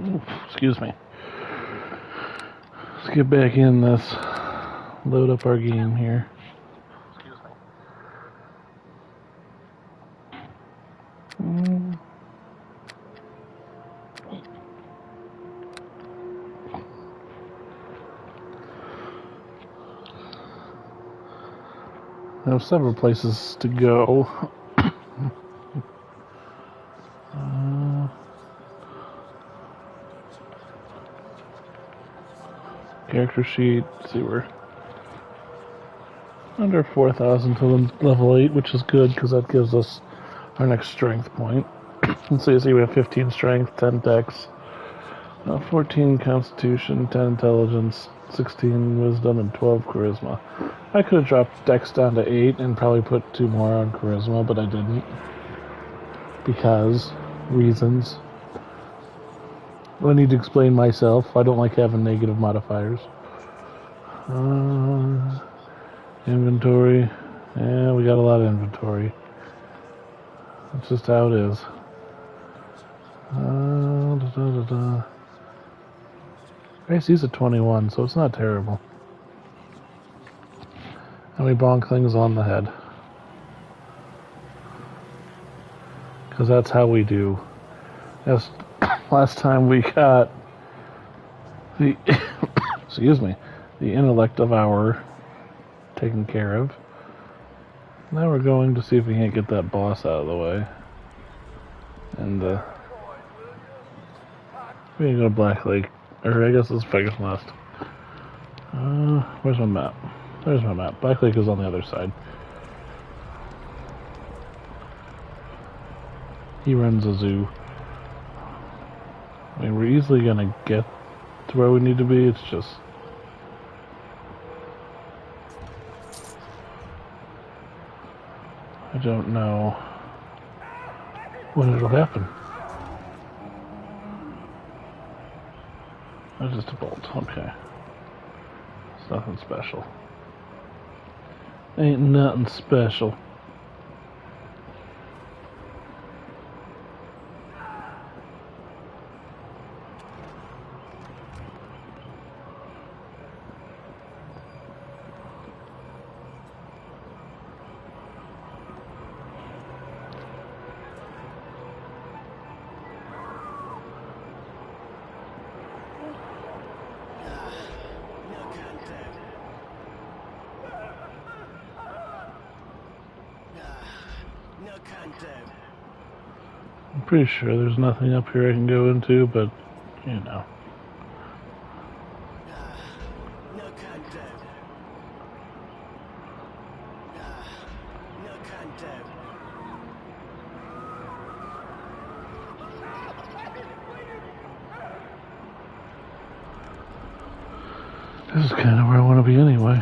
Oof, excuse me. Let's get back in this. Load up our game here. I have several places to go. Character sheet. Let's see, we're under 4,000 to level 8, which is good because that gives us our next strength point. And so you see we have 15 strength, 10 dex, 14 constitution, 10 intelligence, 16 wisdom, and 12 charisma. I could have dropped dex down to 8 and probably put 2 more on charisma, but I didn't. Because reasons. I need to explain myself. I don't like having negative modifiers. Inventory. Yeah, we got a lot of inventory. That's just how it is. AC's at 21, so it's not terrible. And we bonk things on the head. Because that's how we do. Last time we got the excuse me, the intellect of our taken care of. Now we're going to see if we can't get that boss out of the way. And we can go to Black Lake, or I guess it's Vegas Nest. Where's my map? There's my map. Black Lake is on the other side. He runs a zoo. I mean, we're easily gonna get to where we need to be, it's just... I don't know when it'll happen. That's just a bolt, okay. It's nothing special. Ain't nothing special. I'm pretty sure there's nothing up here I can go into, but, you know. This is kind of where I want to be anyway.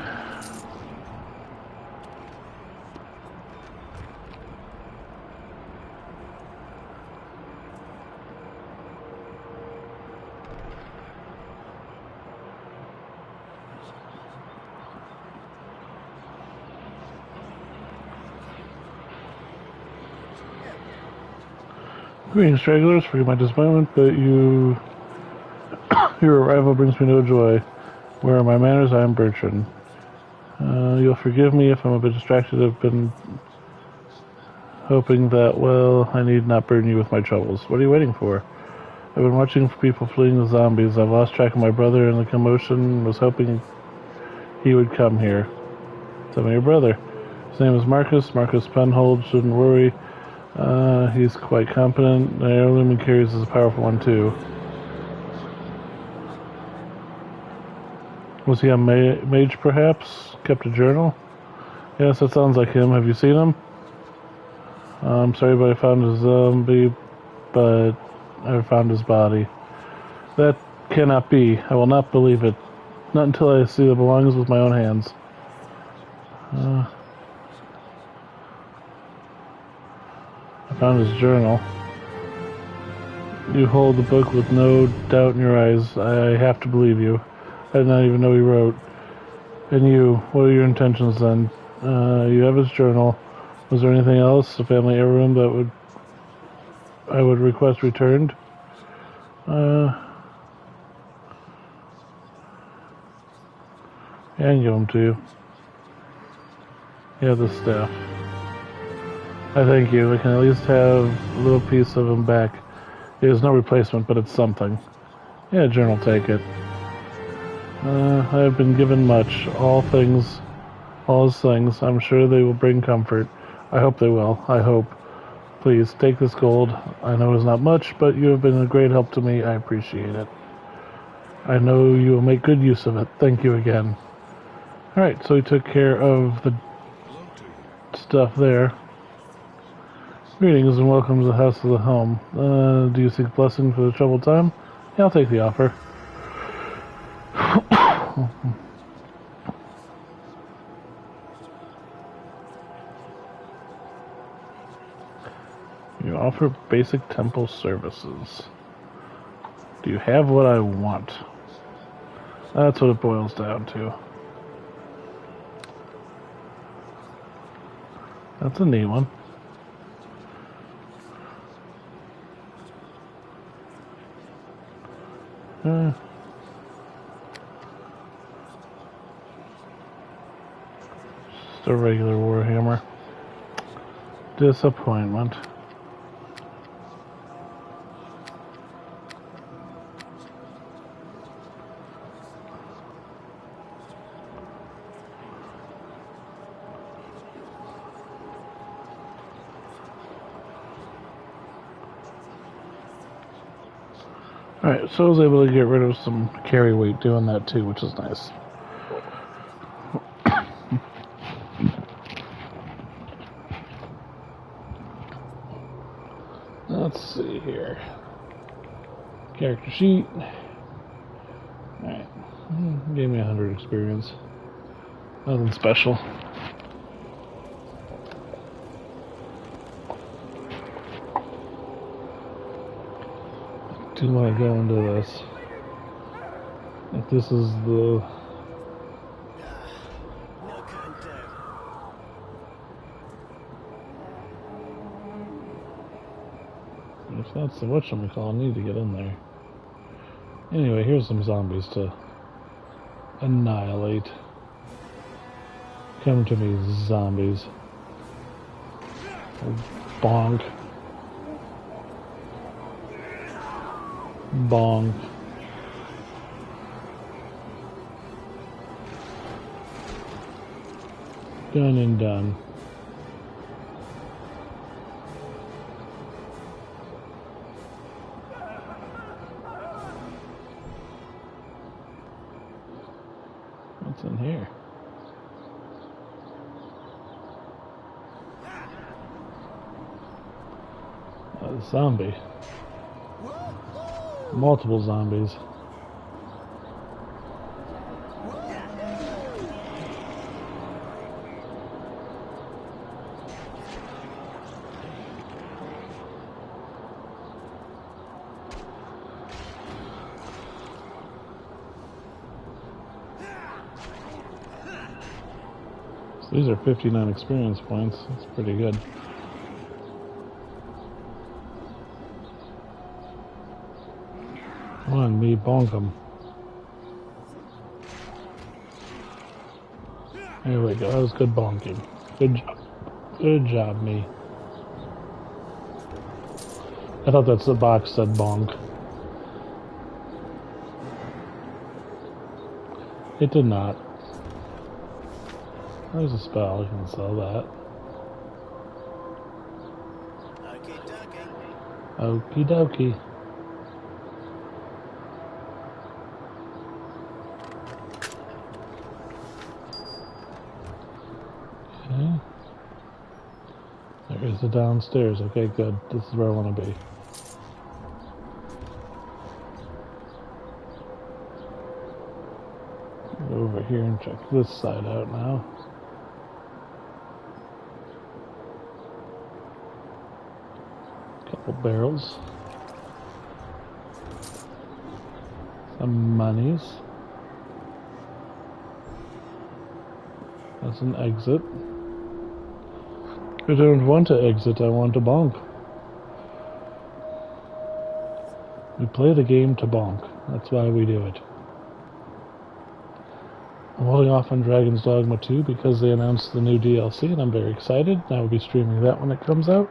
Greetings, stragglers. Forgive my disappointment, but your arrival brings me no joy. Where are my manners? I am Bertrand. You'll forgive me if I'm a bit distracted. I've been hoping that, well, I need not burden you with my troubles. What are you waiting for? I've been watching for people fleeing the zombies. I've lost track of my brother in the commotion. Was hoping he would come here. Tell me your brother. His name is Marcus. Marcus Penhold. Shouldn't worry. He's quite competent. The heirloom he carries is a powerful one, too. Was he a mage, perhaps? Kept a journal? Yes, that sounds like him. Have you seen him? I'm sorry, but I found his zombie, but I found his body. That cannot be. I will not believe it. Not until I see the belongings with my own hands. I found his journal. You hold the book with no doubt in your eyes. I have to believe you. I did not even know he wrote. And you, what are your intentions then? You have his journal. Was there anything else, a family heirloom, that I would request returned? Yeah, I can give them to you. Yeah, the staff. I thank you. I can at least have a little piece of him back. It is no replacement, but it's something. Yeah, journal, take it. I have been given much. All his things. I'm sure they will bring comfort. I hope they will. I hope. Please, take this gold. I know it's not much, but you have been a great help to me. I appreciate it. I know you will make good use of it. Thank you again. Alright, so we took care of the stuff there. Greetings and welcome to the house of the home. Do you seek blessing for the troubled time? Yeah, I'll take the offer. You offer basic temple services. Do you have what I want? That's what it boils down to. That's a neat one. Just a regular warhammer. Disappointment. Alright, so I was able to get rid of some carry weight doing that too, which is nice. Let's see here. Character sheet. Alright. Gave me 100 experience. Nothing special. Do want to go into this. If this is the... If that's the whatchamacall, I need to get in there. Anyway, here's some zombies to annihilate. Come to me, zombies. Bonk. Bonk. Done and done. What's in here? A zombie. Multiple zombies. So these are 59 experience points. That's pretty good. Come on, me, bonk him. There we go. That was good bonking. Good job. Good job, me. I thought that's the box said bonk. It did not. There's a spell. I can sell that. Okie dokie. Okay. There is the downstairs. Okay, good. This is where I want to be. Go over here and check this side out now. Couple barrels. Some monies. That's an exit. I don't want to exit, I want to bonk. We play the game to bonk. That's why we do it. I'm holding off on Dragon's Dogma 2 because they announced the new DLC and I'm very excited. I will be streaming that when it comes out.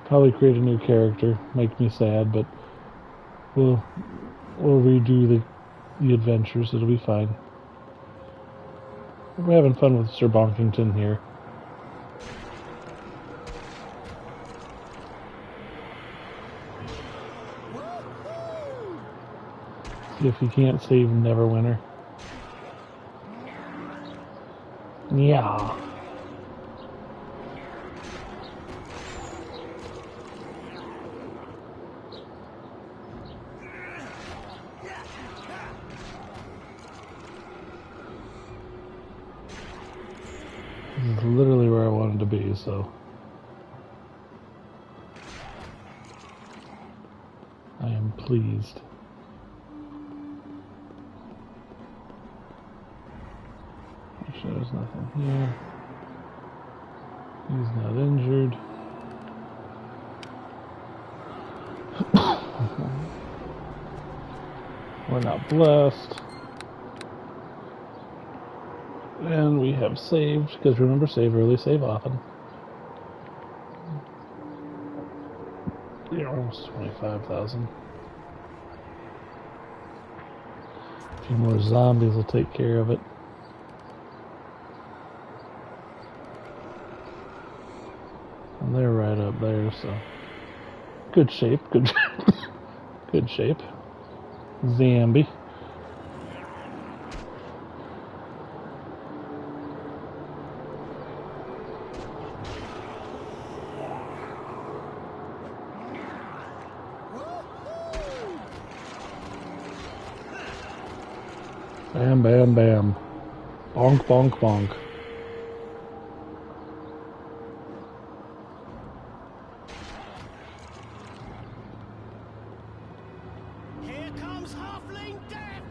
Probably create a new character, make me sad, but we'll redo the adventures. It'll be fine. We're having fun with Sir Bonkington here. See if he can't save Neverwinter. Yeah. This is literally where I wanted to be, so I am pleased. Actually, there's nothing here. He's not injured. We're not blessed. And we have saved, because remember, save early, save often. Yeah, almost 25,000. A few more zombies will take care of it. And they're right up there, so good shape, good good shape. Zambi. Bam, bam, bam. Bonk, bonk, bonk. Here comes Halfling Death!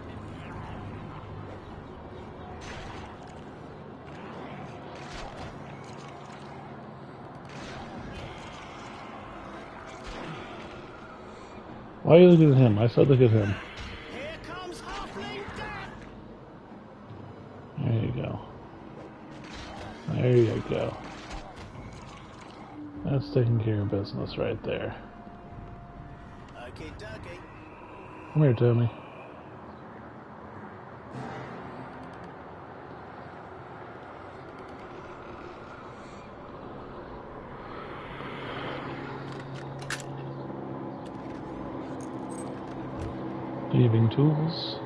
Why are you looking at him? I said look at him. Here comes Halfling Death! There you go. There you go. That's taking care of business right there. Okay, dokie. Come here, Tony. Thieving tools.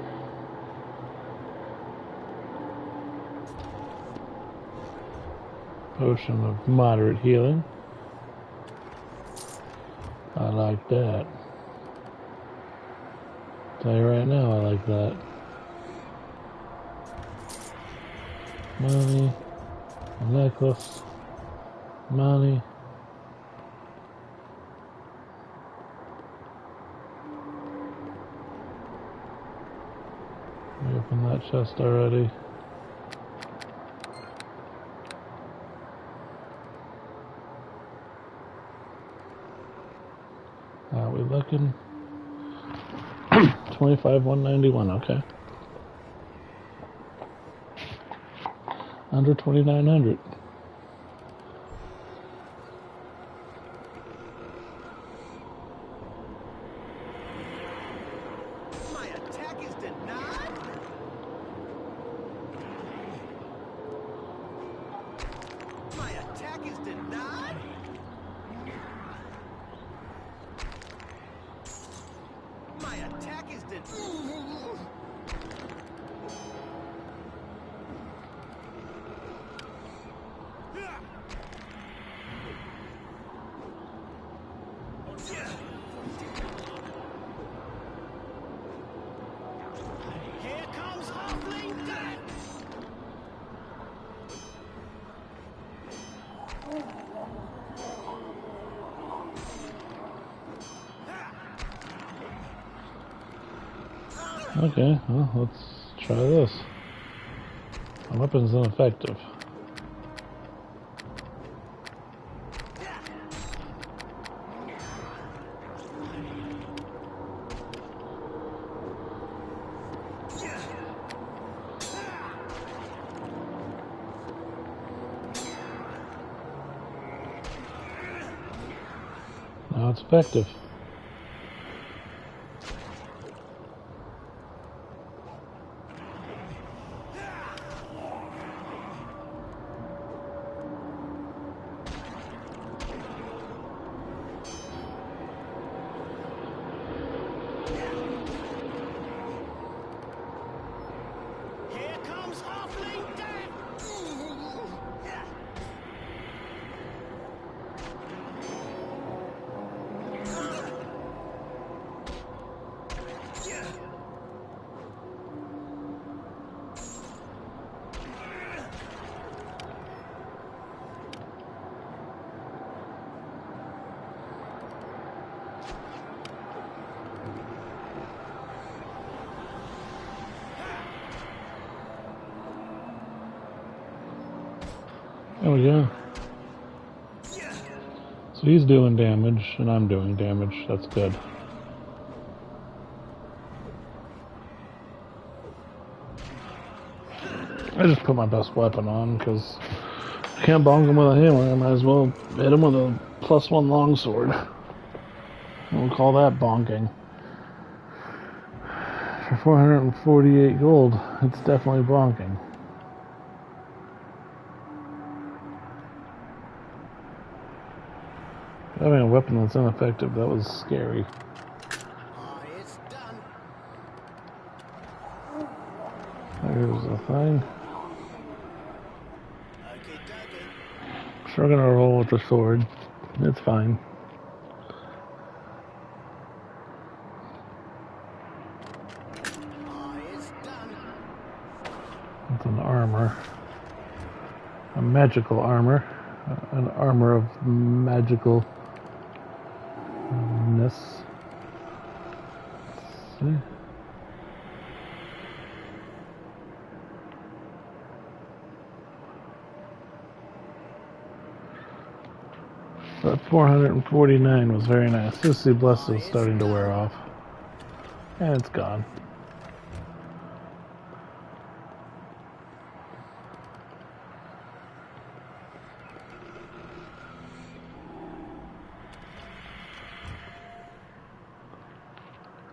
Potion of moderate healing. I like that. Tell you right now, I like that. Money. A necklace. Money. We opened that chest already. How are we looking? 25,191, okay. Under 2,900. My attack is denied? My attack is denied? My attack is denied? Here comes Halfling Death! Okay, well, let's try this. My weapon's ineffective. Now it's effective. Here comes Halfling Death! There we go. So he's doing damage, and I'm doing damage. That's good. I just put my best weapon on, because I can't bonk him with a hammer. I might as well hit him with a +1 longsword. We'll call that bonking. For 448 gold, it's definitely bonking. Having a weapon that's ineffective, that was scary. Oh, it's done. There's the thing. Okay, dokie. Sure gonna roll with the sword. It's fine. Oh, it's done. It's an armor. A magical armor. An armor of magicalness. Let's see. But 449 was very nice. Just see Blessed is starting to wear off. And it's gone.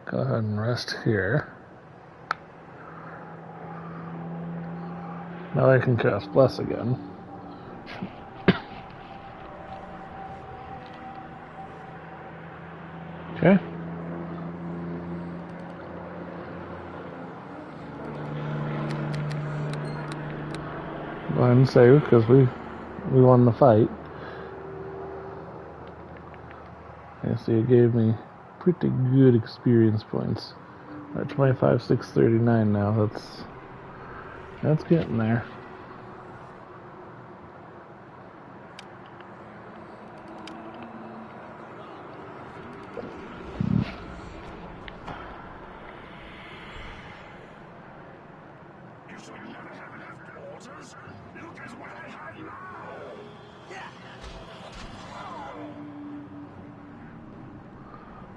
Go ahead and rest here. Now I can cast Bless again. Okay. Go ahead and save because we won the fight. I see it gave me pretty good experience points. At 25,639 now. That's getting there.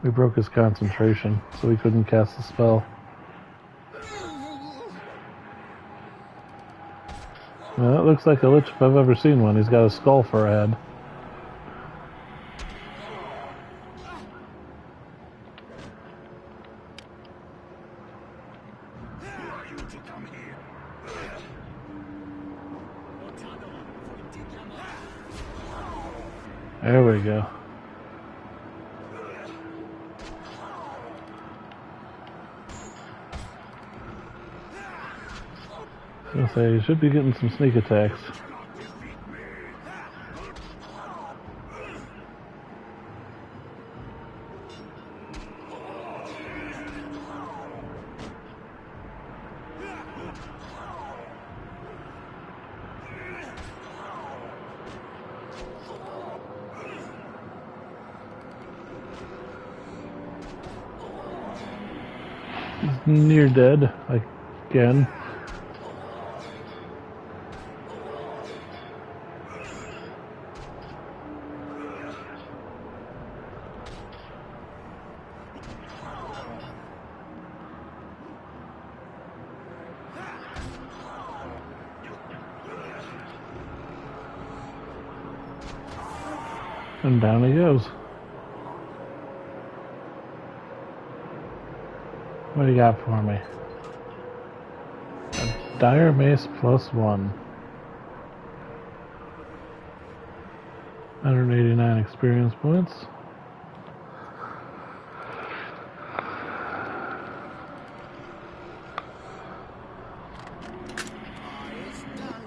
We broke his concentration, so he couldn't cast the spell. Well, that looks like a lich if I've ever seen one. He's got a skull for a head. There we go. I'll say, you should be getting some sneak attacks. Near dead, again. And down he goes. What do you got for me? A dire mace +1. 189 experience points. It's done.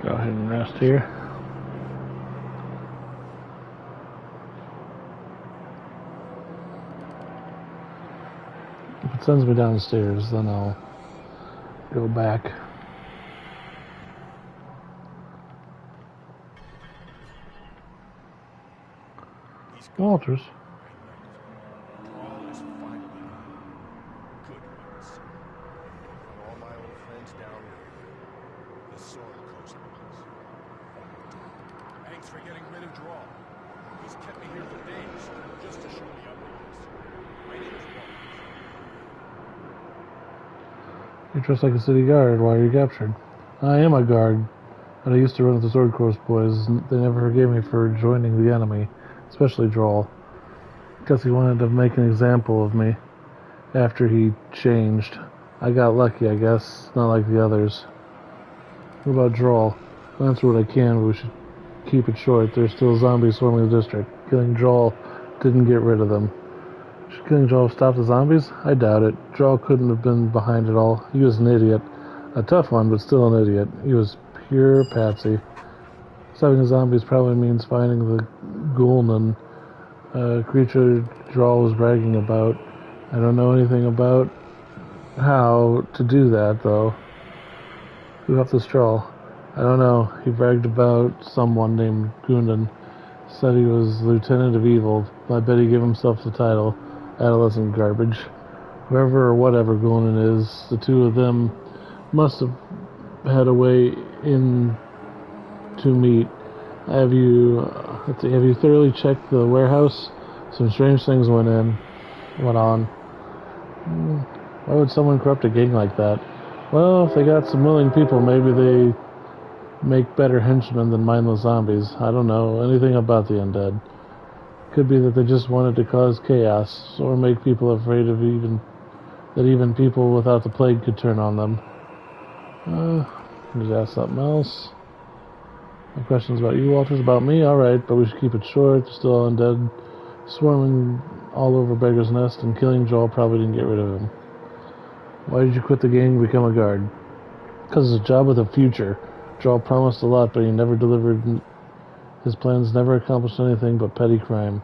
Go ahead and rest here. If it sends me downstairs, then I'll go back. Walters. All is finally good ones. And all my old friends down with the Sword Coast boys. Thanks for getting rid of Draw. He's kept me here for days, just to show me up with this. My name is Walters. You're dressed like a city guard. Why are you captured? I am a guard, but I used to run with the Sword Coast boys. They never forgave me for joining the enemy, especially Droll. Because he wanted to make an example of me after he changed. I got lucky, I guess, not like the others. What about Droll? I'll answer what I can, but we should keep it short. There's still zombies swarming the district. Killing Droll didn't get rid of them. Should killing Droll stop the zombies? I doubt it. Droll couldn't have been behind it all. He was an idiot. A tough one, but still an idiot. He was pure patsy. Stopping the zombies probably means finding the Ghoulman creature Droll was bragging about. I don't know anything about how to do that, though. Who left this Droll? I don't know. He bragged about someone named Gundan. Said he was Lieutenant of Evil. I bet he gave himself the title. Adolescent garbage. Whoever or whatever Gundan is, the two of them must have had a way in to meet. Have you thoroughly checked the warehouse? Some strange things went on. Why would someone corrupt a gang like that? Well, if they got some willing people, maybe they make better henchmen than mindless zombies. I don't know anything about the undead. Could be that they just wanted to cause chaos, or make people afraid of even people without the plague could turn on them. Just ask something else. No questions about you, Walters? About me? Alright, but we should keep it short. They're still undead, swarming all over Beggar's Nest, and killing Joel probably didn't get rid of him. Why did you quit the gang and become a guard? Because it's a job with a future. Joel promised a lot, but he never delivered. His plans never accomplished anything but petty crime.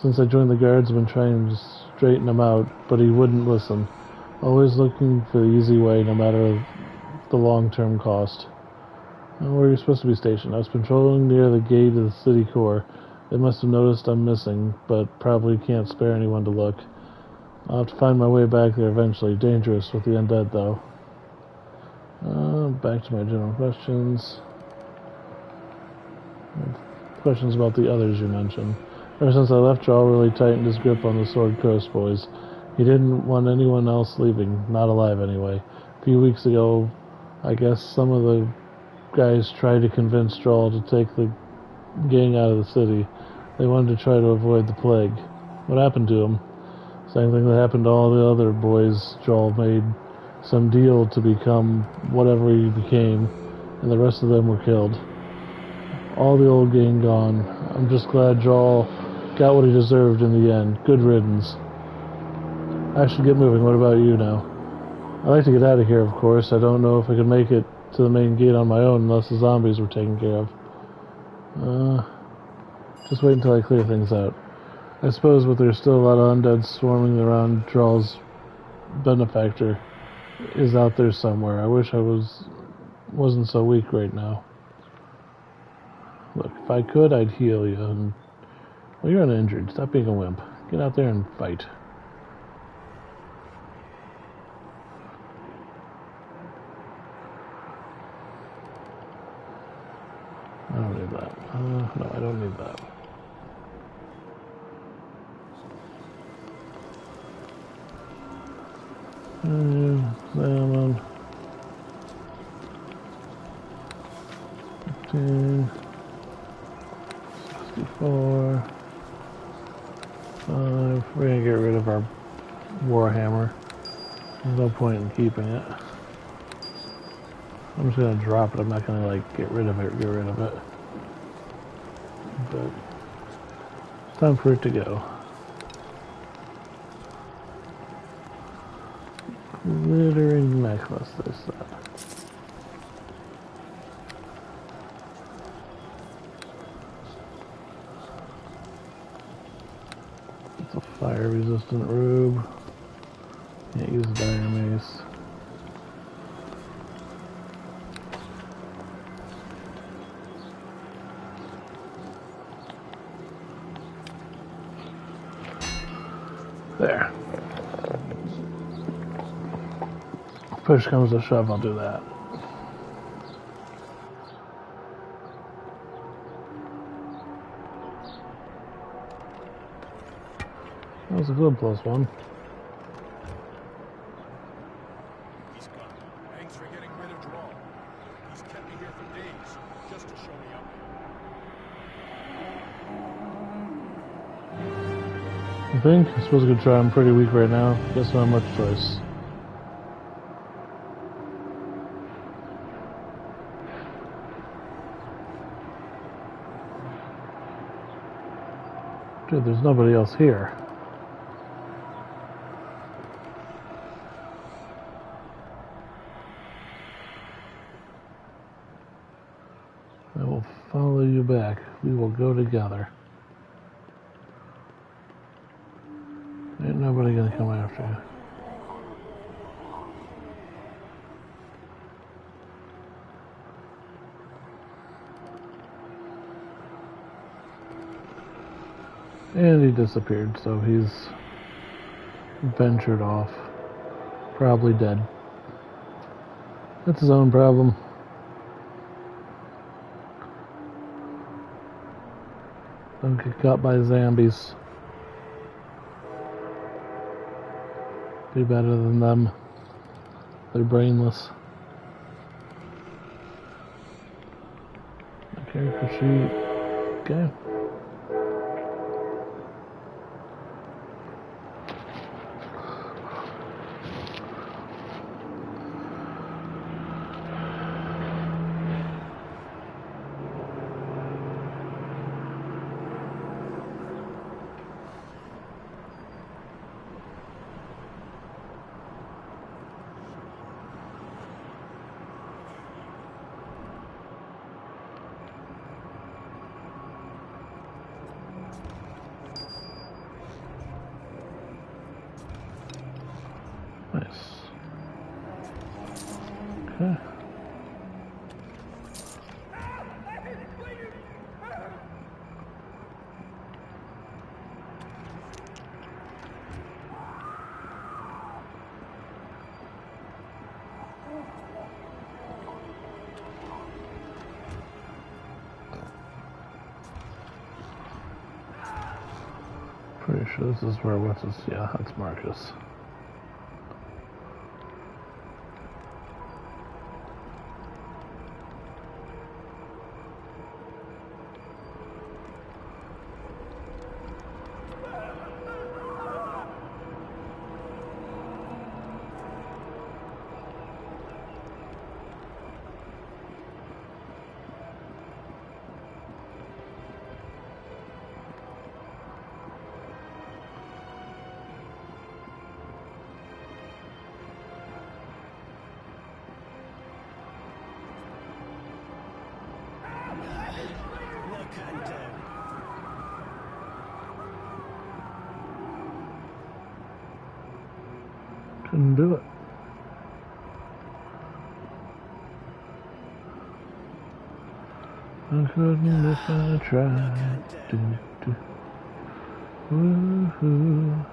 Since I joined the guards, I've been trying to straighten him out, but he wouldn't listen. Always looking for the easy way, no matter the long-term cost. Where are you supposed to be stationed? I was patrolling near the gate of the city core. They must have noticed I'm missing, but probably can't spare anyone to look. I'll have to find my way back there eventually. Dangerous with the undead, though. Back to my general questions. Questions about the others you mentioned. Ever since I left, Jarl really tightened his grip on the Sword Coast boys. He didn't want anyone else leaving, not alive anyway. A few weeks ago, I guess some of the guys tried to convince Jarl to take the gang out of the city. They wanted to try to avoid the plague. What happened to him? Same thing that happened to all the other boys. Jarl made some deal to become whatever he became, and the rest of them were killed. All the old gang gone. I'm just glad Jarl got what he deserved in the end. Good riddance. I should get moving. What about you now? I'd like to get out of here, of course. I don't know if I could make it to the main gate on my own unless the zombies were taken care of. Just wait until I clear things out. I suppose, but there's still a lot of undead swarming around. Jarl's benefactor is out there somewhere. I wish I wasn't so weak right now. Look, if I could, I'd heal you. And, well, you're uninjured. Stop being a wimp. Get out there and fight. I don't need that. No, I don't need that. 16, 64, 5. We're gonna get rid of our Warhammer. There's no point in keeping it. I'm just gonna drop it. I'm not gonna like get rid of it. But it's time for it to go. Glittering necklace. There's that. It's a fire-resistant robe. Can't use the dire mace. There. Push comes to shove, I'll do that. That was a good +1. He's gone. Thanks for getting rid of Draw. He's kept me here for days, just to show me up. I think I suppose I could try. I'm pretty weak right now. Guess not much choice. Dude, there's nobody else here. I will follow you back. We will go together. Ain't nobody gonna come after you. And he disappeared, so he's ventured off. Probably dead. That's his own problem. Don't get caught by zombies. Be better than them. They're brainless. Character sheet. Okay. Nice. Okay. Pretty sure this is where what's this? Yeah, that's Marcus. Couldn't do it. I couldn't if I tried. Do. Woohoo.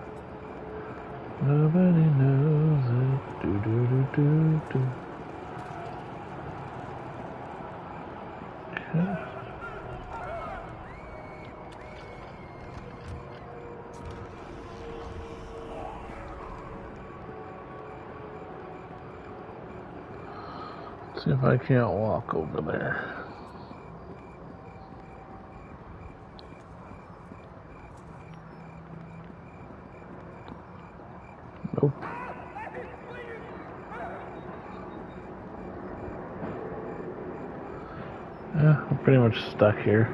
Nobody knows it. Do. Okay. See if I can't walk over there. Yeah, I'm pretty much stuck here.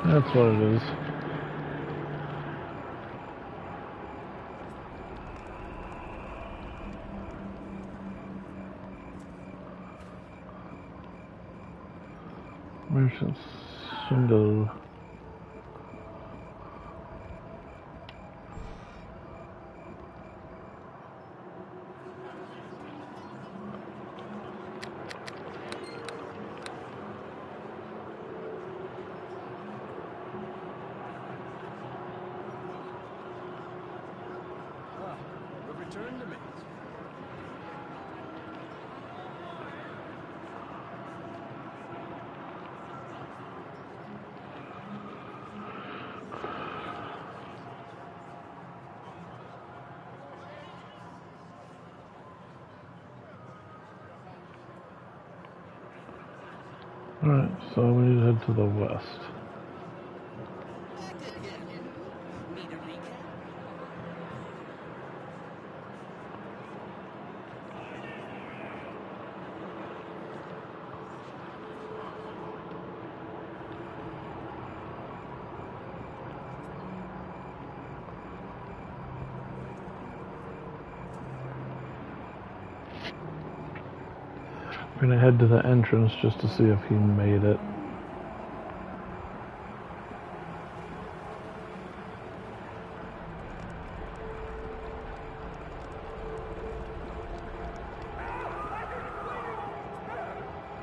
That's what it is. Merchant Shingle. Ah, you've returned to me. Alright, so we need to head to the west. Need a recap? We're gonna head to the entrance just to see if he made it.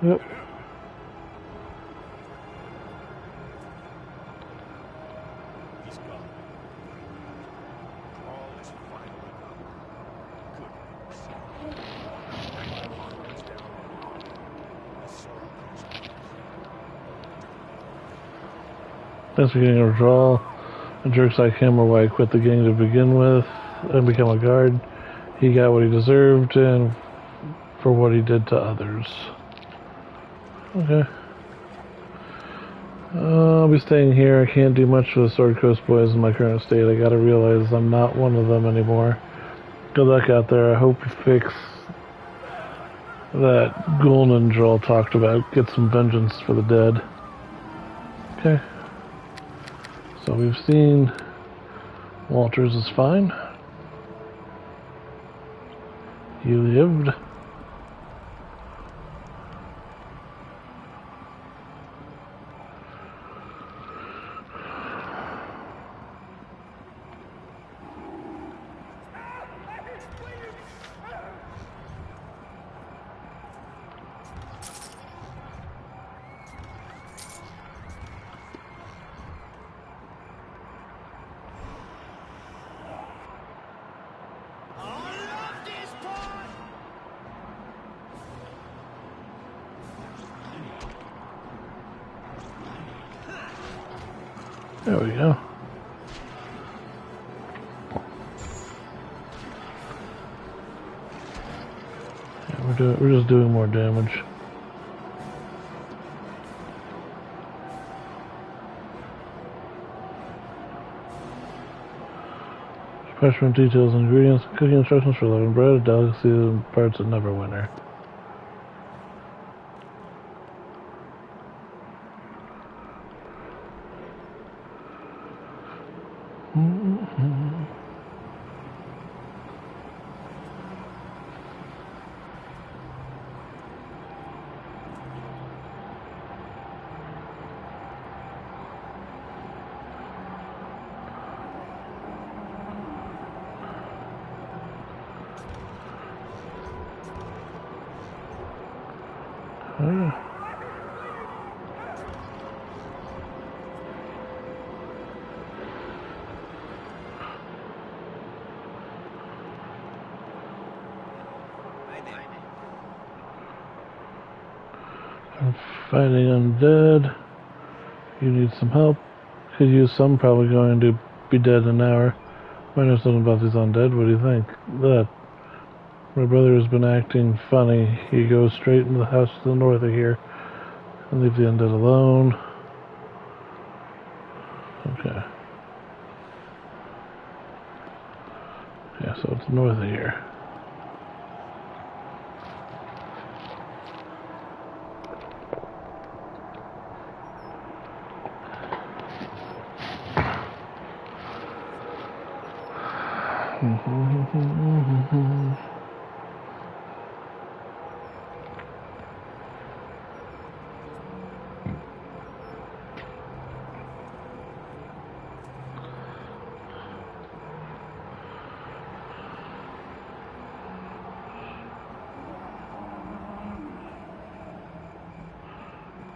Yep. He's gone. All is finally done. Good news. My old friends down there. The sorrow comes back. Thanks for getting a draw. A jerks like him or why I quit the gang to begin with and become a guard. He got what he deserved and for what he did to others. Okay. I'll be staying here. I can't do much for the Sword Coast boys in my current state. I gotta realize I'm not one of them anymore. Good luck out there. I hope you fix that Gulnin Joel talked about. Get some vengeance for the dead. Okay. So we've seen Walters is fine. He lived. I love this part! There we go. Yeah, we're just doing more damage. Parchment details, ingredients, cooking instructions for loving bread, delicacies, and parts of Neverwinter. I'm fighting undead. You need some help. Could use some, probably going to be dead in an hour. I know something about these undead. What do you think? That my brother has been acting funny. He goes straight into the house to the north of here and leave the undead alone. Okay. Yeah, so it's north of here.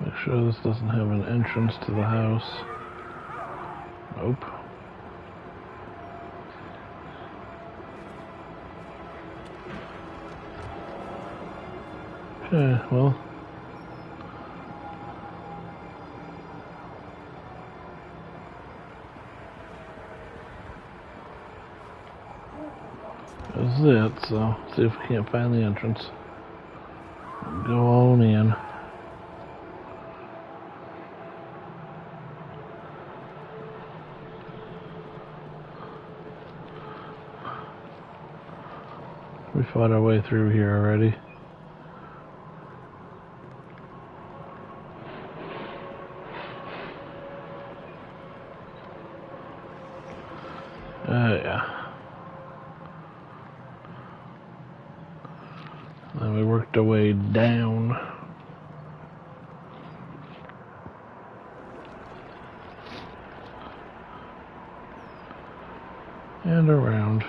Make sure this doesn't have an entrance to the house. Nope. Okay, well. That's it, so see if we can't find the entrance. Go on in. We fought our way through here already. Yeah. Then we worked our way down. And around.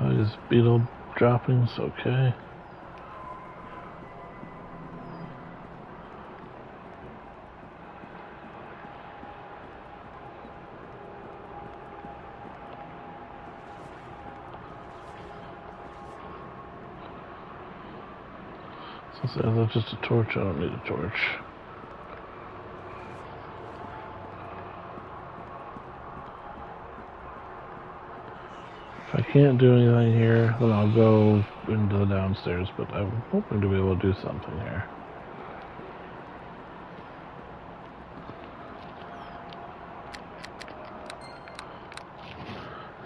Oh, just beetle droppings, okay. Since that's just a torch, I don't need a torch. If I can't do anything here, then I'll go into the downstairs, but I'm hoping to be able to do something here.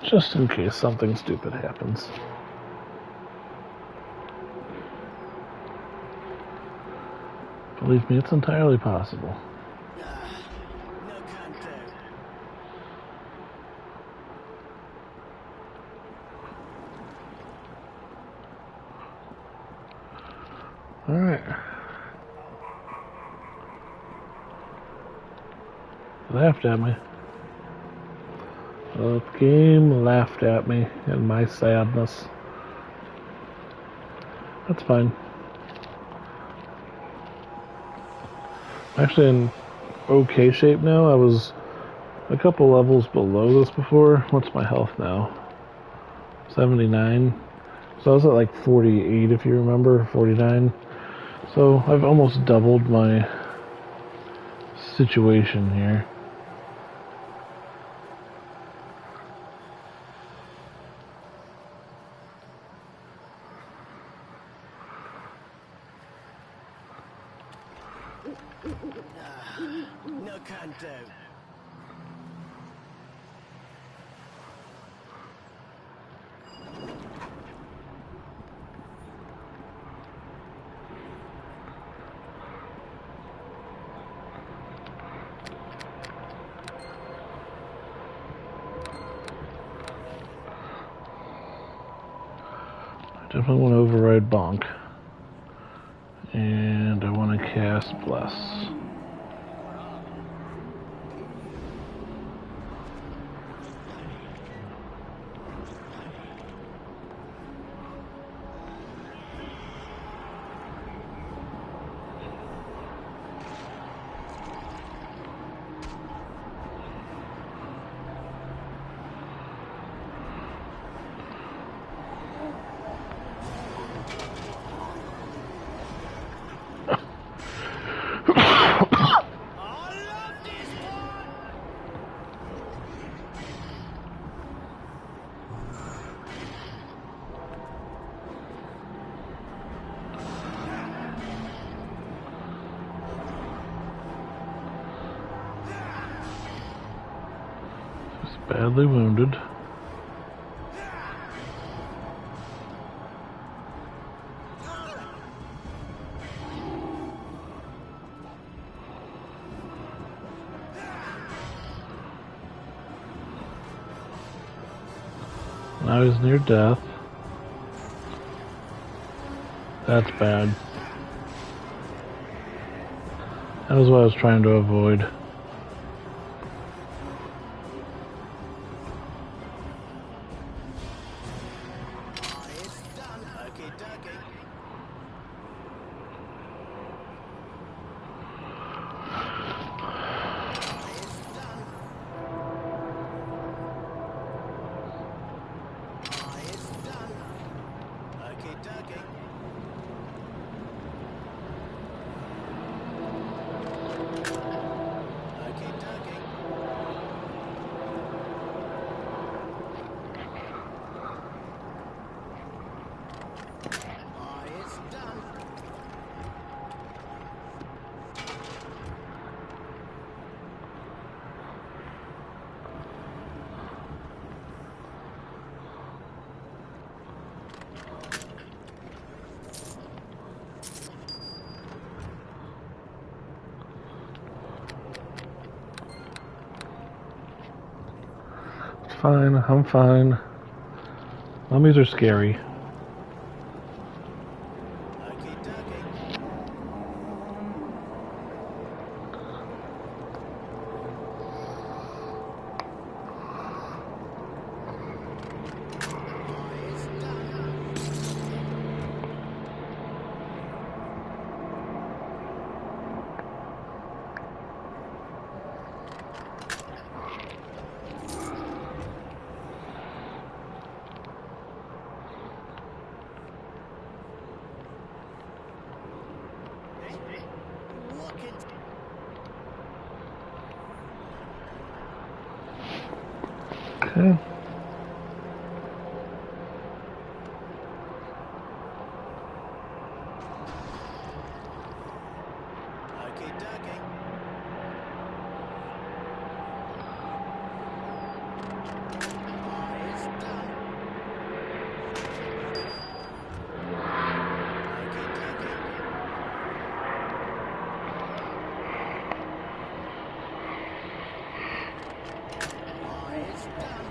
Just in case something stupid happens. Believe me, it's entirely possible. No contact. Alright. Laughed at me. The game laughed at me in my sadness. That's fine. I'm actually in okay shape now. I was a couple levels below this before. What's my health now? 79. So I was at like 48 if you remember, 49. So I've almost doubled my situation here. No contact. I definitely want to override Bonk. And I want to cast Bless. Badly wounded. Now he's near death. That's bad. That was what I was trying to avoid. It's done. Okay, dokie. It's done. It's done. Okay, dokie. Okay, dokie. It's done. It's fine. I'm fine. Mummies are scary. Okay, dokie. It's done. Look at Okay. okay, dokie. It's done. Okay, dokie. It's done.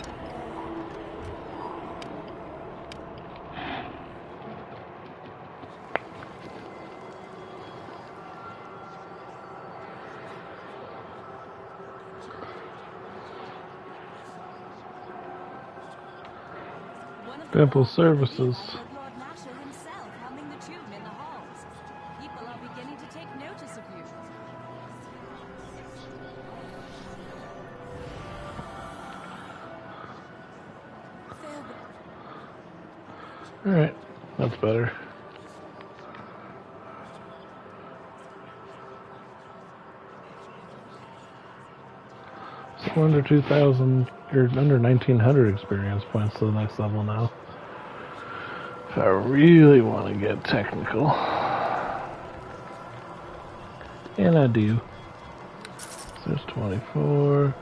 One of the Temple halls revealed services. that Lord Nashor himself humming the tune in the halls. People are beginning to take notice of you. Farewell. Alright. That's better. So under 2,000 or under 1,900 experience points to the next level now. If I really want to get technical. And I do. So there's 24.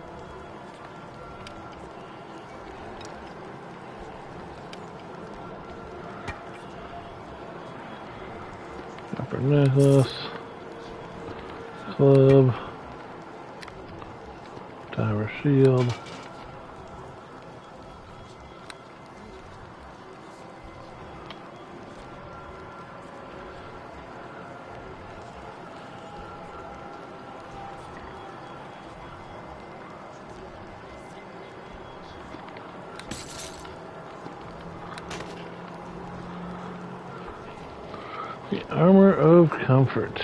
Upper necklace. Club. Tower shield. The Armor of Comfort.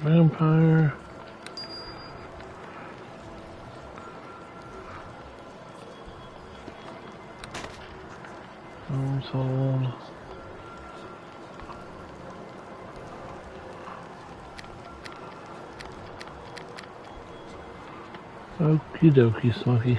Vampire. Soul. Okie dokie, Smokey.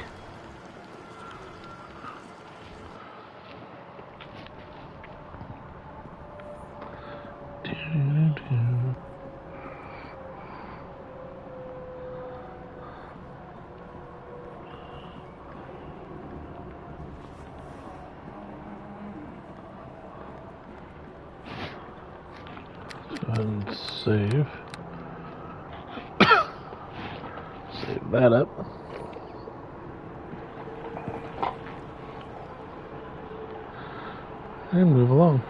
And save. Save that up. And move along.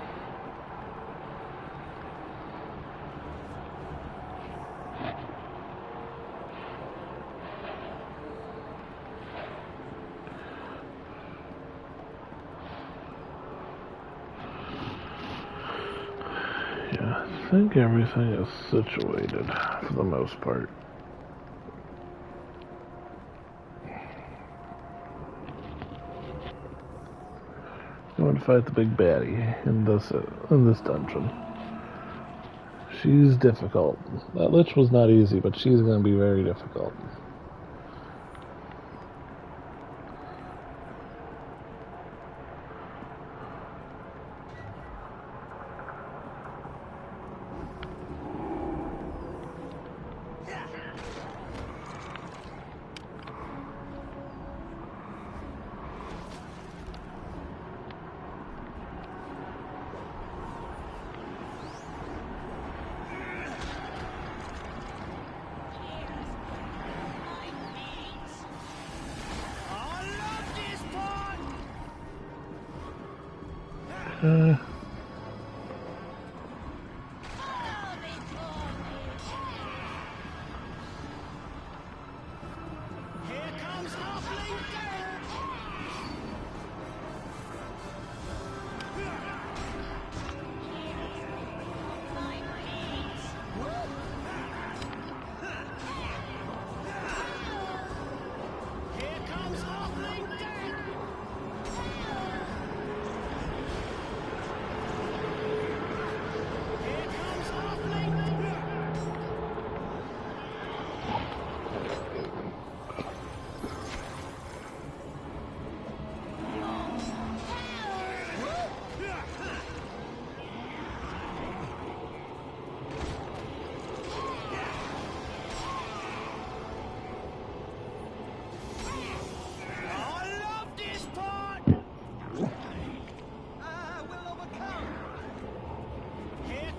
Yeah, I think everything is situated for the most part. I want to fight the big baddie in this dungeon. She's difficult. That lich was not easy, but she's going to be very difficult. Uh, Here comes Halfling Here comes Halfling Here comes Halfling I love this part! I will overcome! Here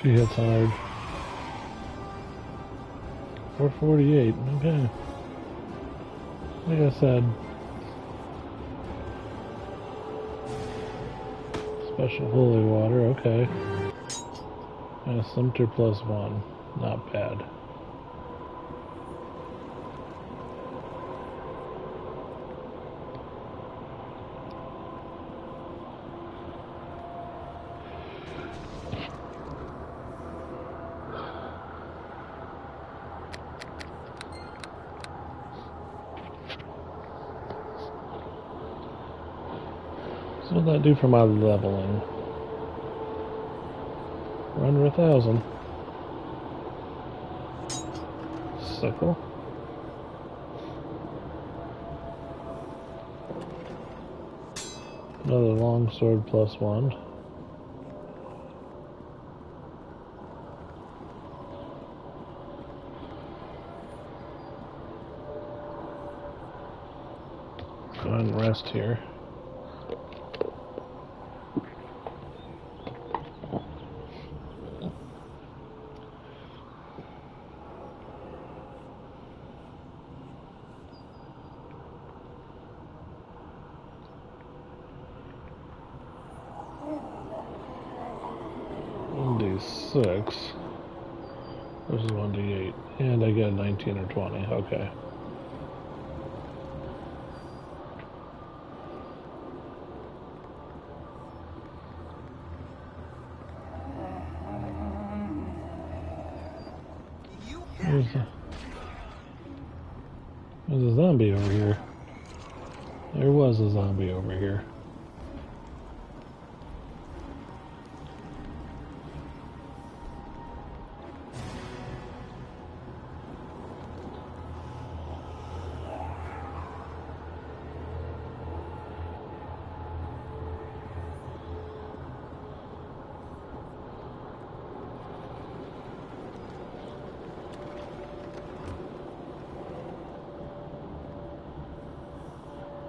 she hits hard. 448, okay. Like I said, special holy water, okay. And a Sumter +1, not bad. So what did that do for my leveling? We're under 1,000. Sickle. Another longsword +1. Go ahead and rest here. D6 versus 1d8, and I get 19 or 20. Okay. There's a zombie over here. There was a zombie over here.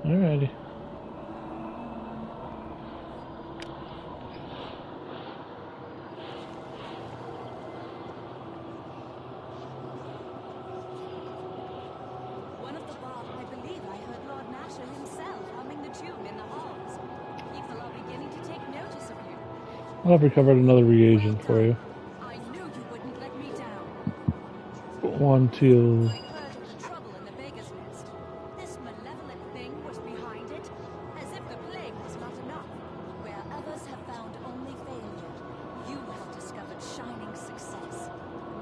Alrighty. One of the bar, I believe I heard Lord Nasher himself humming the tune in the halls. People are beginning to take notice of you. I'll have recovered another reagent for you. I knew you wouldn't let me down. One, two. I heard of the trouble in the Beggar's Nest. This malevolent thing was behind it, as if the plague was not enough. Where others have found only failure, you have discovered shining success.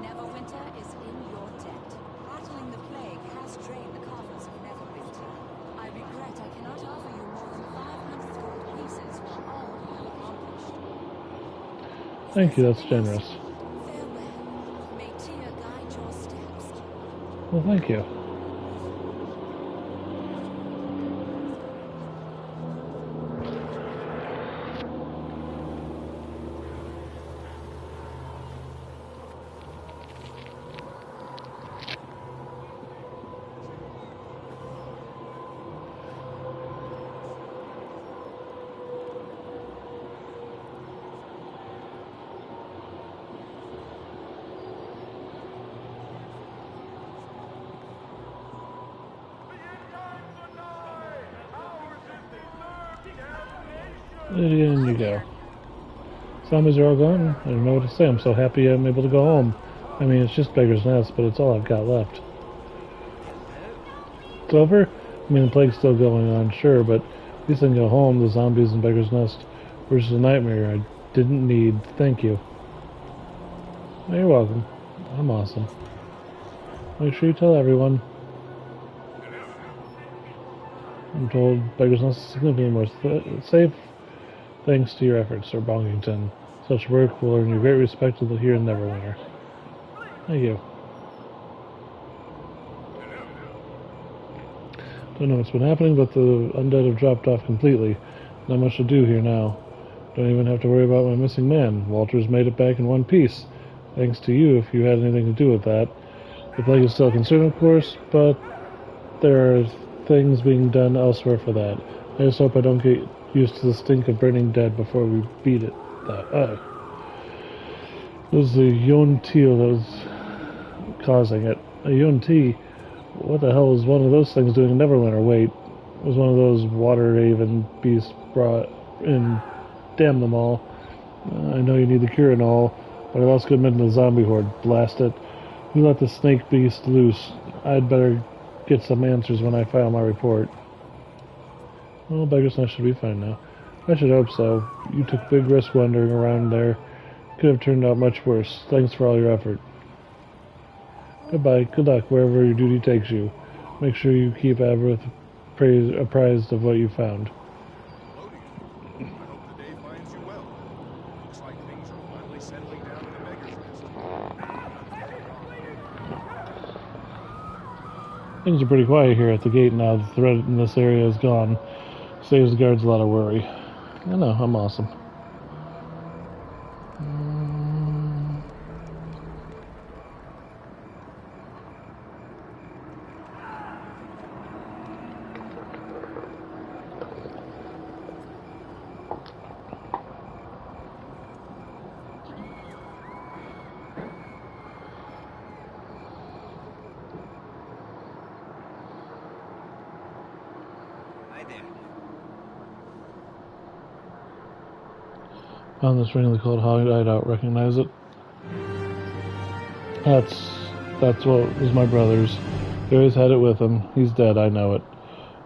Neverwinter is in your debt. Battling the plague has drained the coffers of Neverwinter. I regret I cannot offer you more than 500 gold pieces for all you have accomplished. Thank you, that's generous. Farewell. May Tyr guide your steps. Well, thank you. In you go. Zombies are all gone. I don't know what to say. I'm so happy I'm able to go home. I mean, it's just Beggar's Nest, but it's all I've got left. It's over? I mean, the plague's still going on, sure, but at least I can go home. The zombies in Beggar's Nest were just a nightmare I didn't need. Thank you. Oh, you're welcome. I'm awesome. Make sure you tell everyone. I'm told Beggar's Nest is significantly more safe thanks to your efforts, Sir Bongington. Such work will earn you great respect here in Neverwinter. Thank you. Don't know what's been happening, but the undead have dropped off completely. Not much to do here now. Don't even have to worry about my missing man. Walter's made it back in one piece. Thanks to you if you had anything to do with that. The plague is still a concern, of course, but there are things being done elsewhere for that. I just hope I don't get used to the stink of burning dead before we beat it. It was the Yonti that was causing it. A Yonti? What the hell was one of those things doing in Neverwinter? Wait, it was one of those water raven beasts brought in. Damn them all. I know you need the cure and all, but I lost good men in the zombie horde. Blast it. Who let the snake beast loose? I'd better get some answers when I file my report. Well, Beggar's Nest should be fine now. I should hope so. You took big risk wandering around there. Could have turned out much worse. Thanks for all your effort. Goodbye. Good luck wherever your duty takes you. Make sure you keep Aberth apprised of what you found. I hope the day finds you well. Looks like things are finally settling down in the Beggar's Nest. Things are pretty quiet here at the gate now. The threat in this area is gone. Saves the guards a lot of worry. I know, I'm awesome. Found this ring they called Hideout. Recognize it? That's what was my brother's. He always had it with him. He's dead, I know it.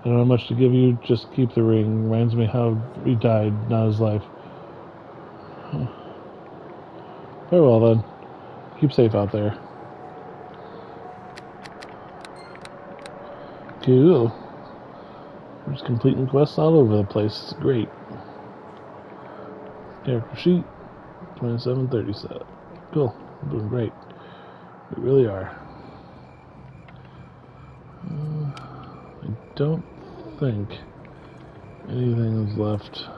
I don't have much to give you, just keep the ring. Reminds me how he died, not his life. Very well then. Keep safe out there. Cool. We're just completing quests all over the place. It's great. Character sheet, 2730 set. Cool. We're doing great. We really are. I don't think anything is left.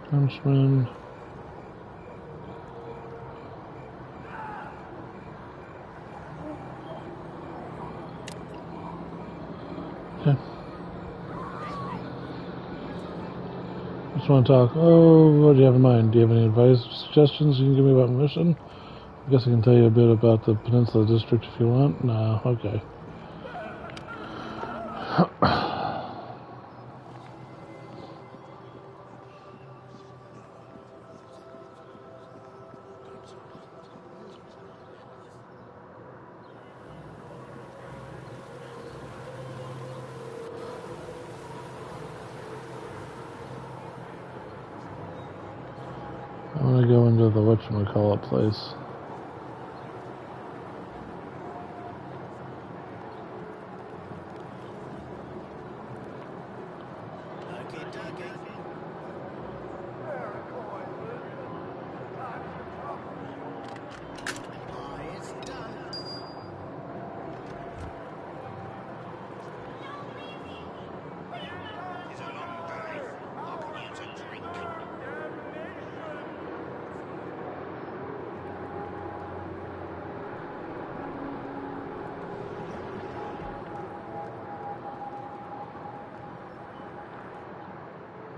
Huntsman. Okay. Just want to talk. Oh, what do you have in mind? Do you have any advice, suggestions you can give me about my mission? I guess I can tell you a bit about the Peninsula District if you want. No, okay. I want to go into the whatchamacallit place.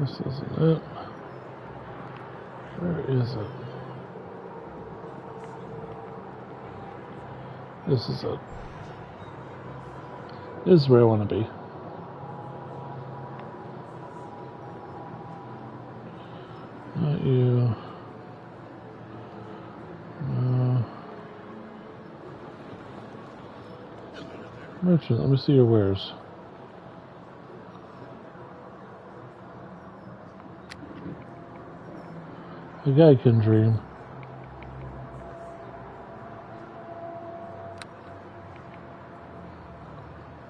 This isn't it. Where is it? This is it. This is where I want to be. Not you. No. Merchant, let me see your wares. A guy can dream.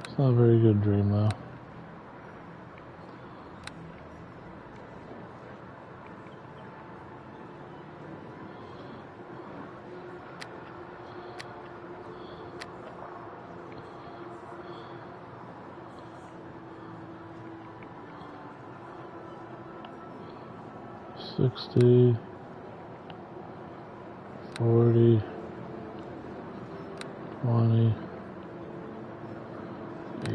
It's not a very good dream, though. $60, $40, $20, $80.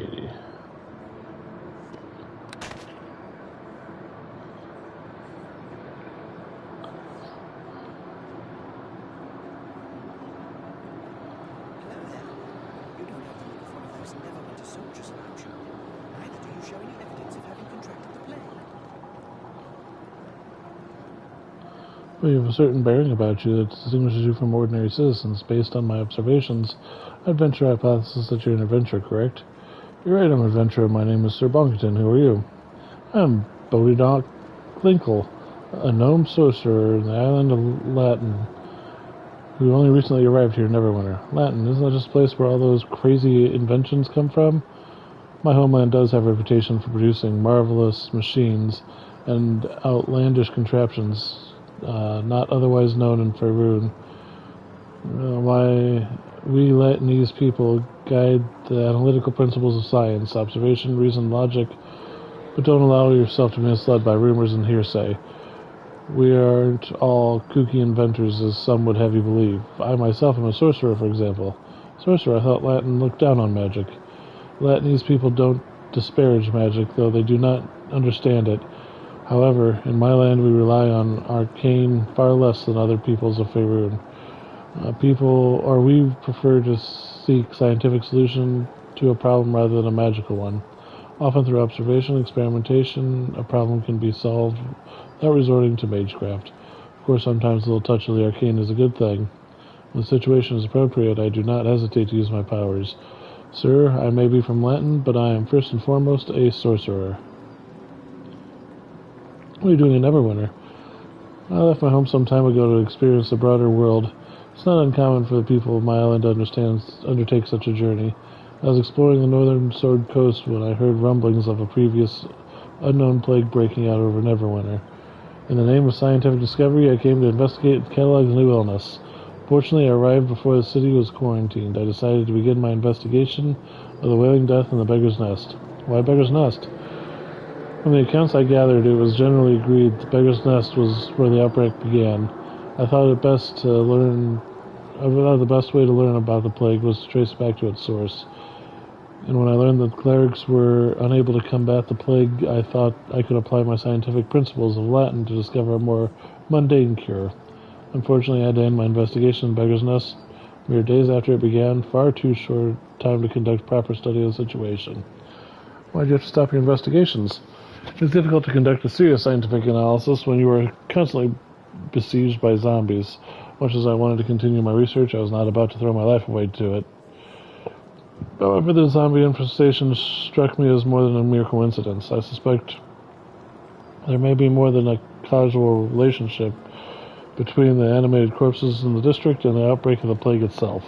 You don't have the look of one of those Neverwinter soldiers about you. Neither do you show any evidence of having contracted the plague. Well, you have a certain bearing about you that distinguishes you from ordinary citizens. Based on my observations, I'd venture a hypothesis that you're an adventurer, correct? You're right, I'm an adventurer. My name is Sir Bonkington. Who are you? I'm Bodydonk Linkle, a gnome sorcerer in the island of Latin, who only recently arrived here in Neverwinter. Latin, isn't that just a place where all those crazy inventions come from? My homeland does have a reputation for producing marvelous machines and outlandish contraptions, not otherwise known in Faerun. Why we Latinese people guide the analytical principles of science, observation, reason, logic, but don't allow yourself to be misled by rumors and hearsay. We aren't all kooky inventors as some would have you believe. I myself am a sorcerer, for example. Sorcerer, I thought Latin looked down on magic. Latinese people don't disparage magic, though they do not understand it. However, in my land we rely on arcane far less than other peoples of Faerun. We prefer to seek scientific solution to a problem rather than a magical one. Often through observation and experimentation, a problem can be solved without resorting to magecraft. Of course, sometimes a little touch of the arcane is a good thing. When the situation is appropriate, I do not hesitate to use my powers. Sir, I may be from Latin, but I am first and foremost a sorcerer. What are you doing in Neverwinter? I left my home some time ago to experience the broader world. It's not uncommon for the people of my island to undertake such a journey. I was exploring the northern Sword Coast when I heard rumblings of a previous unknown plague breaking out over Neverwinter. In the name of scientific discovery, I came to investigate and catalog the new illness. Fortunately, I arrived before the city was quarantined. I decided to begin my investigation of the Wailing Death and the Beggar's Nest. Why Beggar's Nest? From the accounts I gathered, it was generally agreed the Beggar's Nest was where the outbreak began. I thought the best way to learn about the plague was to trace it back to its source. And when I learned that clerics were unable to combat the plague, I thought I could apply my scientific principles of Latin to discover a more mundane cure. Unfortunately, I had to end my investigation in Beggar's Nest mere days after it began, far too short time to conduct proper study of the situation. Why'd you have to stop your investigations? It's difficult to conduct a serious scientific analysis when you are constantly besieged by zombies. Much as I wanted to continue my research, I was not about to throw my life away to it. However, the zombie infestation struck me as more than a mere coincidence. I suspect there may be more than a causal relationship between the animated corpses in the district and the outbreak of the plague itself.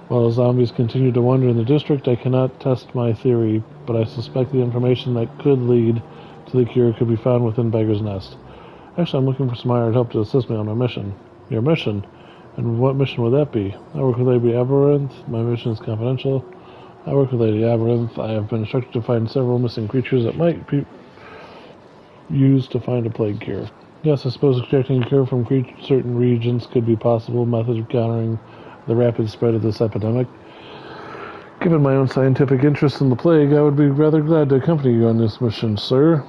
While the zombies continue to wander in the district, I cannot test my theory, but I suspect the information that could lead to the cure could be found within Beggar's Nest. Actually, I'm looking for some hired help to assist me on my mission. Your mission? And what mission would that be? I work with Lady Aberynth. My mission is confidential. I work with Lady Aberynth. I have been instructed to find several missing creatures that might be used to find a plague cure. Yes, I suppose extracting a cure from certain regions could be a possible method of countering the rapid spread of this epidemic. Given my own scientific interest in the plague, I would be rather glad to accompany you on this mission, sir.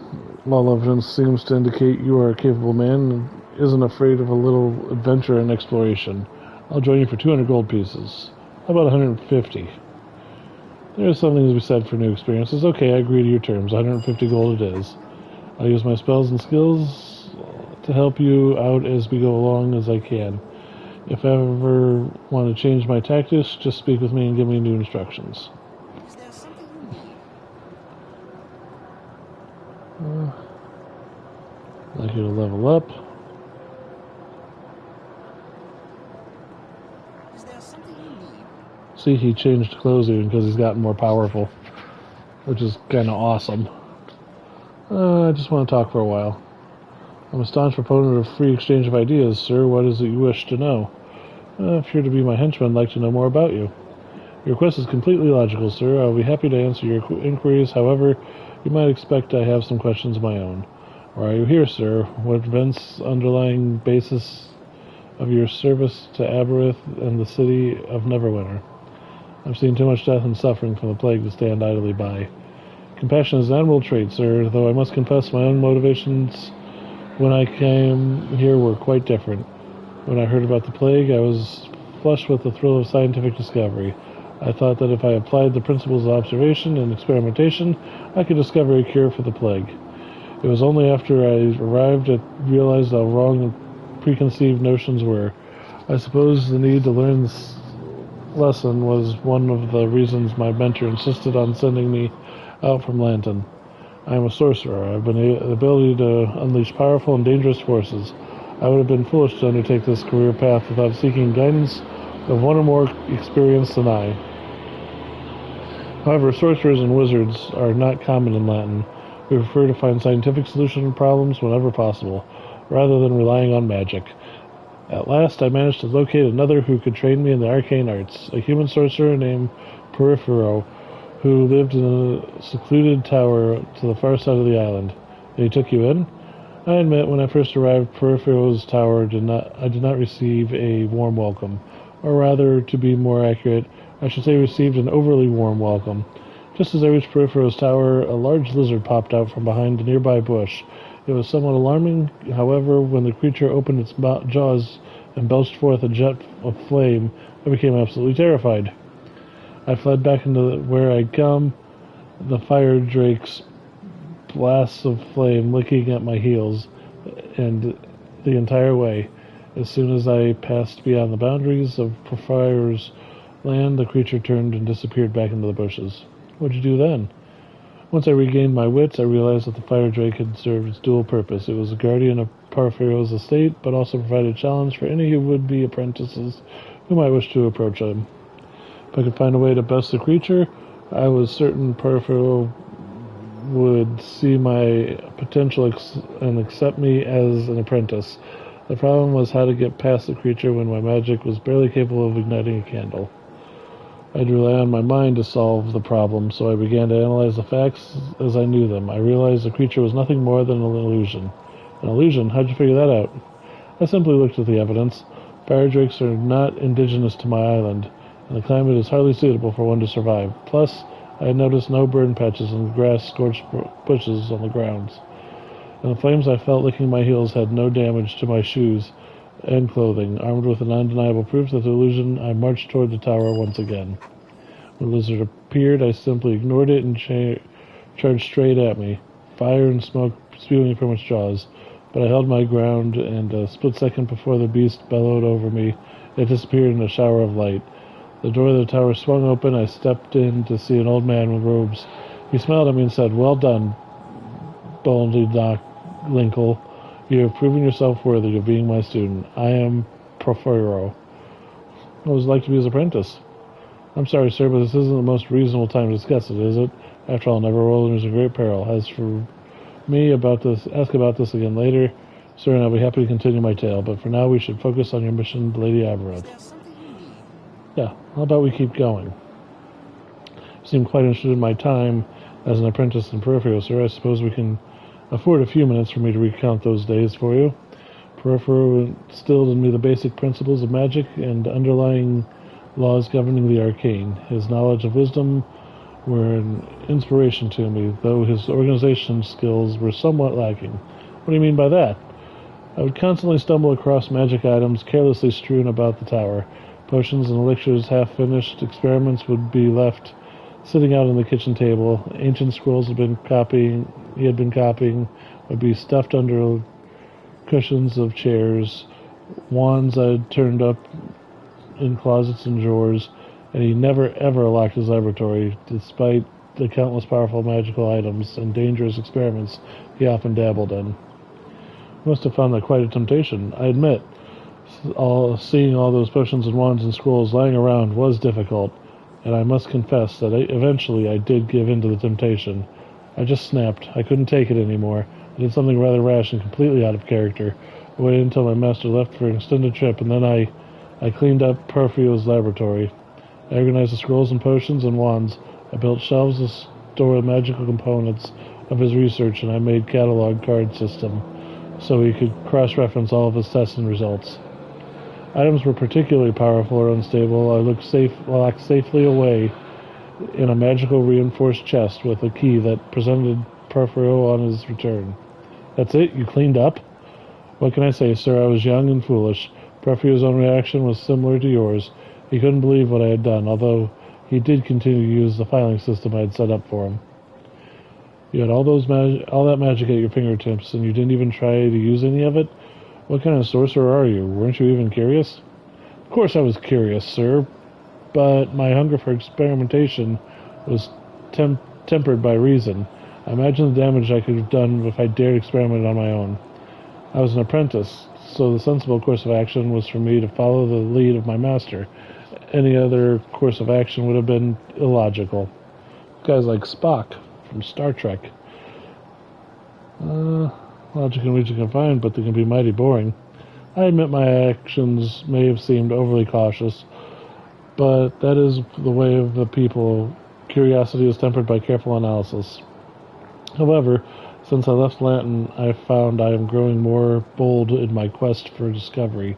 All evidence seems to indicate you are a capable man and isn't afraid of a little adventure and exploration. I'll join you for 200 gold pieces. How about 150? There is something to be said for new experiences. Okay, I agree to your terms. 150 gold it is. I'll use my spells and skills to help you out as we go along as I can. If I ever want to change my tactics, just speak with me and give me new instructions. Is there something you need? I'd like you to level up. Is there something you need? See, he changed clothes even because he's gotten more powerful, which is kind of awesome. I just want to talk for a while. I'm a staunch proponent of free exchange of ideas, sir. What is it you wish to know? If you're to be my henchman, I'd like to know more about you. Your request is completely logical, sir. I'll be happy to answer your inquiries. However, you might expect I have some questions of my own. Why are you here, sir? What events underlying basis of your service to Aberynth and the city of Neverwinter? I've seen too much death and suffering from the plague to stand idly by. Compassion is an admirable trait, sir, though I must confess my own motivations when I came here were quite different. When I heard about the plague, I was flushed with the thrill of scientific discovery. I thought that if I applied the principles of observation and experimentation, I could discover a cure for the plague. It was only after I arrived I realized how wrong the preconceived notions were. I suppose the need to learn this lesson was one of the reasons my mentor insisted on sending me out from Lantern. I am a sorcerer. I have the ability to unleash powerful and dangerous forces. I would have been foolish to undertake this career path without seeking guidance of one or more experienced than I. However, sorcerers and wizards are not common in Latin. We prefer to find scientific solutions to problems whenever possible, rather than relying on magic. At last, I managed to locate another who could train me in the arcane arts, a human sorcerer named Peripheral, who lived in a secluded tower to the far side of the island. And he took you in? I admit, when I first arrived, Peripheral's tower I did not receive a warm welcome. Or rather, to be more accurate, I should say received an overly warm welcome. Just as I reached Peripheral's tower, a large lizard popped out from behind a nearby bush. It was somewhat alarming, however, when the creature opened its jaws and belched forth a jet of flame, I became absolutely terrified. I fled back into where I'd come, the fire drake's blasts of flame licking at my heels, and the entire way. As soon as I passed beyond the boundaries of Porphyro's land, the creature turned and disappeared back into the bushes. What'd you do then? Once I regained my wits, I realized that the fire drake had served its dual purpose. It was a guardian of Porphyro's estate, but also provided a challenge for any would-be apprentices who might wish to approach him. If I could find a way to best the creature, I was certain Porphyro would see my potential and accept me as an apprentice. The problem was how to get past the creature when my magic was barely capable of igniting a candle. I'd rely on my mind to solve the problem, so I began to analyze the facts as I knew them. I realized the creature was nothing more than an illusion. An illusion? How'd you figure that out? I simply looked at the evidence. Fire drakes are not indigenous to my island, and the climate is hardly suitable for one to survive. Plus, I had noticed no burn patches and grass-scorched bushes on the grounds. And the flames I felt licking my heels had no damage to my shoes and clothing. Armed with an undeniable proof of the illusion, I marched toward the tower once again. When the lizard appeared, I simply ignored it and charged straight at me, fire and smoke spewing from its jaws. But I held my ground, and a split second before the beast bellowed over me, it disappeared in a shower of light. The door of the tower swung open. I stepped in to see an old man with robes. He smiled at me and said, "Well done, boldly Doc Linkle. You have proven yourself worthy of being my student. I am Porphyro. What was it like to be his apprentice?" "I'm sorry, sir, but this isn't the most reasonable time to discuss it, is it? After all, Neverwinter is in great peril. As for me ask about this again later, sir, and I'll be happy to continue my tale. But for now, we should focus on your mission, Lady Avaroth." Is there something you need? "Yeah, how about we keep going? You seem quite interested in my time as an apprentice in Porphyro, sir. I suppose we can afford a few minutes for me to recount those days for you. Porphyro instilled in me the basic principles of magic and underlying laws governing the arcane. His knowledge of wisdom were an inspiration to me, though his organization skills were somewhat lacking." "What do you mean by that?" "I would constantly stumble across magic items carelessly strewn about the tower. Potions and elixirs half finished. Experiments would be left sitting out on the kitchen table. Ancient scrolls he had been copying would be stuffed under cushions of chairs. Wands I'd turned up in closets and drawers, and he never ever locked his laboratory, despite the countless powerful magical items and dangerous experiments he often dabbled in. I must have found that quite a temptation, I admit. Seeing all those potions and wands and scrolls lying around was difficult, and I must confess that eventually I did give in to the temptation. I just snapped. I couldn't take it anymore. I did something rather rash and completely out of character. I waited until my master left for an extended trip, and then I cleaned up Porphyro's laboratory. I organized the scrolls and potions and wands. I built shelves to store the magical components of his research, and I made catalog card system so he could cross-reference all of his tests and results. Items were particularly powerful or unstable. I locked safely away in a magical reinforced chest with a key that presented Porphyro on his return. "That's it? You cleaned up?" "What can I say, sir? I was young and foolish. Porphyro's own reaction was similar to yours. He couldn't believe what I had done, although he did continue to use the filing system I had set up for him." "You had all that magic at your fingertips, and you didn't even try to use any of it? What kind of sorcerer are you? Weren't you even curious?" "Of course I was curious, sir, but my hunger for experimentation was tempered by reason. I imagined the damage I could have done if I dared experiment on my own. I was an apprentice, so the sensible course of action was for me to follow the lead of my master. Any other course of action would have been illogical." Guys like Spock from Star Trek. Logic and reason can find, but they can be mighty boring. I admit my actions may have seemed overly cautious, but that is the way of the people. Curiosity is tempered by careful analysis. However, since I left Lanton, I found I am growing more bold in my quest for discovery.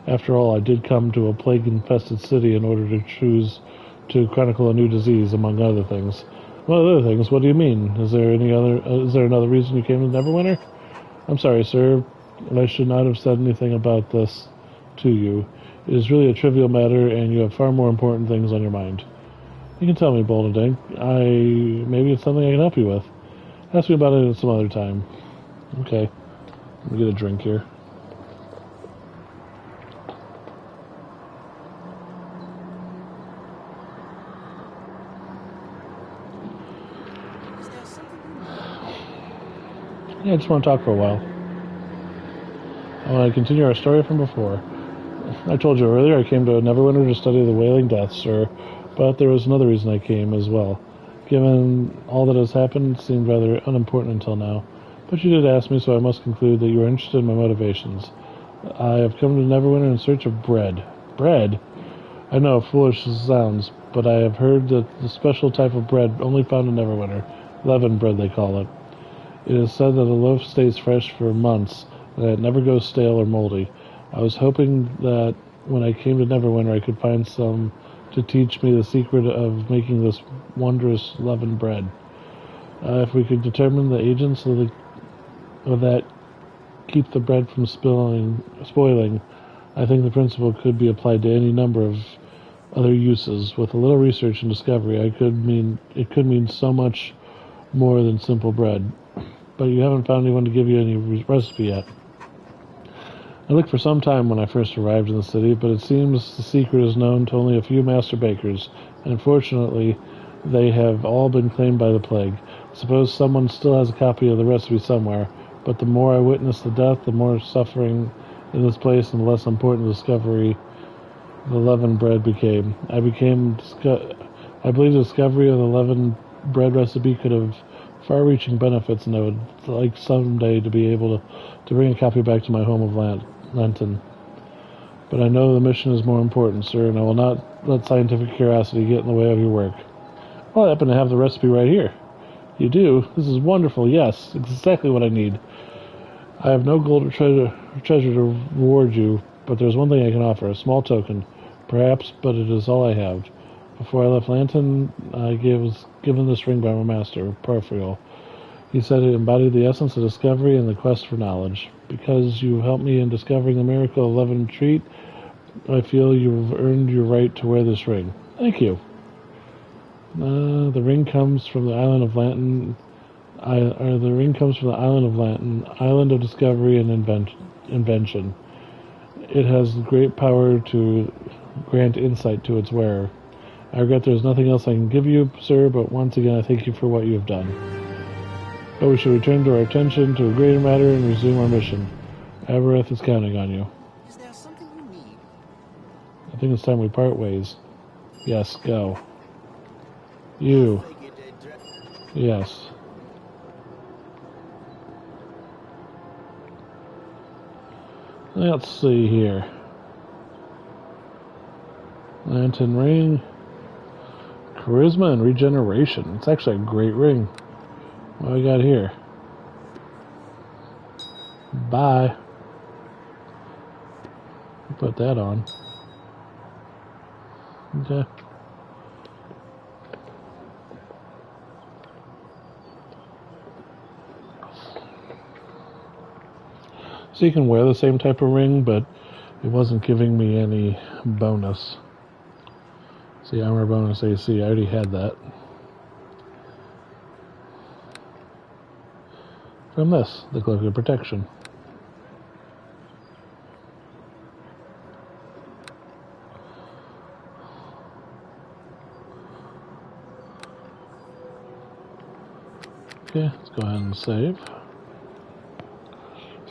After all, I did come to a plague-infested city in order to choose to chronicle a new disease, among other things. "What other things? What do you mean? Is there another reason you came to Neverwinter?" "I'm sorry, sir, but I should not have said anything about this. to you. It is really a trivial matter, and you have far more important things on your mind. You can tell me, Bolderdink. Maybe it's something I can help you with. Ask me about it at some other time. Okay. Let me get a drink here. Is there something you need? Yeah, I just want to talk for a while. I want to continue our story from before. I told you earlier I came to Neverwinter to study the Wailing Death, sir, but there was another reason I came as well. Given all that has happened, it seemed rather unimportant until now. But you did ask me, so I must conclude that you are interested in my motivations. I have come to Neverwinter in search of bread. Bread? I know, foolish as it sounds, but I have heard that the special type of bread only found in Neverwinter. Leaven bread, they call it. It is said that a loaf stays fresh for months, and that it never goes stale or moldy. I was hoping that when I came to Neverwinter I could find some to teach me the secret of making this wondrous leavened bread. If we could determine the agents of that keep the bread from spoiling, I think the principle could be applied to any number of other uses. With a little research and discovery, it could mean so much more than simple bread. But you haven't found anyone to give you any recipe yet. I looked for some time when I first arrived in the city, but it seems the secret is known to only a few master bakers, and unfortunately, they have all been claimed by the plague. Suppose someone still has a copy of the recipe somewhere, but the more I witnessed the death, the more suffering in this place, and the less important discovery the leavened bread became. I believe the discovery of the leavened bread recipe could have far-reaching benefits, and I would like someday to be able to bring a copy back to my home of Lanton. But I know the mission is more important, sir, and I will not let scientific curiosity get in the way of your work. Well, I happen to have the recipe right here. You do? This is wonderful, yes, exactly what I need. I have no gold or treasure to reward you, but there's one thing I can offer, a small token, perhaps, but it is all I have. Before I left Lanton, I was given this ring by my master, Porphyro. He said it embodied the essence of discovery and the quest for knowledge. Because you helped me in discovering the miracle of leavened treat, I feel you've earned your right to wear this ring. Thank you. The ring comes from the island of Lanton. The ring comes from the island of Lanton, island of discovery and invention. It has great power to grant insight to its wearer. I regret there is nothing else I can give you, sir, but once again I thank you for what you have done. But we should return to our attention to a greater matter and resume our mission. Avareth is counting on you. Is there something you need? I think it's time we part ways. Yes, go. You. Yes. Let's see here. Lantern ring. Charisma and regeneration. It's actually a great ring. What do we got here? Bye. Put that on. Okay. So you can wear the same type of ring, but it wasn't giving me any bonus. See, armor bonus AC, I already had that. From this, the Cloak of Protection. Okay, let's go ahead and save.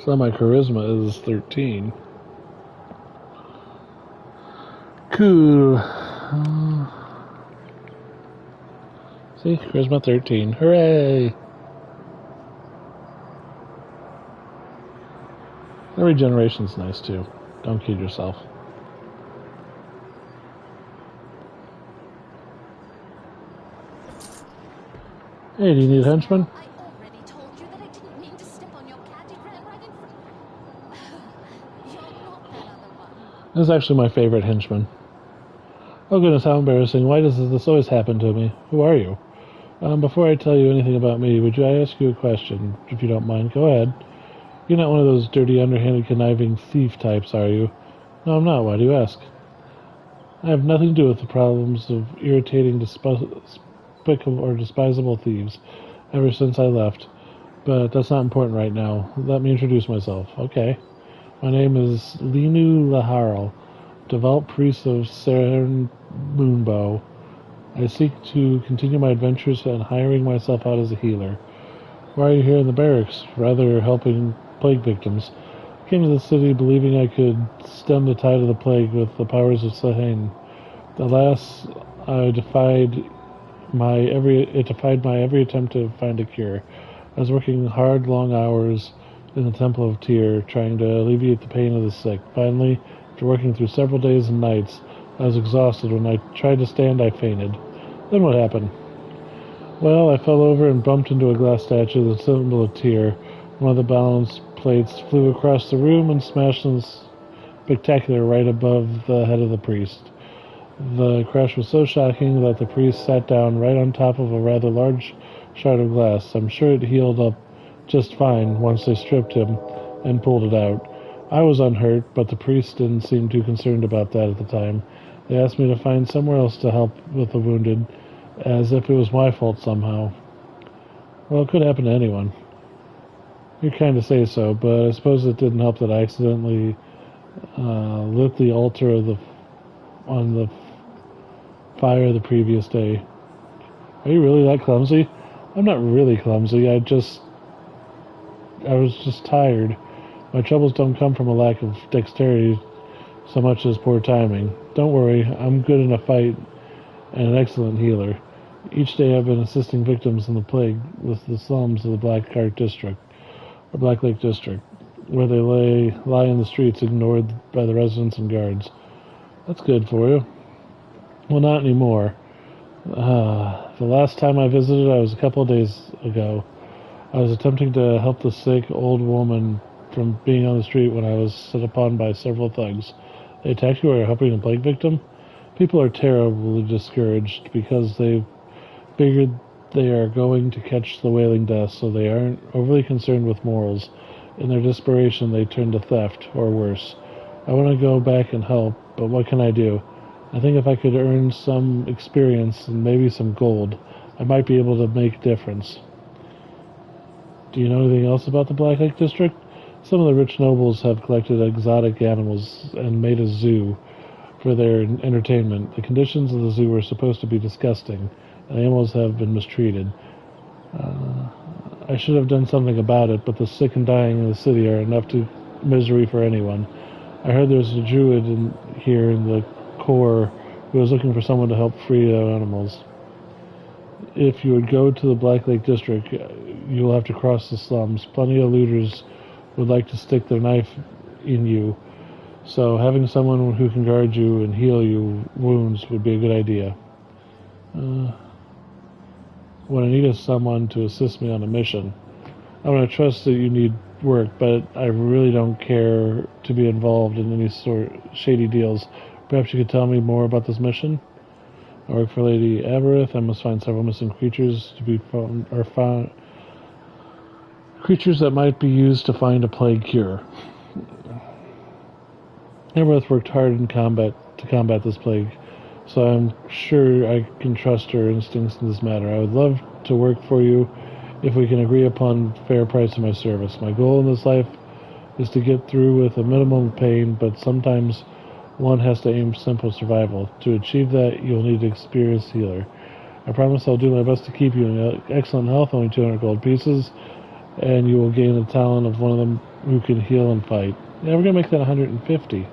So my charisma is 13. Cool. See, charisma 13. Hooray! The regeneration's nice too. Don't kid yourself. Hey, do you need a henchman? I already told you that I didn't mean to step on your cat. It ran right in front. You're not that other one. This is actually my favorite henchman. Oh goodness, how embarrassing. Why does this always happen to me? Who are you? Before I tell you anything about me, would I ask you a question, if you don't mind? Go ahead. You're not one of those dirty, underhanded, conniving thief types, are you? No, I'm not. Why do you ask? I have nothing to do with the problems of irritating, despicable, or despisable thieves ever since I left. But that's not important right now. Let me introduce myself. Okay. My name is Linu Laharl, devout priest of Seren Moonbow. I seek to continue my adventures and hiring myself out as a healer. Why are you here in the barracks, rather helping plague victims? I came to the city believing I could stem the tide of the plague with the powers of Sahane. Alas, it defied my every attempt to find a cure. I was working hard, long hours in the Temple of Tyr, trying to alleviate the pain of the sick. Finally, after working through several days and nights, I was exhausted. When I tried to stand, I fainted. Then what happened? Well, I fell over and bumped into a glass statue, the symbol of Tyr. One of the balance plates flew across the room and smashed in spectacular right above the head of the priest. The crash was so shocking that the priest sat down right on top of a rather large shard of glass. I'm sure it healed up just fine once they stripped him and pulled it out. I was unhurt, but the priest didn't seem too concerned about that at the time. They asked me to find somewhere else to help with the wounded, as if it was my fault somehow. Well, it could happen to anyone. You kind of say so, but I suppose it didn't help that I accidentally lit the altar on the fire the previous day. Are you really that clumsy? I'm not really clumsy. I was just tired. My troubles don't come from a lack of dexterity so much as poor timing. Don't worry, I'm good in a fight and an excellent healer. Each day I've been assisting victims in the plague with the slums of the Black Lake District, where they lie in the streets ignored by the residents and guards. That's good for you. Well, not anymore. The last time I visited, I was a couple of days ago. I was attempting to help the sick old woman from being on the street when I was set upon by several thugs. They attacked you while you were helping a plague victim? People are terribly discouraged because they figured they are going to catch the wailing death, so they aren't overly concerned with morals. In their desperation, they turn to theft, or worse. I want to go back and help, but what can I do? I think if I could earn some experience and maybe some gold, I might be able to make a difference. Do you know anything else about the Black Lake District? Some of the rich nobles have collected exotic animals and made a zoo for their entertainment. The conditions of the zoo were supposed to be disgusting, and animals have been mistreated. I should have done something about it, but the sick and dying in the city are enough to misery for anyone. I heard there's a druid here in the core who is looking for someone to help free the animals. If you would go to the Black Lake District, you will have to cross the slums. Plenty of looters would like to stick their knife in you, so having someone who can guard you and heal you wounds would be a good idea. What I need is someone to assist me on a mission. I'm going to trust that you need work, but I really don't care to be involved in any sort of shady deals. Perhaps you could tell me more about this mission? I work for Lady Aberith. I must find several missing creatures to be found, creatures that might be used to find a plague cure. Aberith worked hard in to combat this plague, so I'm sure I can trust her instincts in this matter. I would love to work for you if we can agree upon fair price of my service. My goal in this life is to get through with a minimum of pain, but sometimes one has to aim for simple survival. To achieve that, you'll need an experienced healer. I promise I'll do my best to keep you in excellent health, only 200 gold pieces, and you will gain the talent of one of them who can heal and fight. Yeah, we're going to make that 150.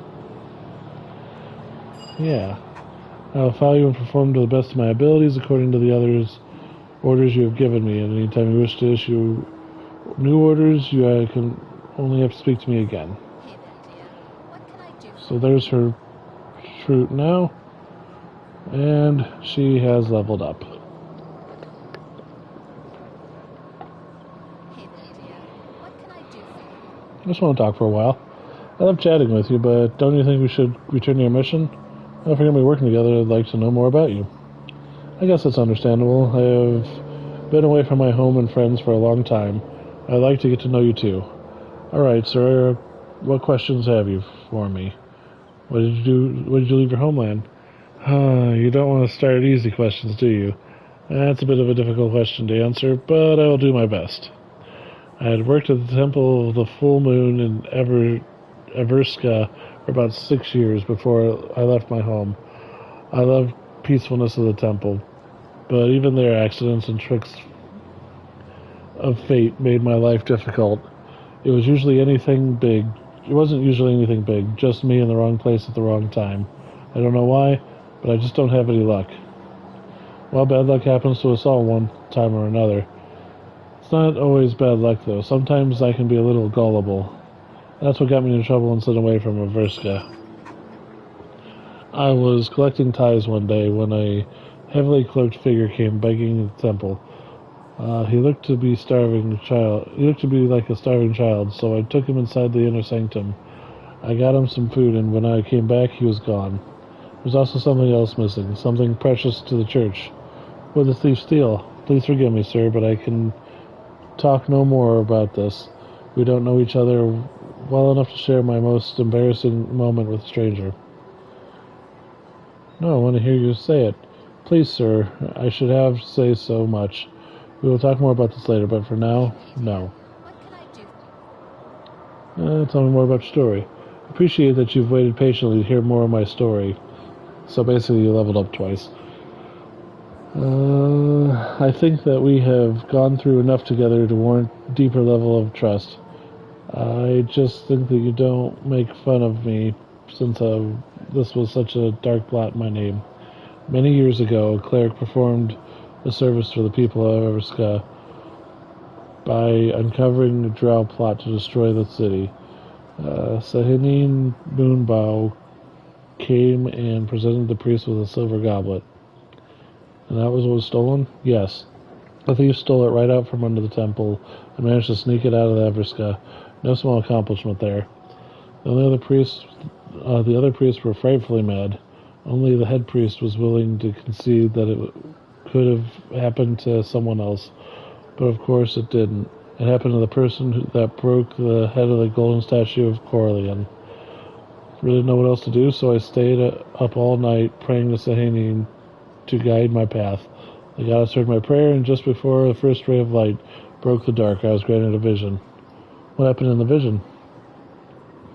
Yeah. I will follow you and perform to the best of my abilities according to the orders you have given me, and anytime you wish to issue new orders, you can only have to speak to me again. Hey there, dear. What can I do? So there's her fruit now, and she has leveled up. Hey there, dear. What can I do for you? I just want to talk for a while. I love chatting with you, but don't you think we should return to your mission? If we're going to be working together, I'd like to know more about you. I guess that's understandable. I have been away from my home and friends for a long time. I'd like to get to know you too. Alright, sir, what questions have you for me? What did you do? What did you leave your homeland? You don't want to start easy questions, do you? That's a bit of a difficult question to answer, but I will do my best. I had worked at the Temple of the Full Moon in Everska for about 6 years before I left my home. I loved peacefulness of the temple, but even there, accidents and tricks of fate made my life difficult. It wasn't usually anything big, just me in the wrong place at the wrong time. I don't know why, but I just don't have any luck. Well, bad luck happens to us all one time or another. It's not always bad luck, though. Sometimes I can be a little gullible. That's what got me into trouble and sent away from Averska. I was collecting ties one day when a heavily cloaked figure came begging the temple. He looked to be like a starving child, so I took him inside the inner sanctum. I got him some food, and when I came back, he was gone. There was also something else missing, something precious to the church. What did the thief steal? Please forgive me, sir, but I can talk no more about this. We don't know each other well enough to share my most embarrassing moment with a stranger. No, I want to hear you say it. Please, sir, I should have to say so much. We will talk more about this later, but for now, no. What can I do? Tell me more about your story. Appreciate that you've waited patiently to hear more of my story. So basically, you leveled up twice. I think that we have gone through enough together to warrant a deeper level of trust. I just think that you don't make fun of me since this was such a dark blot in my name. Many years ago, a cleric performed a service for the people of Everska by uncovering a drow plot to destroy the city. Sahinine Moonbow came and presented the priest with a silver goblet. And that was what was stolen? Yes. The thief stole it right out from under the temple and managed to sneak it out of the Everska. No small accomplishment there. The other priests were frightfully mad. Only the head priest was willing to concede that it could have happened to someone else. But of course it didn't. It happened to the person that broke the head of the golden statue of Corleone. Really didn't know what else to do, so I stayed up all night praying to Sahanine to guide my path. The goddess heard my prayer, and just before the first ray of light broke the dark, I was granted a vision. What happened in the vision?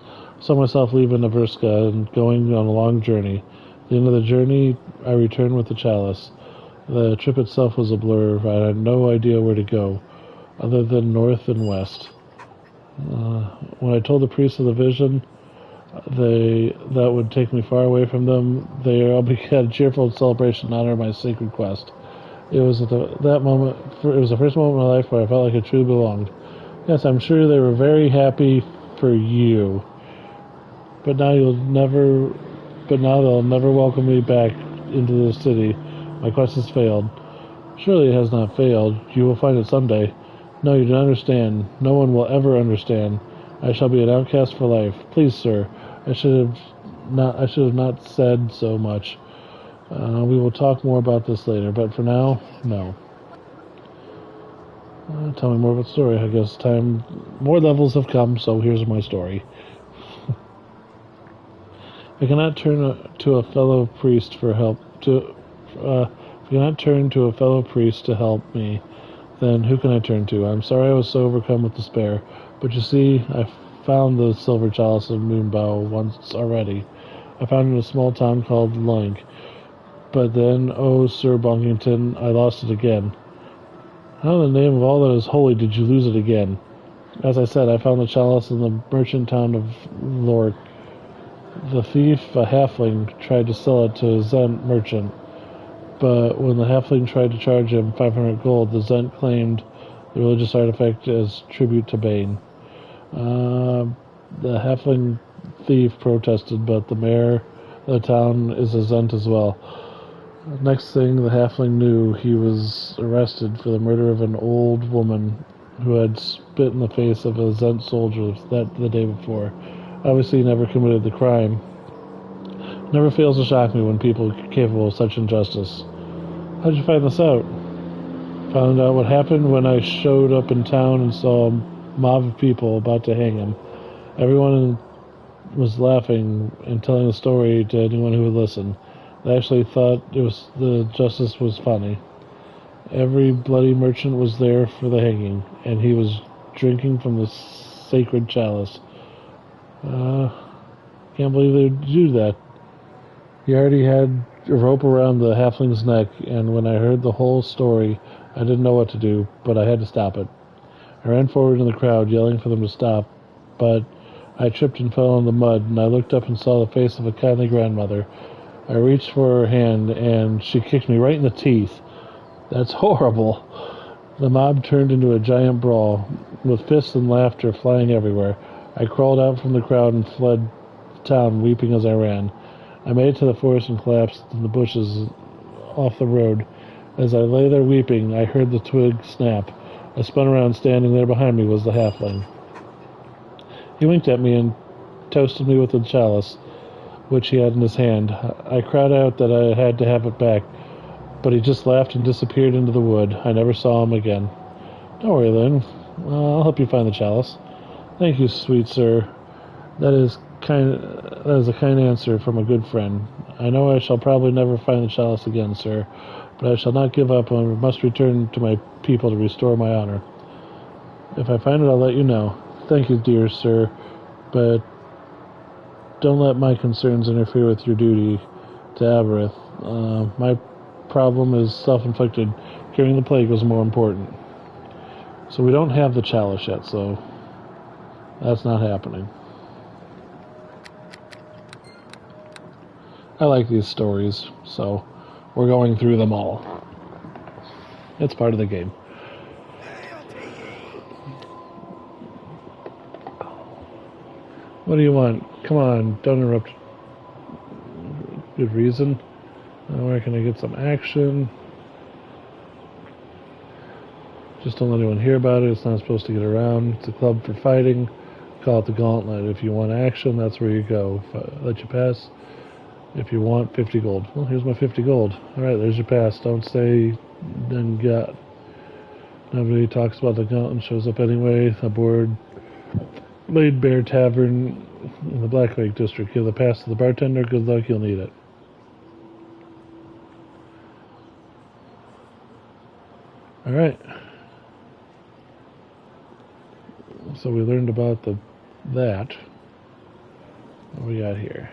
I saw myself leaving Naverska and going on a long journey. At the end of the journey, I returned with the chalice. The trip itself was a blur. I had no idea where to go, other than north and west. When I told the priests of the vision that would take me far away from them, they all began a cheerful celebration in honor of my sacred quest. It was at that moment. It was the first moment in my life where I felt like I truly belonged. Yes, I'm sure they were very happy for you. But now they'll never welcome me back into the city. My quest has failed. Surely it has not failed. You will find it someday. No, you don't understand. No one will ever understand. I shall be an outcast for life. Please, sir, I should have not said so much. We will talk more about this later, but for now, no. Tell me more about the story. I guess more levels have come, so here's my story. I cannot turn to a fellow priest for help. If I cannot turn to a fellow priest to help me, then who can I turn to? I'm sorry I was so overcome with despair, but you see, I found the silver chalice of Moonbow once already. I found it in a small town called Link, but then, oh, Sir Bonkington, I lost it again. How in the name of all that is holy did you lose it again? As I said, I found the chalice in the merchant town of Lork. The thief, a halfling, tried to sell it to a Zent merchant, but when the halfling tried to charge him 500 gold, the Zent claimed the religious artifact as tribute to Bane. The halfling thief protested, but the mayor of the town is a Zent as well. Next thing the halfling knew, he was arrested for the murder of an old woman who had spit in the face of a Zent soldier the day before. Obviously, he never committed the crime. It never fails to shock me when people are capable of such injustice. How did you find this out? Found out what happened when I showed up in town and saw a mob of people about to hang him. Everyone was laughing and telling a story to anyone who would listen. They actually thought the justice was funny. Every bloody merchant was there for the hanging, and he was drinking from the sacred chalice. Can't believe they'd do that. He already had a rope around the halfling's neck, and when I heard the whole story, I didn't know what to do, but I had to stop it. I ran forward in the crowd, yelling for them to stop, but I tripped and fell in the mud, and I looked up and saw the face of a kindly grandmother. I reached for her hand, and she kicked me right in the teeth. That's horrible. The mob turned into a giant brawl, with fists and laughter flying everywhere. I crawled out from the crowd and fled the town, weeping as I ran. I made it to the forest and collapsed in the bushes off the road. As I lay there weeping, I heard the twig snap. I spun around. Standing there behind me was the halfling. He winked at me and toasted me with the chalice, which he had in his hand. I cried out that I had to have it back, but he just laughed and disappeared into the wood. I never saw him again. Don't worry, Lynn. I'll help you find the chalice. Thank you, sweet sir. That is a kind answer from a good friend. I know I shall probably never find the chalice again, sir, but I shall not give up and must return to my people to restore my honor. If I find it, I'll let you know. Thank you, dear sir, but don't let my concerns interfere with your duty to Aberth. My problem is self-inflicted. Curing the plague was more important. So we don't have the chalice yet, so that's not happening. I like these stories, so we're going through them all. It's part of the game. What do you want? Come on, don't interrupt. Good reason. Where can I get some action? Just don't let anyone hear about it. It's not supposed to get around. It's a club for fighting. Call it the Gauntlet. If you want action, that's where you go. Let you pass. If you want 50 gold. Well, here's my 50 gold. Alright, there's your pass. Don't say then got. Nobody talks about the Gauntlet and shows up anyway. Aboard Laid Bear Tavern in the Black Lake District. Give the pass to the bartender. Good luck, you'll need it. Alright. So we learned about that. What we got here?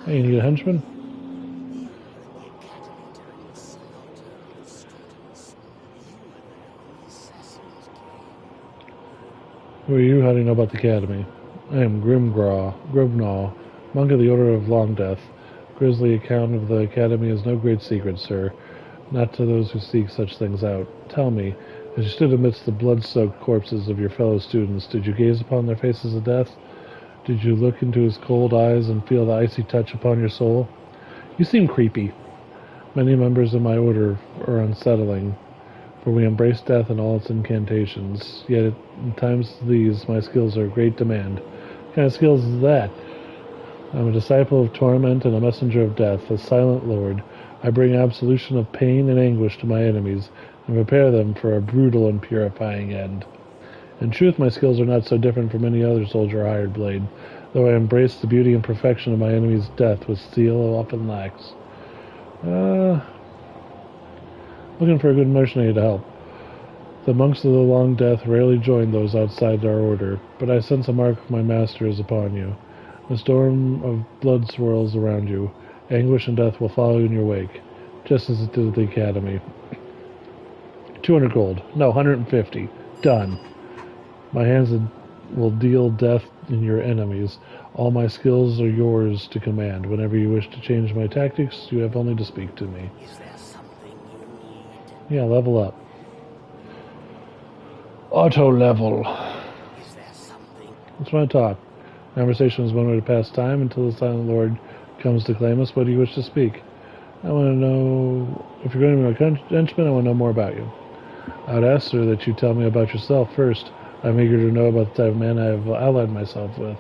Hey, you need a henchman? Who are you? How do you know about the academy? I am Grimgnaw, monk of the Order of Long Death. Grisly account of the academy is no great secret, sir. Not to those who seek such things out. Tell me, as you stood amidst the blood-soaked corpses of your fellow students, did you gaze upon their faces of death? Did you look into his cold eyes and feel the icy touch upon your soul? You seem creepy. Many members of my order are unsettling, for we embrace death and all its incantations. Yet in times these, my skills are of great demand. What kind of skills is that? I'm a disciple of torment and a messenger of death, a silent lord. I bring absolution of pain and anguish to my enemies, and prepare them for a brutal and purifying end. In truth, my skills are not so different from any other soldier or hired blade, though I embrace the beauty and perfection of my enemy's death with steel often lacks. Looking for a good mercenary to help. The monks of the Long Death rarely join those outside our order, but I sense a mark of my master is upon you. A storm of blood swirls around you. Anguish and death will follow in your wake, just as it did at the academy. 200 gold. No, 150. Done. My hands will deal death in your enemies. All my skills are yours to command. Whenever you wish to change my tactics, you have only to speak to me. Is there something you need? Yeah, level up. Auto level. Is there something? Let's want to talk. Conversation is one way to pass time until the Silent Lord comes to claim us. What do you wish to speak? I want to know, if you're going to be my henchman, I want to know more about you. I would ask, sir, that you tell me about yourself first. I'm eager to know about the type of man I have allied myself with.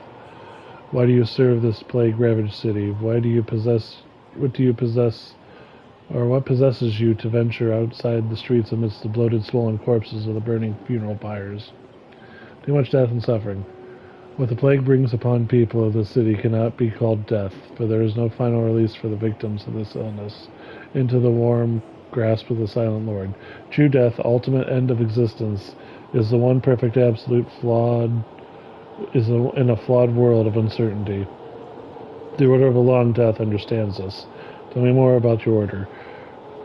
Why do you serve this plague-ravaged city? What do you possess, or what possesses you to venture outside the streets amidst the bloated, swollen corpses of the burning funeral pyres? Too much death and suffering. What the plague brings upon people of the city cannot be called death, for there is no final release for the victims of this illness into the warm grasp of the Silent Lord. True death, ultimate end of existence, is the one perfect absolute in a flawed world of uncertainty. The Order of the Long Death understands this. Tell me more about your order.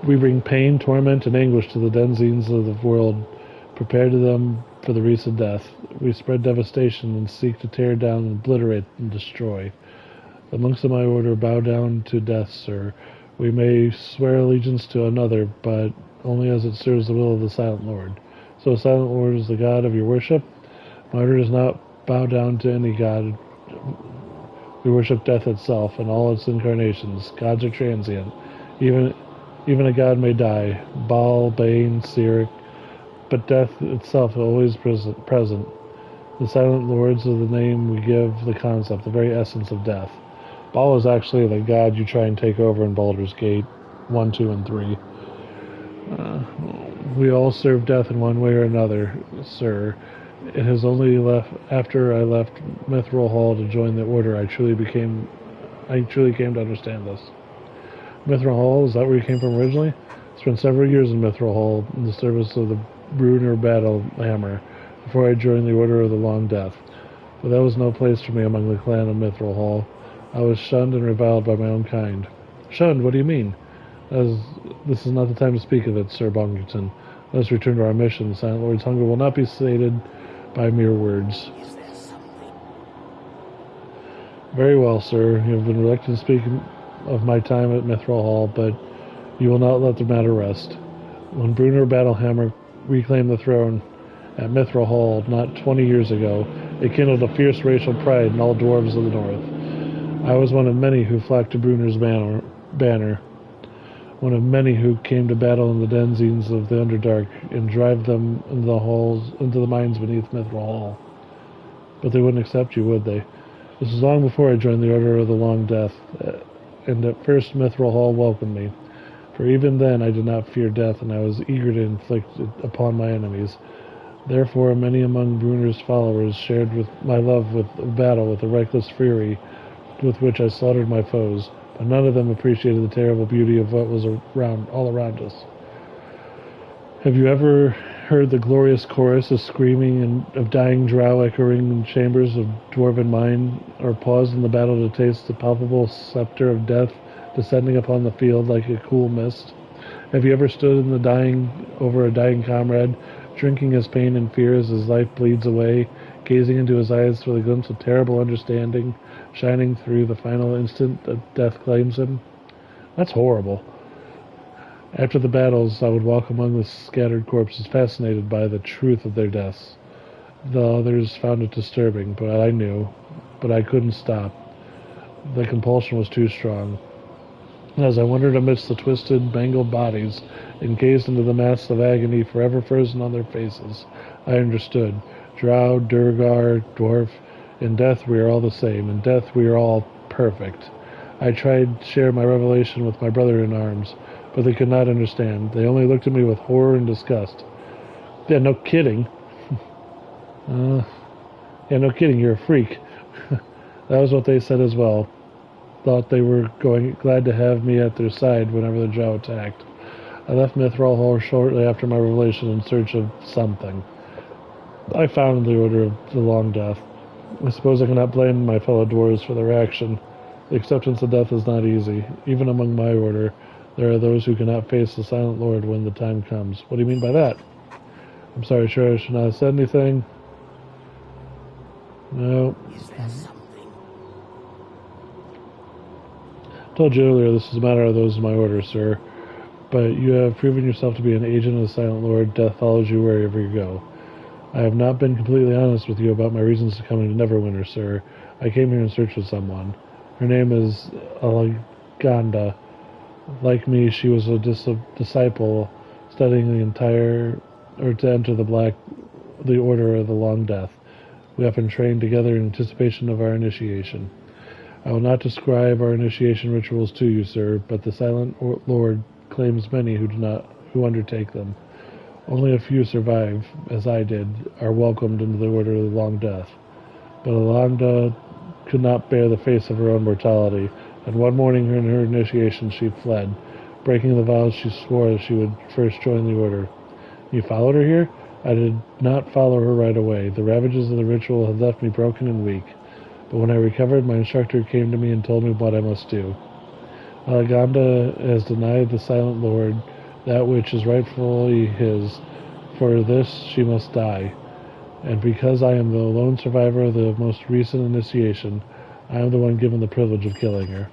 We bring pain, torment, and anguish to the denizens of the world. Prepare to them for the recent death. We spread devastation and seek to tear down, obliterate, and destroy. The monks of my order bow down to death, sir. We may swear allegiance to another, but only as it serves the will of the Silent Lord. So the Silent Lord is the God of your worship? My order does not bow down to any god. We worship death itself and all its incarnations. Gods are transient. Even a god may die. Baal, Bane, Sirik, but death itself is always present. The Silent Lords of the name we give the concept, the very essence of death. Baal is actually the god you try and take over in Baldur's Gate 1, 2, and 3. We all serve death in one way or another, sir. It has only left after I left Mithril Hall to join the Order I truly came to understand this. Mithril Hall, is that where you came from originally? Spent several years in Mithril Hall in the service of the Brunner Battle Hammer before I joined the Order of the Long Death. But that was no place for me among the clan of Mithril Hall. I was shunned and reviled by my own kind. Shunned? What do you mean? This is not the time to speak of it, Sir Bongington. Let us return to our mission. The Silent Lord's hunger will not be sated by mere words. Very well, sir. You have been reluctant to speak of my time at Mithril Hall, but you will not let the matter rest. When Brunner Battlehammer reclaimed the throne at Mithril Hall not 20 years ago, it kindled a fierce racial pride in all dwarves of the north. I was one of many who flocked to Brunner's banner, one of many who came to battle in the denizens of the Underdark and drive them into the mines beneath Mithril Hall. But they wouldn't accept you, would they? This was long before I joined the Order of the Long Death, and at first Mithril Hall welcomed me. For even then I did not fear death, and I was eager to inflict it upon my enemies. Therefore many among Brunner's followers shared my love of battle with the reckless fury with which I slaughtered my foes, but none of them appreciated the terrible beauty of what was all around us. Have you ever heard the glorious chorus of screaming and of dying drow echoing in chambers of dwarven mine, or paused in the battle to taste the palpable scepter of death descending upon the field like a cool mist? Have you ever stood over a dying comrade, drinking his pain and fear as his life bleeds away, gazing into his eyes for the glimpse of terrible understanding shining through the final instant that death claims him? That's horrible. After the battles, I would walk among the scattered corpses, fascinated by the truth of their deaths. The others found it disturbing, but I couldn't stop. The compulsion was too strong. As I wandered amidst the twisted, mangled bodies and gazed into the masks of agony forever frozen on their faces, I understood. Drow, Durgar, dwarf, in death we are all the same. In death we are all perfect. I tried to share my revelation with my brother-in-arms, but they could not understand. They only looked at me with horror and disgust. Yeah, no kidding. Yeah, no kidding, you're a freak. That was what they said as well. Thought they were glad to have me at their side whenever the drow attacked. I left Mithril Hall shortly after my revelation in search of something. I found the Order of the Long Death. I suppose I cannot blame my fellow dwarves for their action. The acceptance of death is not easy. Even among my order, there are those who cannot face the Silent Lord when the time comes. What do you mean by that? I'm sorry, sure, I should not have said anything. No. Is there something? I told you earlier this is a matter of those in my order, sir. But you have proven yourself to be an agent of the Silent Lord. Death follows you wherever you go. I have not been completely honest with you about my reasons to come into Neverwinter, sir. I came here in search of someone. Her name is Alaganda. Like me, she was a disciple studying to enter the Order of the Long Death. We often trained together in anticipation of our initiation. I will not describe our initiation rituals to you, sir, but the Silent Lord claims many who undertake them. Only a few survive, as I did, are welcomed into the Order of the Long Death. But Alanda could not bear the face of her own mortality, and one morning in her initiation she fled, breaking the vows she swore that she would first join the order. You followed her here? I did not follow her right away. The ravages of the ritual had left me broken and weak. But when I recovered, my instructor came to me and told me what I must do. Alaganda has denied the Silent Lord that which is rightfully his. For this she must die. And because I am the lone survivor of the most recent initiation, I am the one given the privilege of killing her.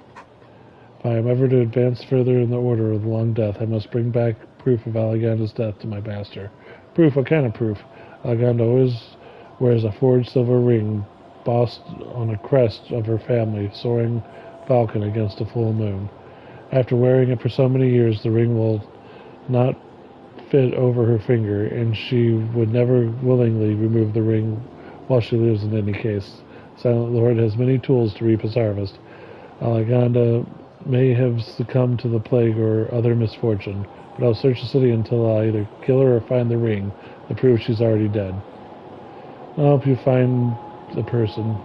If I am ever to advance further in the order of the Long Death, I must bring back proof of Alaganda's death to my master. Proof? What kind of proof? Alaganda always wears a forged silver ring bossed on a crest of her family, soaring falcon against a full moon. After wearing it for so many years, the ring will not fit over her finger, and she would never willingly remove the ring while she lives in any case. Silent Lord has many tools to reap his harvest. Alaganda may have succumbed to the plague or other misfortune, but I'll search the city until I either kill her or find the ring that proves she's already dead. I'll help you find the person.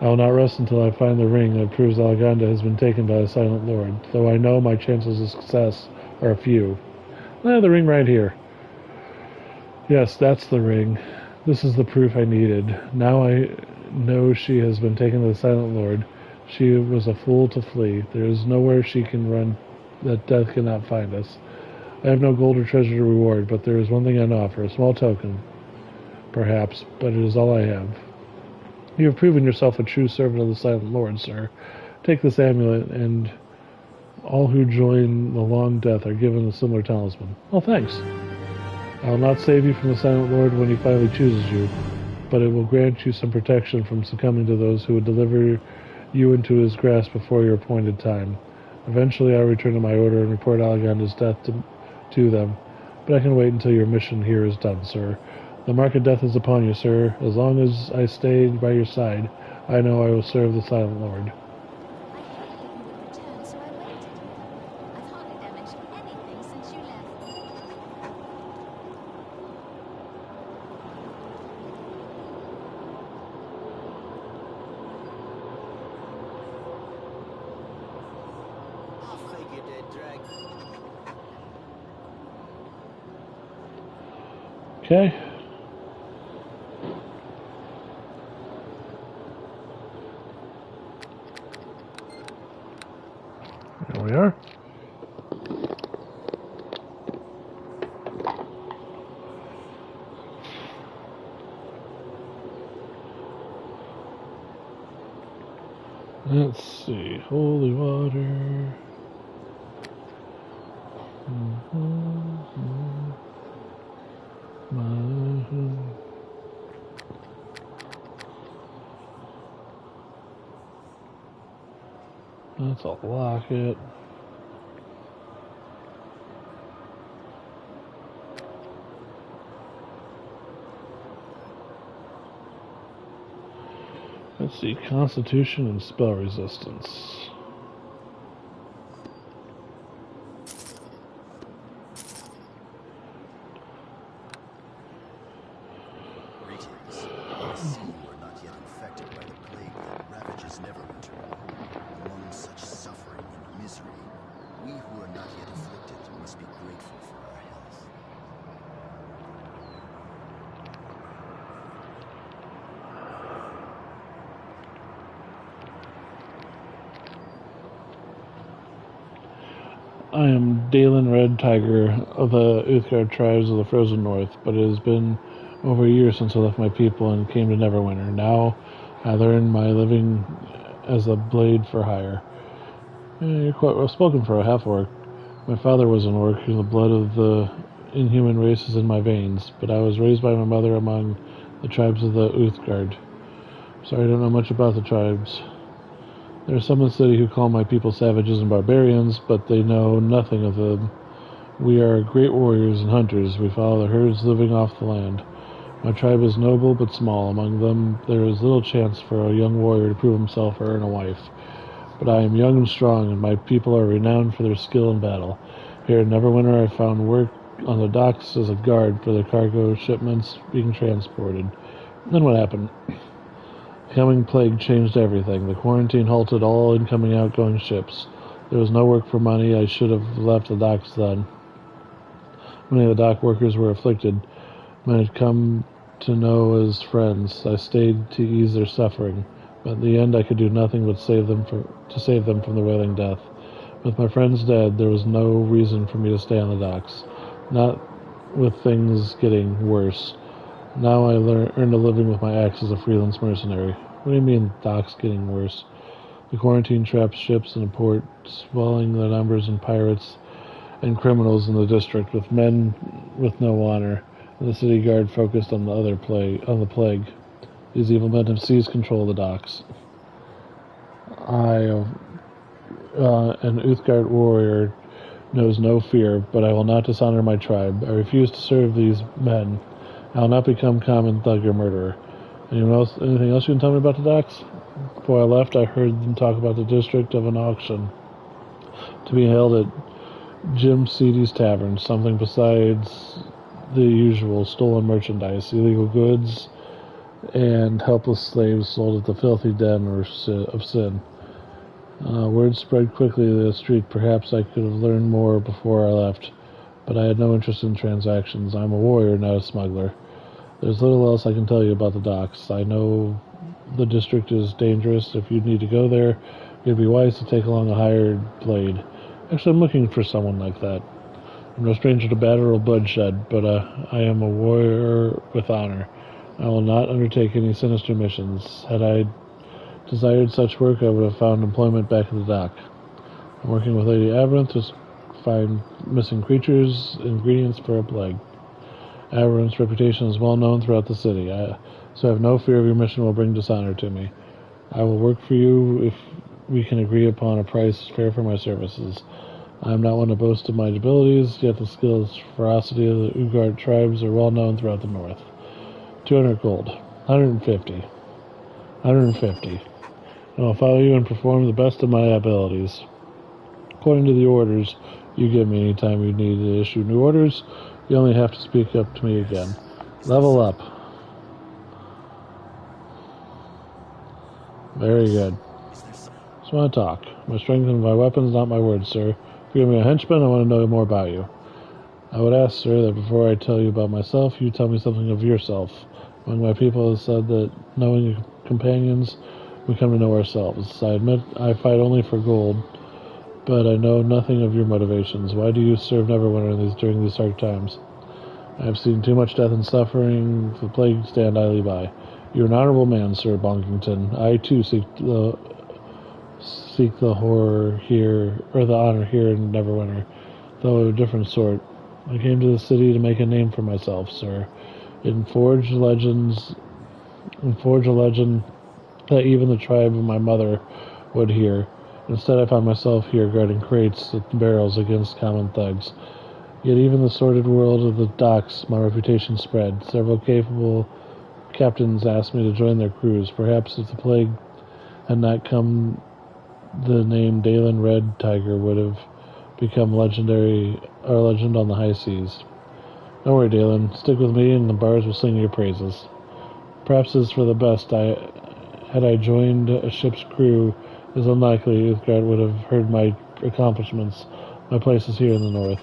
I will not rest until I find the ring that proves Alaganda has been taken by the Silent Lord, though I know my chances of success are few. I have the ring right here. Yes, that's the ring. This is the proof I needed. Now I know she has been taken by the Silent Lord. She was a fool to flee. There is nowhere she can run that death cannot find us. I have no gold or treasure to reward, but there is one thing on offer, a small token, perhaps, but it is all I have. You have proven yourself a true servant of the Silent Lord, sir. Take this amulet, and all who join the Long Death are given a similar talisman. Oh, thanks. I will not save you from the Silent Lord when he finally chooses you, but it will grant you some protection from succumbing to those who would deliver you into his grasp before your appointed time. Eventually I'll return to my order and report Alaganda's death to them, but I can wait until your mission here is done, sir. The mark of death is upon you, sir. As long as I stay by your side, I know I will serve the Silent Lord. I figured you would return, so I waited. I've hardly damaged anything since you left. I figured they'd drag. Okay. There we are. Let's see. Holy water. That's a locket. Let's see, Constitution and spell resistance. Greetings. I see you are not yet infected by the plague that ravages Neverwinter. Among such suffering and misery, we who are not yet afflicted must be grateful for our health. I am Dalen Red Tiger of the Uthgard tribes of the Frozen North, but it has been over a year since I left my people and came to Neverwinter. Now I learn my living as a blade for hire. You're quite well spoken for a half-orc. My father was an orc, and the blood of the inhuman race is in my veins, but I was raised by my mother among the tribes of the Uthgard. Sorry, I don't know much about the tribes. There are some in the city who call my people savages and barbarians, but they know nothing of them. We are great warriors and hunters. We follow the herds living off the land. My tribe is noble but small. Among them there is little chance for a young warrior to prove himself or earn a wife. But I am young and strong, and my people are renowned for their skill in battle. Here in Neverwinter I found work on the docks as a guard for the cargo shipments being transported. Then what happened? The coming plague changed everything. The quarantine halted all incoming outgoing ships. There was no work for money. I should have left the docks then. Many of the dock workers were afflicted. Many had come to know as friends. I stayed to ease their suffering, but in the end I could do nothing but save them from the wailing death. With my friends dead, there was no reason for me to stay on the docks. Not with things getting worse. Now I earned a living with my axe as a freelance mercenary. What do you mean, docks getting worse? The quarantine trapped ships in the port, swelling the numbers of pirates and criminals in the district, with men with no honor, and the city guard focused on the plague. These evil men have seized control of the docks. I, an Uthgard warrior, knows no fear, but I will not dishonor my tribe. I refuse to serve these men. I will not become common thug or murderer. Anything else you can tell me about the docks? Before I left, I heard them talk about the district of an auction to be held at Jim Seedy's Tavern, something besides the usual stolen merchandise, illegal goods, and helpless slaves sold at the filthy den of sin. Word spread quickly to the street. Perhaps I could have learned more before I left, but I had no interest in transactions. I'm a warrior, not a smuggler. There's little else I can tell you about the docks. I know the district is dangerous. If you need to go there, it'd be wise to take along a hired blade. Actually, I'm looking for someone like that. I'm no stranger to battle or bloodshed, but I am a warrior with honor. I will not undertake any sinister missions. Had I desired such work, I would have found employment back at the dock. I'm working with Lady Aberynth to find missing creatures, ingredients for a plague. Aberynth's reputation is well known throughout the city, so I have no fear of your mission will bring dishonor to me. I will work for you if we can agree upon a price fair for my services. I am not one to boast of my abilities, yet the skill and ferocity of the Uthgard tribes are well known throughout the north. 200 gold. 150. 150. I will follow you and perform the best of my abilities. According to the orders you give me anytime you need to issue new orders, you only have to speak up to me again. Level up. Very good. Just want to talk. My strength and my weapons, not my words, sir. If you're a henchman, I want to know more about you. I would ask, sir, that before I tell you about myself, you tell me something of yourself. Among my people has said that knowing your companions, we come to know ourselves. I admit I fight only for gold, but I know nothing of your motivations. Why do you serve Neverwinter during these dark times? I have seen too much death and suffering. The plague stand idly by. You're an honorable man, Sir Bonkington. I too seek the horror here, or the honor here in Neverwinter, though of a different sort. I came to the city to make a name for myself, sir, and forge a legend that even the tribe of my mother would hear. Instead, I find myself here guarding crates and barrels against common thugs. Yet even the sordid world of the docks, my reputation spread. Several capable captains asked me to join their crews. Perhaps if the plague had not come, the name Dalen Red Tiger would have become legend on the high seas. Don't worry, Dalen. Stick with me, and the bars will sing your praises. Perhaps it's for the best. Had I joined a ship's crew, it is unlikely Uthgard would have heard my accomplishments. My place is here in the north.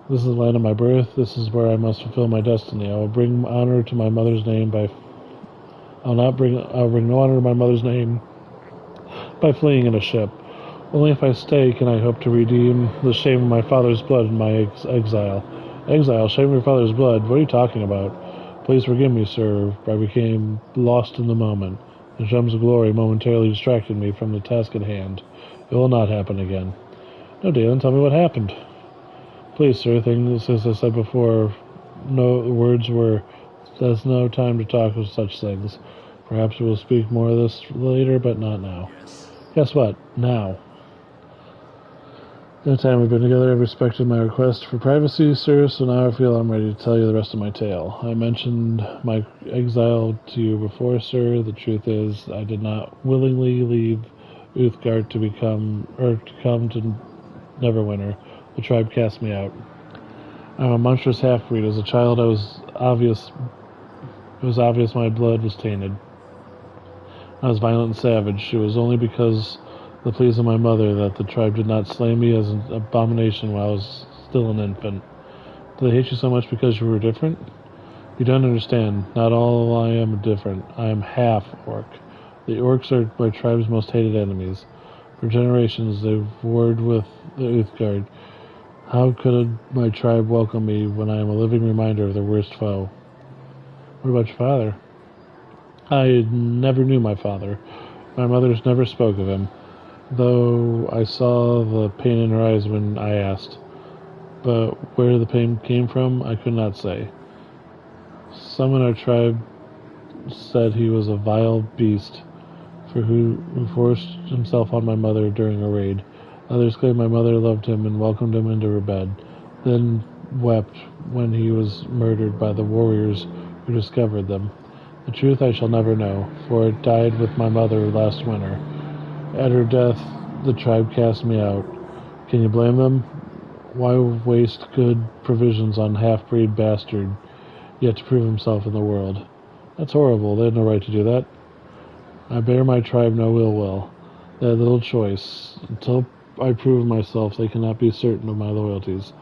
This is the land of my birth. This is where I must fulfill my destiny. I will bring honor to my mother's name I'll bring no honor to my mother's name by fleeing in a ship. Only if I stay can I hope to redeem the shame of my father's blood in my exile. Exile? Shame of your father's blood? What are you talking about? Please forgive me, sir. I became lost in the moment. The gems of glory momentarily distracted me from the task at hand. It will not happen again. No, Dalen, tell me what happened. Please, sir, things, as I said before, there's no time to talk of such things. Perhaps we'll speak more of this later, but not now. Guess what? Now. In the time we've been together, I've respected my request for privacy, sir, so now I feel I'm ready to tell you the rest of my tale. I mentioned my exile to you before, sir. The truth is, I did not willingly leave Uthgard to come to Neverwinter. The tribe cast me out. I'm a monstrous half-breed. As a child, it was obvious my blood was tainted. I was violent and savage. It was only because of the pleas of my mother that the tribe did not slay me as an abomination while I was still an infant. Did they hate you so much because you were different? You don't understand. Not all I am different. I am half orc. The orcs are my tribe's most hated enemies. For generations they've warred with the Uthgard. How could my tribe welcome me when I am a living reminder of their worst foe? What about your father? I never knew my father. My mother never spoke of him, though I saw the pain in her eyes when I asked. But where the pain came from, I could not say. Some in our tribe said he was a vile beast who forced himself on my mother during a raid. Others claimed my mother loved him and welcomed him into her bed, then wept when he was murdered by the warriors who discovered them. The truth I shall never know, for it died with my mother last winter. At her death, the tribe cast me out. Can you blame them? Why waste good provisions on half-breed bastard, yet to prove himself in the world? That's horrible. They had no right to do that. I bear my tribe no ill will. They had little choice. Until I prove myself, they cannot be certain of my loyalties.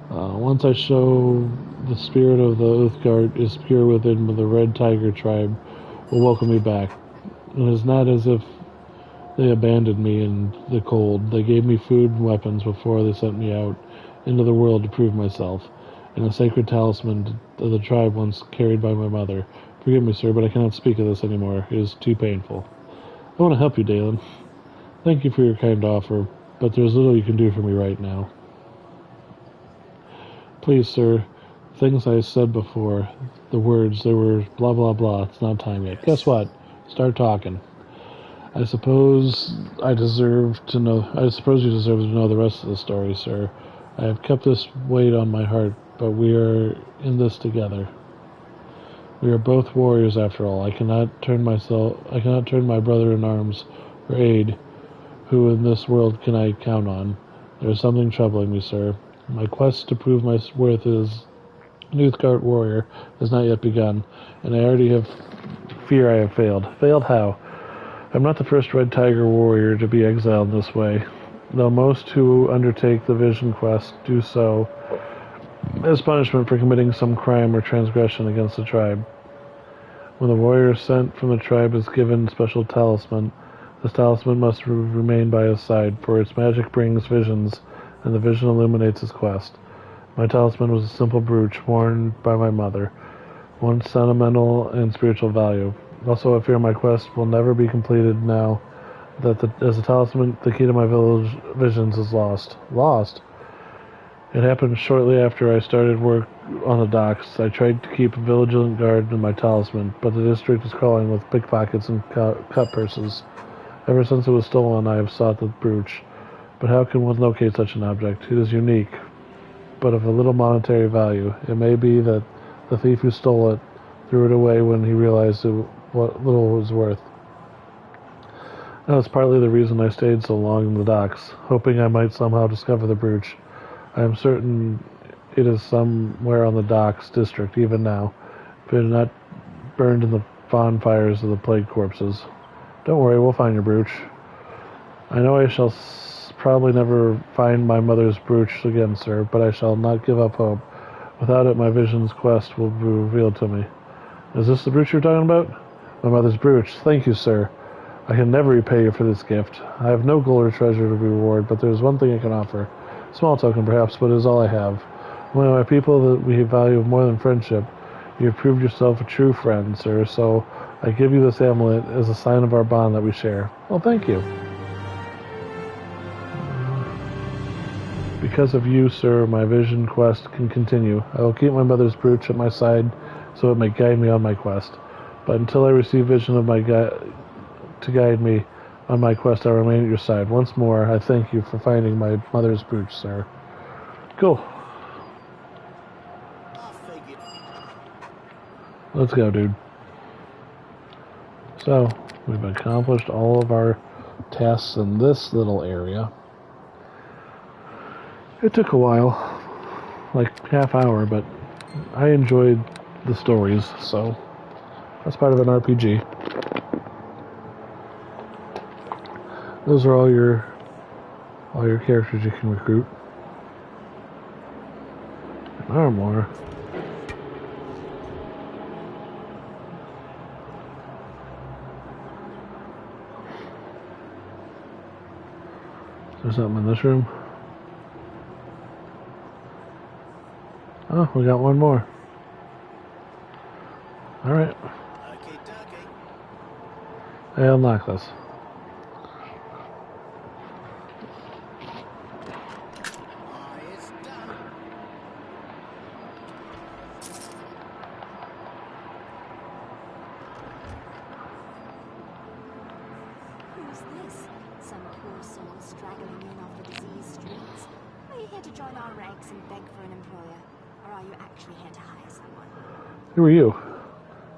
Once I show the spirit of the Uthgard is pure within, the Red Tiger tribe will welcome me back. It is not as if they abandoned me in the cold. They gave me food and weapons before they sent me out into the world to prove myself, and a sacred talisman of the tribe once carried by my mother. Forgive me, sir, but I cannot speak of this anymore. It is too painful. I want to help you, Dalen. Thank you for your kind offer, but there's little you can do for me right now. Please, sir, things I said before, the words, they were blah, blah, blah. It's not time yet. Guess what? Start talking. I suppose you deserve to know the rest of the story, sir. I have kept this weight on my heart, but we are in this together. We are both warriors after all. I cannot turn my brother in arms for aid. Who in this world can I count on? There is something troubling me, sir. My quest to prove my worth as an Uthgard warrior has not yet begun, and I already fear I have failed. Failed how? I'm not the first Red Tiger warrior to be exiled in this way, though most who undertake the Vision Quest do so as punishment for committing some crime or transgression against the tribe. When the warrior sent from the tribe is given special talisman, this talisman must remain by his side, for its magic brings visions, and the vision illuminates his quest. My talisman was a simple brooch worn by my mother, one sentimental and spiritual value. Also, I fear my quest will never be completed now that as a talisman, the key to my village visions is lost. Lost? It happened shortly after I started work on the docks. I tried to keep a vigilant guard in my talisman, but the district is crawling with pickpockets and cut purses. Ever since it was stolen, I have sought the brooch. But how can one locate such an object? It is unique, but of a little monetary value. It may be that the thief who stole it threw it away when he realized what little it was worth. That was partly the reason I stayed so long in the docks, hoping I might somehow discover the brooch. I am certain it is somewhere on the docks district, even now, if it is not burned in the bonfires of the plague corpses. Don't worry, we'll find your brooch. I know I shall probably never find my mother's brooch again, sir, but I shall not give up hope. Without it, my vision's quest will be revealed to me. Is this the brooch you're talking about? My mother's brooch. Thank you, sir. I can never repay you for this gift. I have no gold or treasure to reward, but there is one thing I can offer. Small token, perhaps, but it is all I have. One of my people that we value more than friendship. You have proved yourself a true friend, sir, so I give you this amulet as a sign of our bond that we share. Well, thank you. Because of you, sir, my vision quest can continue. I will keep my mother's brooch at my side so it may guide me on my quest. But until I receive vision of to guide me on my quest, I remain at your side. Once more, I thank you for finding my mother's brooch, sir. Cool. Let's go, dude. So, we've accomplished all of our tasks in this little area. It took a while, like half hour, but I enjoyed the stories, so that's part of an RPG. Those are all your characters you can recruit. There are more. There's something in this room. Oh, we got one more. Alright. Okay, dokie. Hey, unlock this. It's done. Who's this? Some poor soul straggling in off the diseased streets? Are you here to join our ranks and beg for an employer? Or are you actually here to hire someone? Who are you?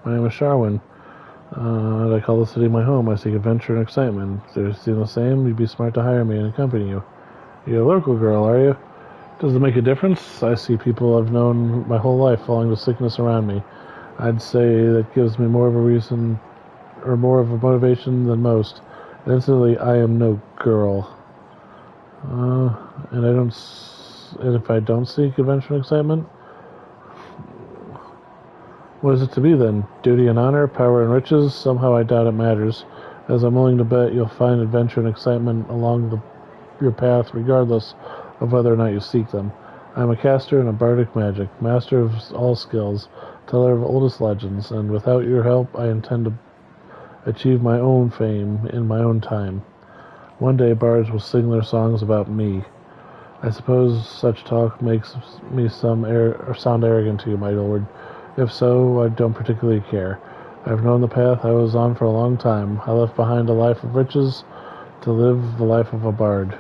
My name is Sharwin. I call the city my home. I seek adventure and excitement. If they seem the same, you'd be smart to hire me and accompany you. You're a local girl, are you? Does it make a difference? I see people I've known my whole life falling to sickness around me. I'd say that gives me more of a reason, or more of a motivation than most. And incidentally, I am no girl. And if I don't seek adventure and excitement, what is it to be then? Duty and honor, power and riches? Somehow I doubt it matters, as I'm willing to bet you'll find adventure and excitement along your path regardless of whether or not you seek them. I am a caster in a bardic magic, master of all skills, teller of oldest legends, and without your help I intend to achieve my own fame in my own time. One day bards will sing their songs about me. I suppose such talk makes me sound arrogant to you, my lord. If so, I don't particularly care. I've known the path I was on for a long time. I left behind a life of riches to live the life of a bard.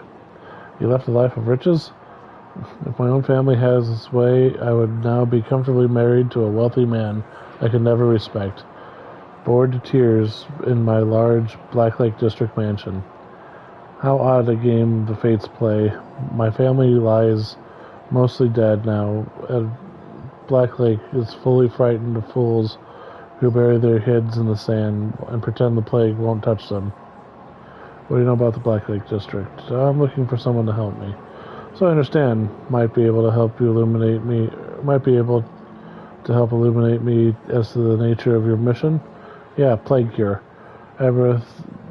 You left a life of riches? If my own family has its way, I would now be comfortably married to a wealthy man I could never respect, bored to tears in my large Black Lake District mansion. How odd a game the fates play. My family lies mostly dead now. Black Lake is fully frightened of fools who bury their heads in the sand and pretend the plague won't touch them. What do you know about the Black Lake District? I'm looking for someone to help me. So I understand. Might be able to help illuminate me as to the nature of your mission? Yeah, plague cure. Everett,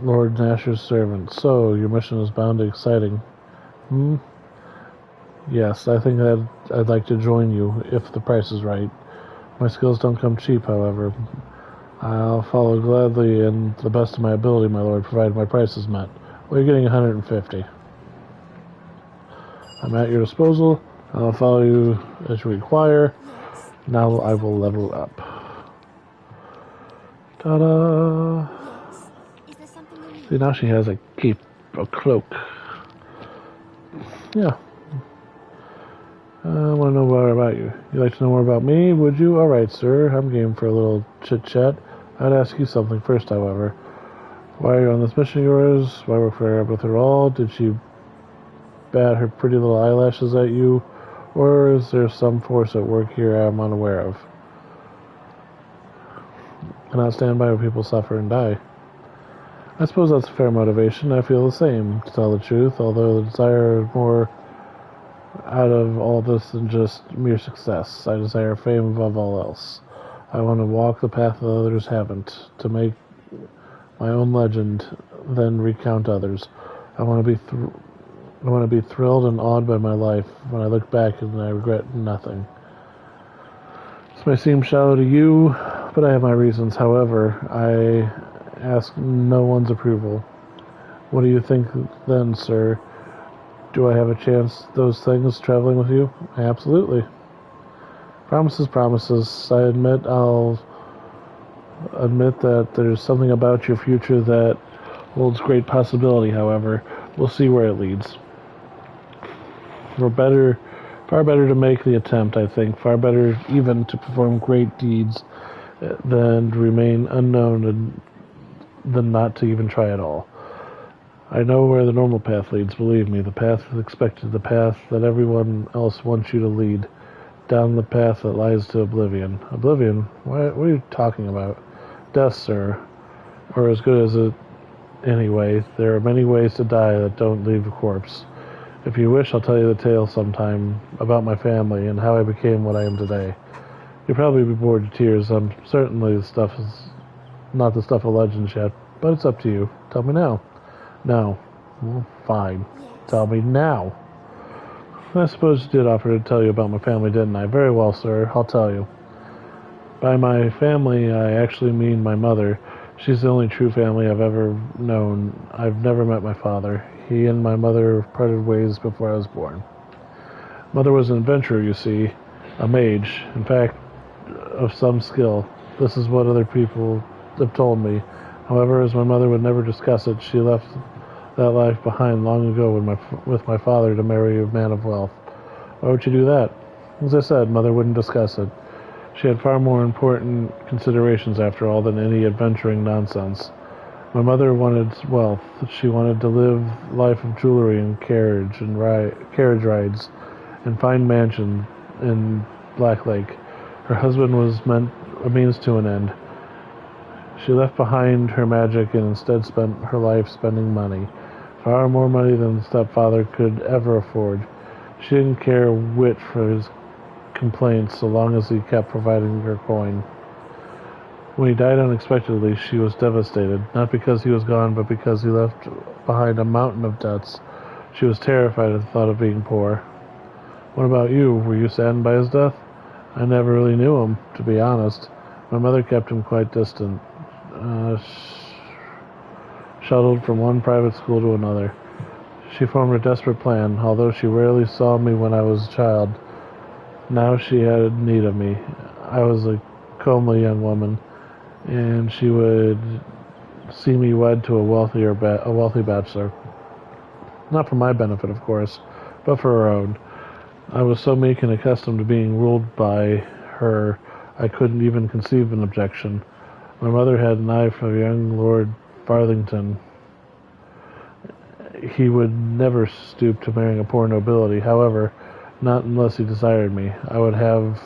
Lord Nasher's servant. So, your mission is bound to be exciting. Yes, I think I'd like to join you, if the price is right. My skills don't come cheap, however. I'll follow gladly and to the best of my ability, my lord, provided my price is met. Well, you're getting 150. I'm at your disposal. I'll follow you as you require. Now I will level up. Ta-da! Is there something you need? See, now she has a cape, a cloak. Yeah. I want to know more about you. You'd like to know more about me, would you? Alright, sir. I'm game for a little chit-chat. I'd ask you something first, however. Why are you on this mission of yours? Why work for her with her all? Did she bat her pretty little eyelashes at you? Or is there some force at work here I'm unaware of? I cannot stand by when people suffer and die. I suppose that's a fair motivation. I feel the same, to tell the truth, although the desire more out of all this than just mere success. I desire fame above all else. I want to walk the path that others haven't, to make my own legend, then recount others. I want to be thrilled and awed by my life when I look back and I regret nothing. This may seem shallow to you, but I have my reasons. However, I ask no one's approval. What do you think then, sir? Do I have a chance those things traveling with you? Absolutely. Promises, promises. I'll admit that there's something about your future that holds great possibility, however. We'll see where it leads. Far better to make the attempt, I think. Far better even to perform great deeds than to remain unknown and than not to even try at all. I know where the normal path leads, believe me. The path is expected, the path that everyone else wants you to lead. Down the path that lies to oblivion. Oblivion? What are you talking about? Death, sir. Or as good as it Anyway, there are many ways to die that don't leave a corpse. If you wish, I'll tell you the tale sometime about my family and how I became what I am today. You'll probably be bored to tears. Certainly the stuff is not the stuff of legends yet, but it's up to you. Tell me now. No. Well, fine. Tell me now. I suppose you did offer to tell you about my family, didn't I? Very well, sir. I'll tell you. By my family, I actually mean my mother. She's the only true family I've ever known. I've never met my father. He and my mother parted ways before I was born. Mother was an adventurer, you see, a mage, in fact, of some skill. This is what other people have told me. However, as my mother would never discuss it, she left that life behind long ago with my father to marry a man of wealth. Why would you do that? As I said, Mother wouldn't discuss it. She had far more important considerations, after all, than any adventuring nonsense. My mother wanted wealth. She wanted to live life of jewelry and carriage rides and fine mansion in Black Lake. Her husband was a means to an end. She left behind her magic and instead spent her life spending money. Far more money than the stepfather could ever afford. She didn't care a whit for his complaints so long as he kept providing her coin. When he died unexpectedly, she was devastated, not because he was gone, but because he left behind a mountain of debts. She was terrified at the thought of being poor. What about you? Were you saddened by his death? I never really knew him, to be honest. My mother kept him quite distant, shuttled from one private school to another. She formed a desperate plan, although she rarely saw me when I was a child. Now she had need of me. I was a comely young woman, and she would see me wed to a wealthy bachelor. Not for my benefit, of course, but for her own. I was so meek and accustomed to being ruled by her, I couldn't even conceive an objection. My mother had an eye for young Lord Farthington. He would never stoop to marrying a poor nobility. However, not unless he desired me. I would have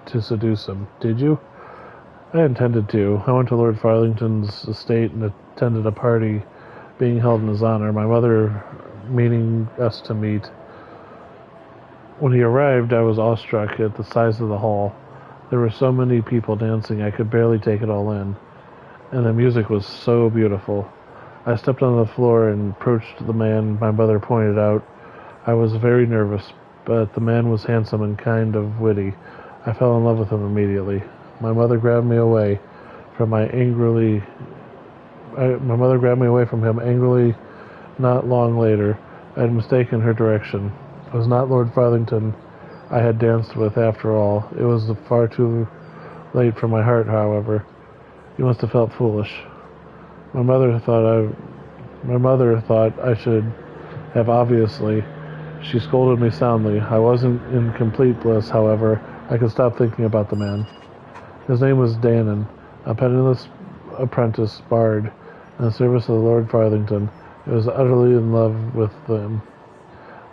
to seduce him. Did you? I intended to. I went to Lord Farthington's estate and attended a party being held in his honor, my mother meaning us to meet. When he arrived, I was awestruck at the size of the hall. There were so many people dancing, I could barely take it all in. And the music was so beautiful. I stepped on the floor and approached the man my mother pointed out. I was very nervous, but the man was handsome and kind of witty. I fell in love with him immediately. My mother grabbed me away from him angrily. Not long later, I had mistaken her direction. It was not Lord Farthington I had danced with, after all. It was far too late for my heart, however. You must have felt foolish. My mother thought I should have, obviously. She scolded me soundly. I wasn't in complete bliss, however. I could stop thinking about the man. His name was Dannon, a penniless apprentice bard in the service of Lord Farthington. I was utterly in love with him.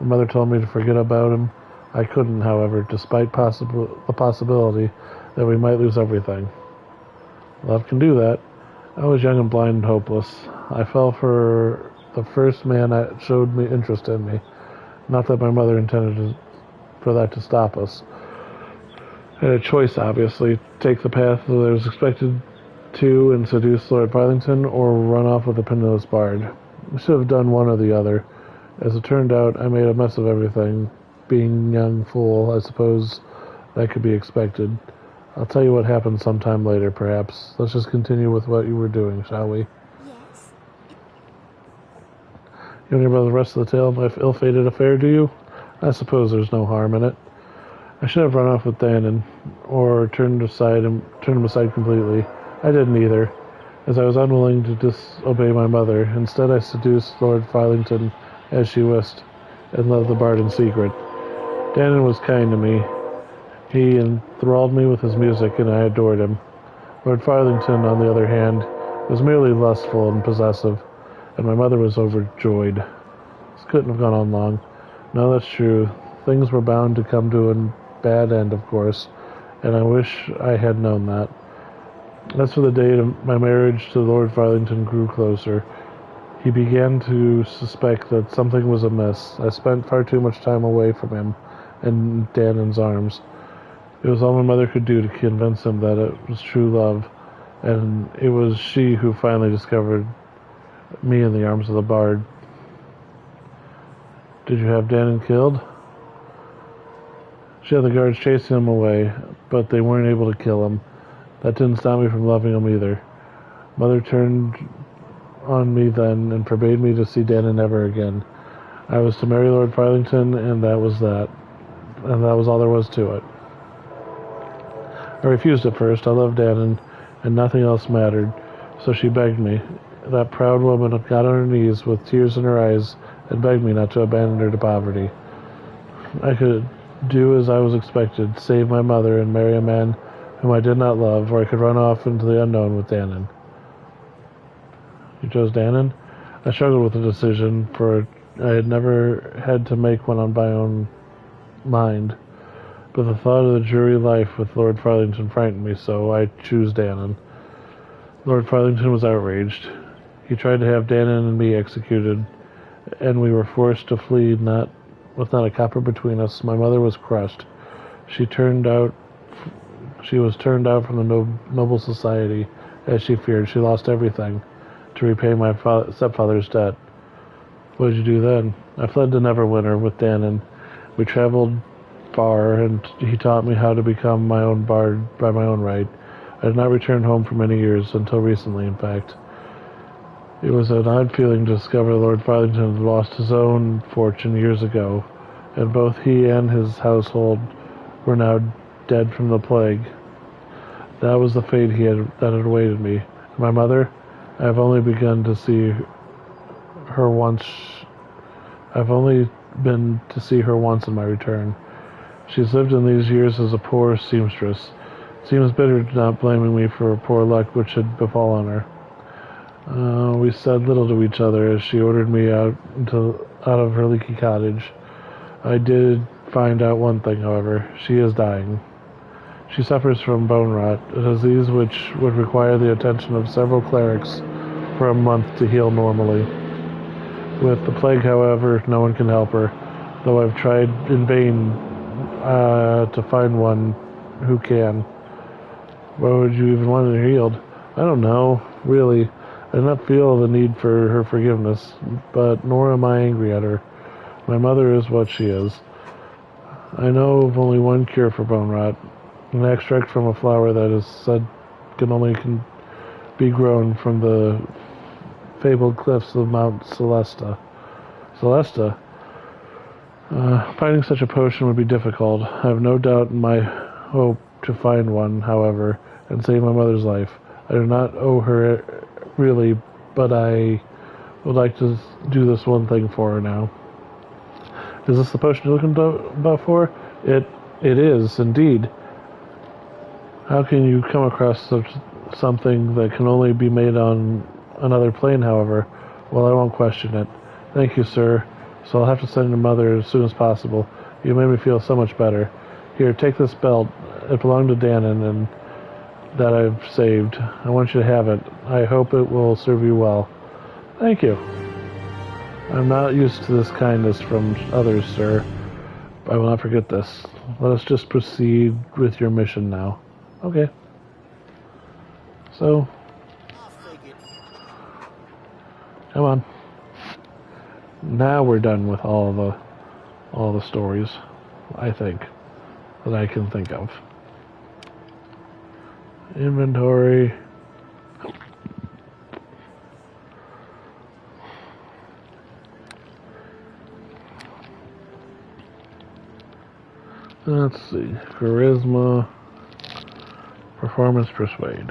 My mother told me to forget about him. I couldn't, however, despite the possibility that we might lose everything. Love can do that. I was young and blind and hopeless. I fell for the first man that showed me interest in me. Not that my mother intended for that to stop us. I had a choice, obviously. Take the path that I was expected to and seduce Lord Farthington, or run off with a penniless bard. I should have done one or the other. As it turned out, I made a mess of everything. Being young fool, I suppose that could be expected. I'll tell you what happened sometime later, perhaps. Let's just continue with what you were doing, shall we? Yes. You want to hear about the rest of the tale of my ill-fated affair, do you? I suppose there's no harm in it. I should have run off with Dannon, or turned him aside completely. I didn't either, as I was unwilling to disobey my mother. Instead, I seduced Lord Farthington as she wished, and loved the bard in secret. Dannon was kind to me. He enthralled me with his music, and I adored him. Lord Farthington, on the other hand, was merely lustful and possessive, and my mother was overjoyed. This couldn't have gone on long. No, that's true. Things were bound to come to a bad end, of course, and I wish I had known that. As for the date of my marriage to Lord Farthington grew closer. He began to suspect that something was amiss. I spent far too much time away from him in Dannon's arms. It was all my mother could do to convince him that it was true love, and it was she who finally discovered me in the arms of the bard. Did you have Dannon killed? She had the guards chasing him away, but they weren't able to kill him. That didn't stop me from loving him either. Mother turned on me then and forbade me to see Dannon ever again. I was to marry Lord Farthington, and that was that. And that was all there was to it. I refused at first. I loved Dannon, and nothing else mattered, so she begged me. That proud woman got on her knees with tears in her eyes and begged me not to abandon her to poverty. I could do as I was expected, save my mother and marry a man whom I did not love, or I could run off into the unknown with Dannon. You chose Dannon? I struggled with the decision, for I had never had to make one on my own mind. But the thought of the dreary life with Lord Farthington frightened me, so I chose Dannon. Lord Farthington was outraged. He tried to have Dannon and me executed, and we were forced to flee, with not a copper between us. My mother was crushed. She was turned out from the noble society, as she feared. She lost everything to repay my stepfather's debt. What did you do then? I fled to Neverwinter with Dannon. We traveled far, and he taught me how to become my own bard by my own right. I did not return home for many years, until recently, in fact. It was an odd feeling to discover Lord Farthington had lost his own fortune years ago, and both he and his household were now dead from the plague. That was the fate that had awaited me. My mother, I have only begun to see her once. I've only been to see her once in my return. She's lived in these years as a poor seamstress. It seems bitter not blaming me for poor luck which had befallen her. We said little to each other as she ordered me out of her leaky cottage. I did find out one thing, however. She is dying. She suffers from bone rot, a disease which would require the attention of several clerics for a month to heal normally. With the plague, however, no one can help her, though I've tried in vain to find one who can. Why would you even want her healed? I don't know, really. I do not feel the need for her forgiveness, but nor am I angry at her. My mother is what she is. I know of only one cure for bone rot, an extract from a flower that is said can be grown from the fabled cliffs of Mount Celesta. Celesta? Finding such a potion would be difficult. I have no doubt in my hope to find one, however, and save my mother's life. I do not owe her really, but I would like to do this one thing for her now. Is this the potion you're looking about for? It is, indeed. How can you come across something that can only be made on another plane, however? Well, I won't question it. Thank you, sir. So I'll have to send your mother as soon as possible. You made me feel so much better. Here, take this belt. It belonged to Dannon, and that I've saved. I want you to have it. I hope it will serve you well. Thank you. I'm not used to this kindness from others, sir. I will not forget this. Let us just proceed with your mission now. Okay. So, come on. Now we're done with all the stories, I think, that I can think of. Inventory. Let's see. Charisma. Performance, persuade.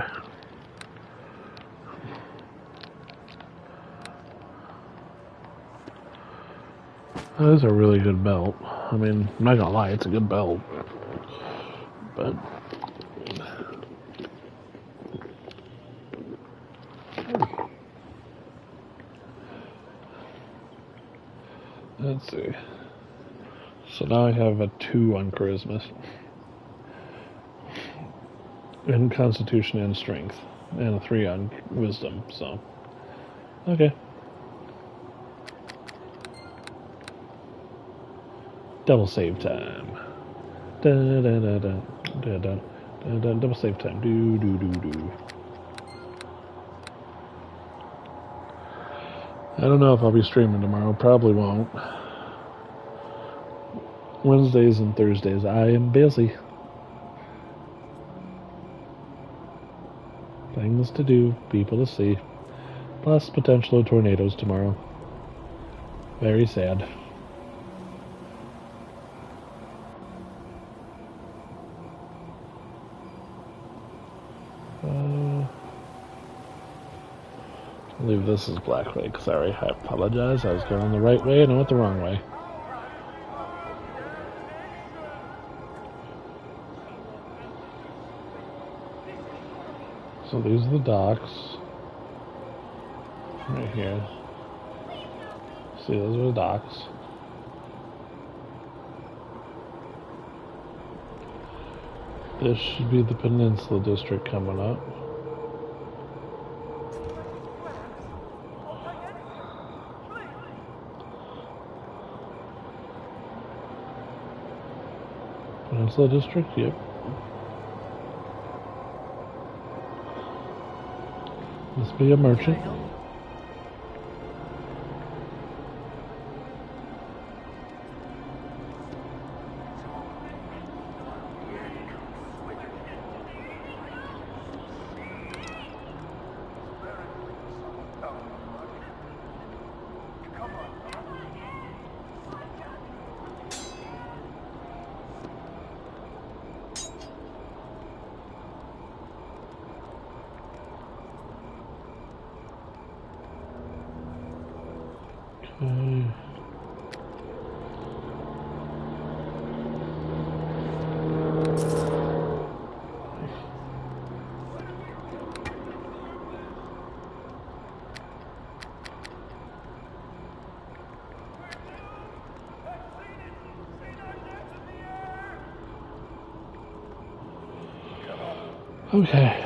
That is a really good belt. I mean, I'm not gonna lie, it's a good belt. But let's see. So now I have a 2 on charisma, and constitution and strength, and a 3 on wisdom. So, okay. Double save time. Da, da, da, da, da, da, da, da, double save time. Do, do, do, do. I don't know if I'll be streaming tomorrow. Probably won't. Wednesdays and Thursdays, I am busy. Things to do, people to see. Plus potential tornadoes tomorrow. Very sad. I believe this is Black Lake. Sorry, I apologize. I was going the right way and I went the wrong way. So these are the docks. Right here. See, those are the docks. This should be the Peninsula District coming up. Peninsula District, yep. Must be a merchant. Okay.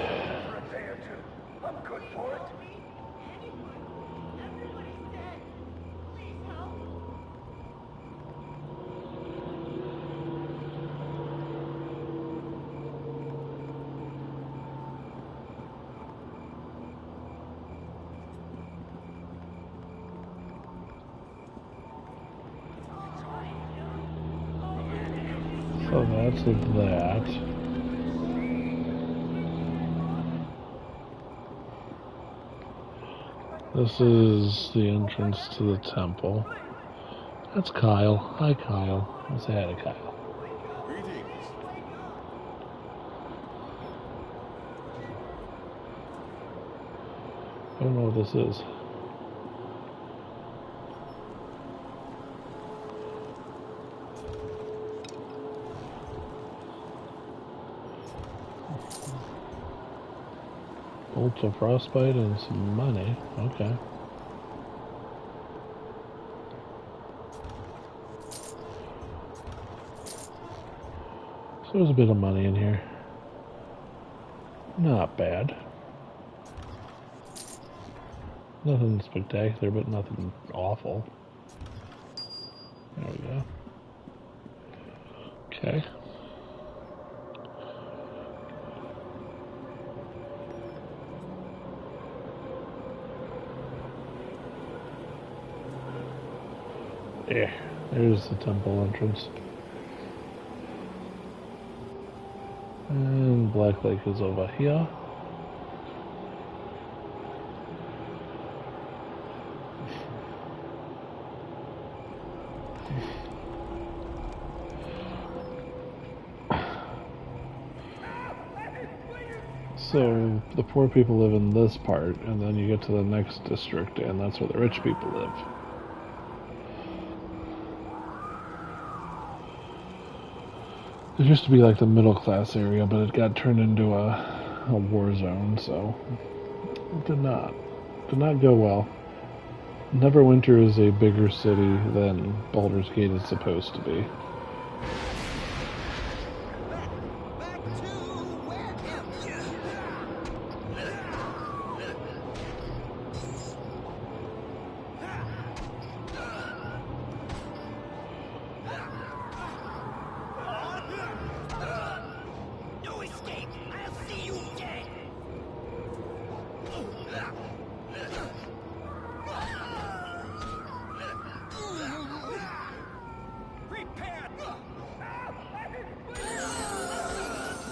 So that's that. This is the entrance to the temple. That's Kyle. Hi, Kyle. Let's say hi to Kyle. I don't know what this is. Bolts of frostbite and some money. Okay. So there's a bit of money in here. Not bad. Nothing spectacular, but nothing awful. There we go. Okay. Yeah, there's the temple entrance. And Black Lake is over here. So the poor people live in this part, and then you get to the next district, and that's where the rich people live. It used to be like the middle class area, but it got turned into a war zone, so it did not go well. Neverwinter is a bigger city than Baldur's Gate is supposed to be.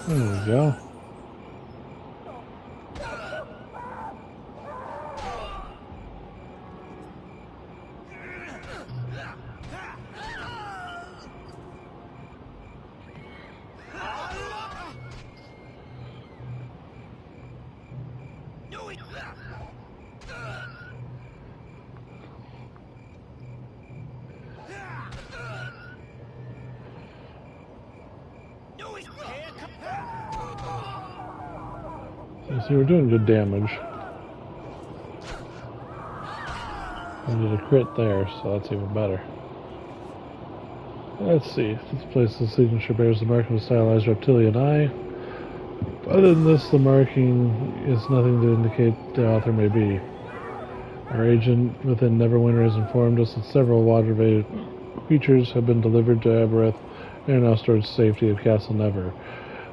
There we go. So we're doing good damage. I did a crit there, so that's even better. Let's see. This place's signature bears the mark of a stylized reptilian eye. Other than this, the marking is nothing to indicate the author may be. Our agent within Neverwinter has informed us that several water-based creatures have been delivered to Aberth and are now stored in safety at Castle Never.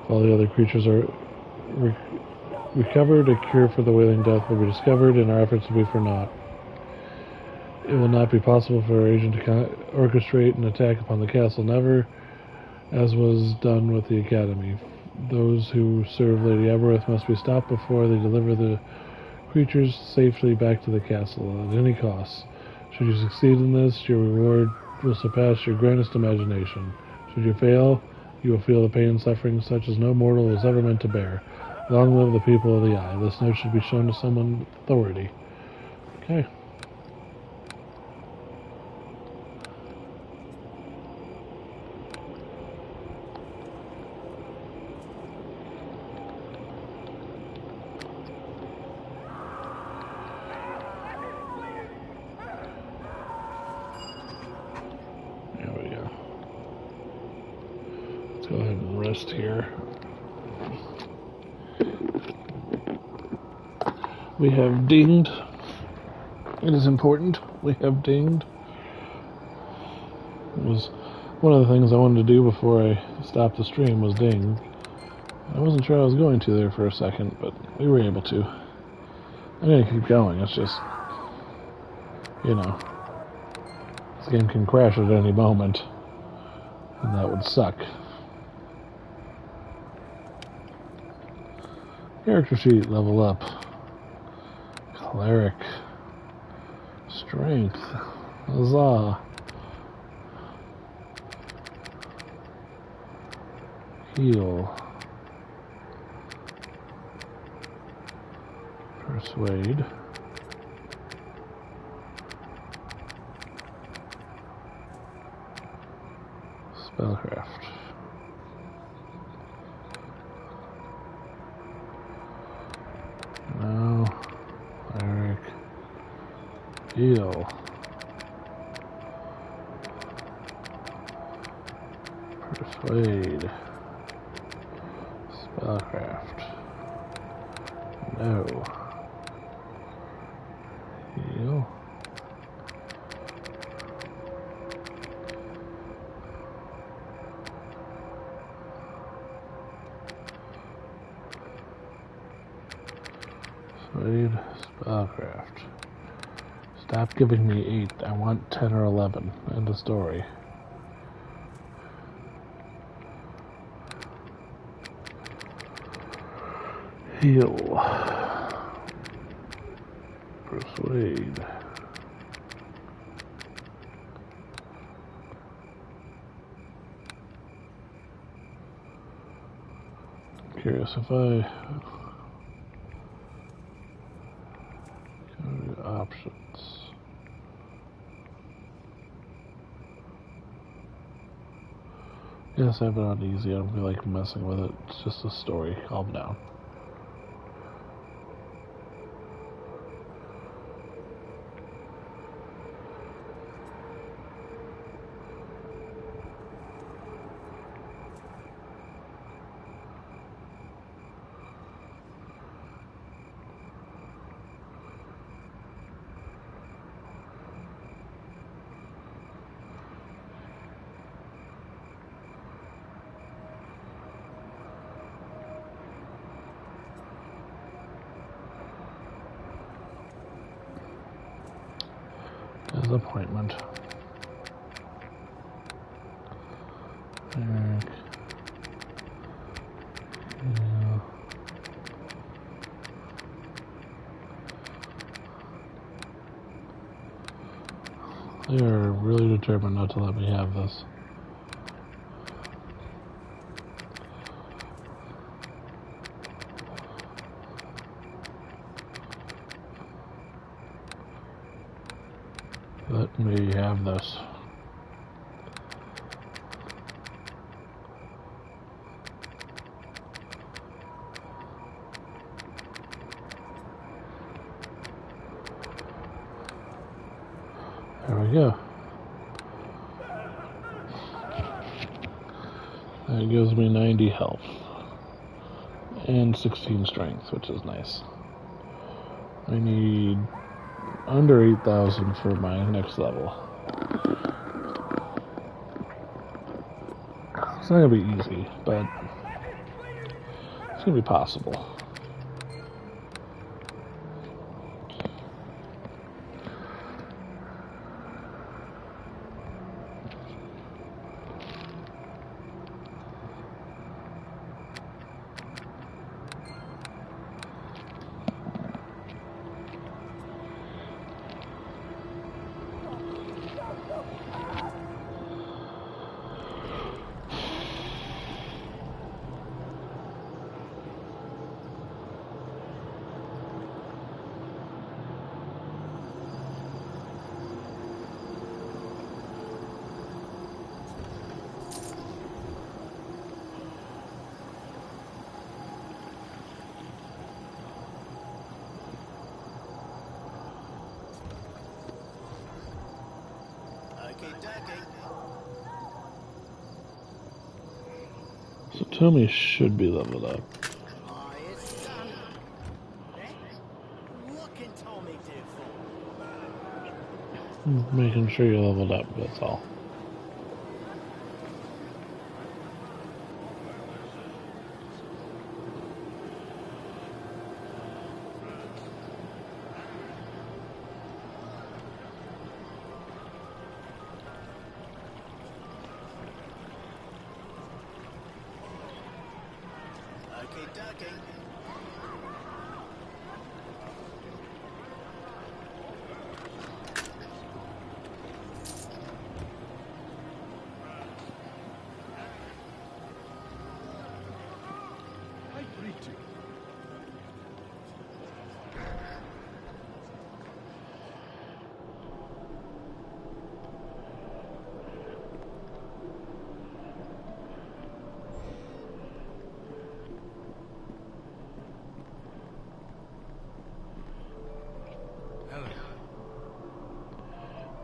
All the other creatures are recovered, a cure for the Wailing Death will be discovered, and our efforts will be for naught. It will not be possible for our agent to orchestrate an attack upon the Castle Never, as was done with the Academy. Those who serve Lady Aberth must be stopped before they deliver the creatures safely back to the castle at any cost. Should you succeed in this, your reward will surpass your grandest imagination. Should you fail, you will feel the pain and suffering such as no mortal was ever meant to bear. Long live the people of the Eye. This note should be shown to someone with authority. Okay. There we go. Let's go ahead and rest here. We have dinged. It is important. We have dinged. It was one of the things I wanted to do before I stopped the stream was ding. I wasn't sure I was going to there for a second, but we were able to. I'm gonna keep going. It's just, you know, this game can crash at any moment, and that would suck. Character sheet, level up. Cleric. Strength. Huzzah. Heal. Persuade. Spellcraft. No. Cleric. Heal. Persuade. Spellcraft. No. Heal. Persuade. Spellcraft. Stop giving me 8. I want 10 or 11. End of story. Heal. Persuade. Curious if I go to options. Yes, I have it on easy. I don't feel like messing with it. It's just a story. Calm down. Disappointment. Eric. They are really determined not to let me have this. Let me have this. There we go. That gives me 90 health. And 16 strength, which is nice. I need under 8,000 for my next level. It's not gonna be easy, but it's gonna be possible. So Tommy should be leveled up. It's done. What can Tommy do for? Making sure you're leveled up, that's all. Okay, ducky. I greet you.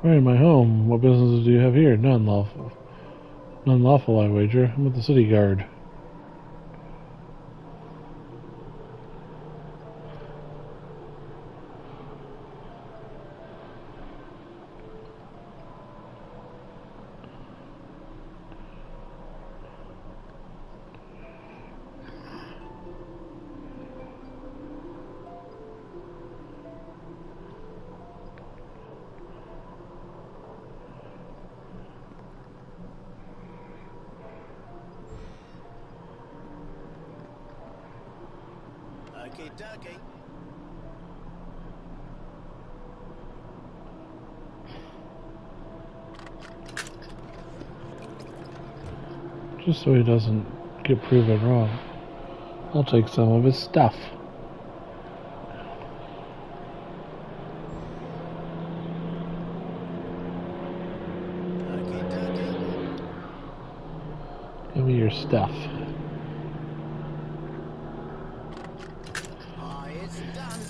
Alright, my home. What business do you have here? None lawful. None lawful, I wager. I'm with the city guard. Okay, ducky. Just so he doesn't get proven wrong. I'll take some of his stuff. Okay, ducky. Give me your stuff. It's done.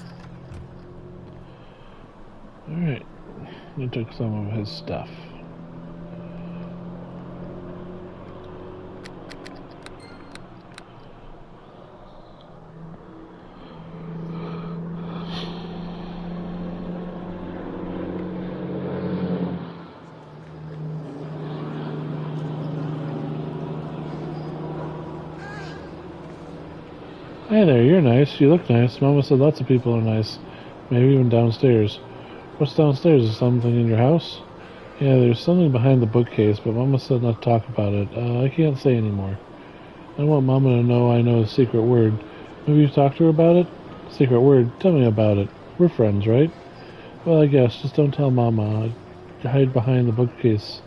Alright. I took some of his stuff. Hey there, you're nice. You look nice. Mama said lots of people are nice. Maybe even downstairs. What's downstairs? Is something in your house? Yeah, there's something behind the bookcase, but Mama said not to talk about it. I can't say anymore. I want Mama to know I know a secret word. Maybe you talked to her about it? Secret word? Tell me about it. We're friends, right? Well, I guess. Just don't tell Mama. hide behind the bookcase.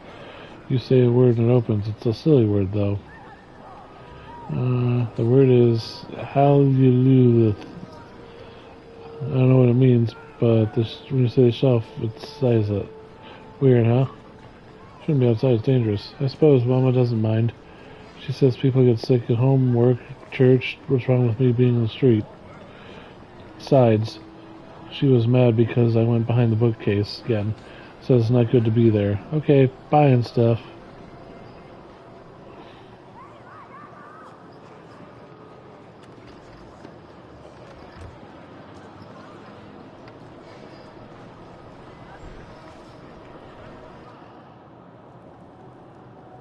You say a word and it opens. It's a silly word, though. The word is Hallelujah. I don't know what it means, but when you say the shelf, it says it. Weird, huh? Shouldn't be outside, it's dangerous. I suppose Mama doesn't mind. She says people get sick at home, work, church. What's wrong with me being in the street? Besides, she was mad because I went behind the bookcase again. Says it's not good to be there. Okay, bye and stuff.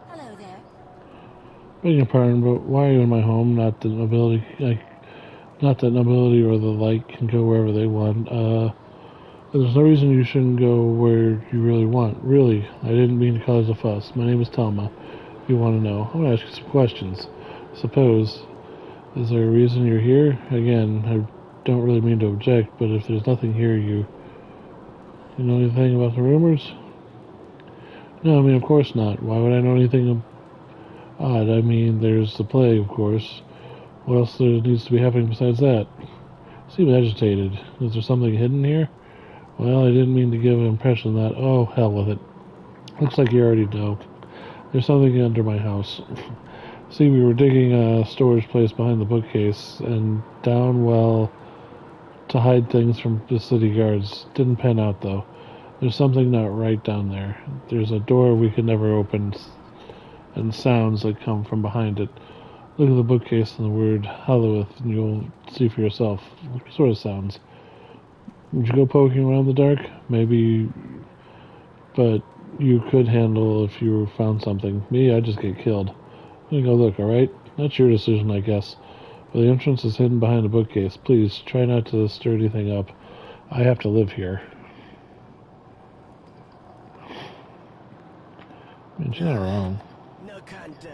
Hello there. Beg your pardon, but why are you in my home? Not that nobility or the like can go wherever they want. There's no reason you shouldn't go where you really want. Really, I didn't mean to cause a fuss. My name is Telma. If you want to know, I'm gonna ask you some questions. Suppose, is there a reason you're here? Again, I don't really mean to object, but if there's nothing here, you know anything about the rumors? No, I mean, of course not. Why would I know anything odd? I mean, there's the plague, of course. What else there needs to be happening besides that? Seem agitated. Is there something hidden here? Well, I didn't mean to give an impression that. Oh, hell with it. Looks like you already know. There's something under my house. See, we were digging a storage place behind the bookcase, and down well to hide things from the city guards. Didn't pan out, though. There's something not right down there. There's a door we could never open, and sounds that come from behind it. Look at the bookcase and the word Halloweth, and you'll see for yourself. What sort of sounds? Would you go poking around the dark? Maybe, but you could handle if you found something. Me, I'd just get killed. I'm gonna go look, alright? That's your decision, I guess. But the entrance is hidden behind a bookcase. Please, try not to stir anything up. I have to live here. I mean, she's not wrong. No can do.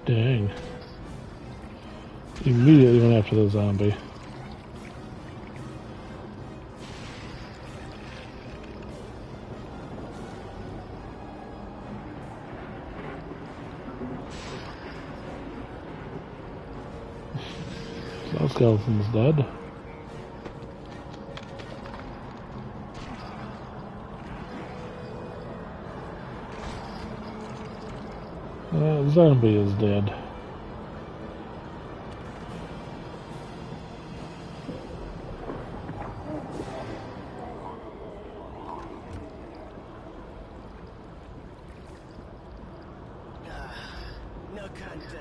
Dang. Immediately went after the zombie. That skeleton's dead. Zombie is dead. No can do.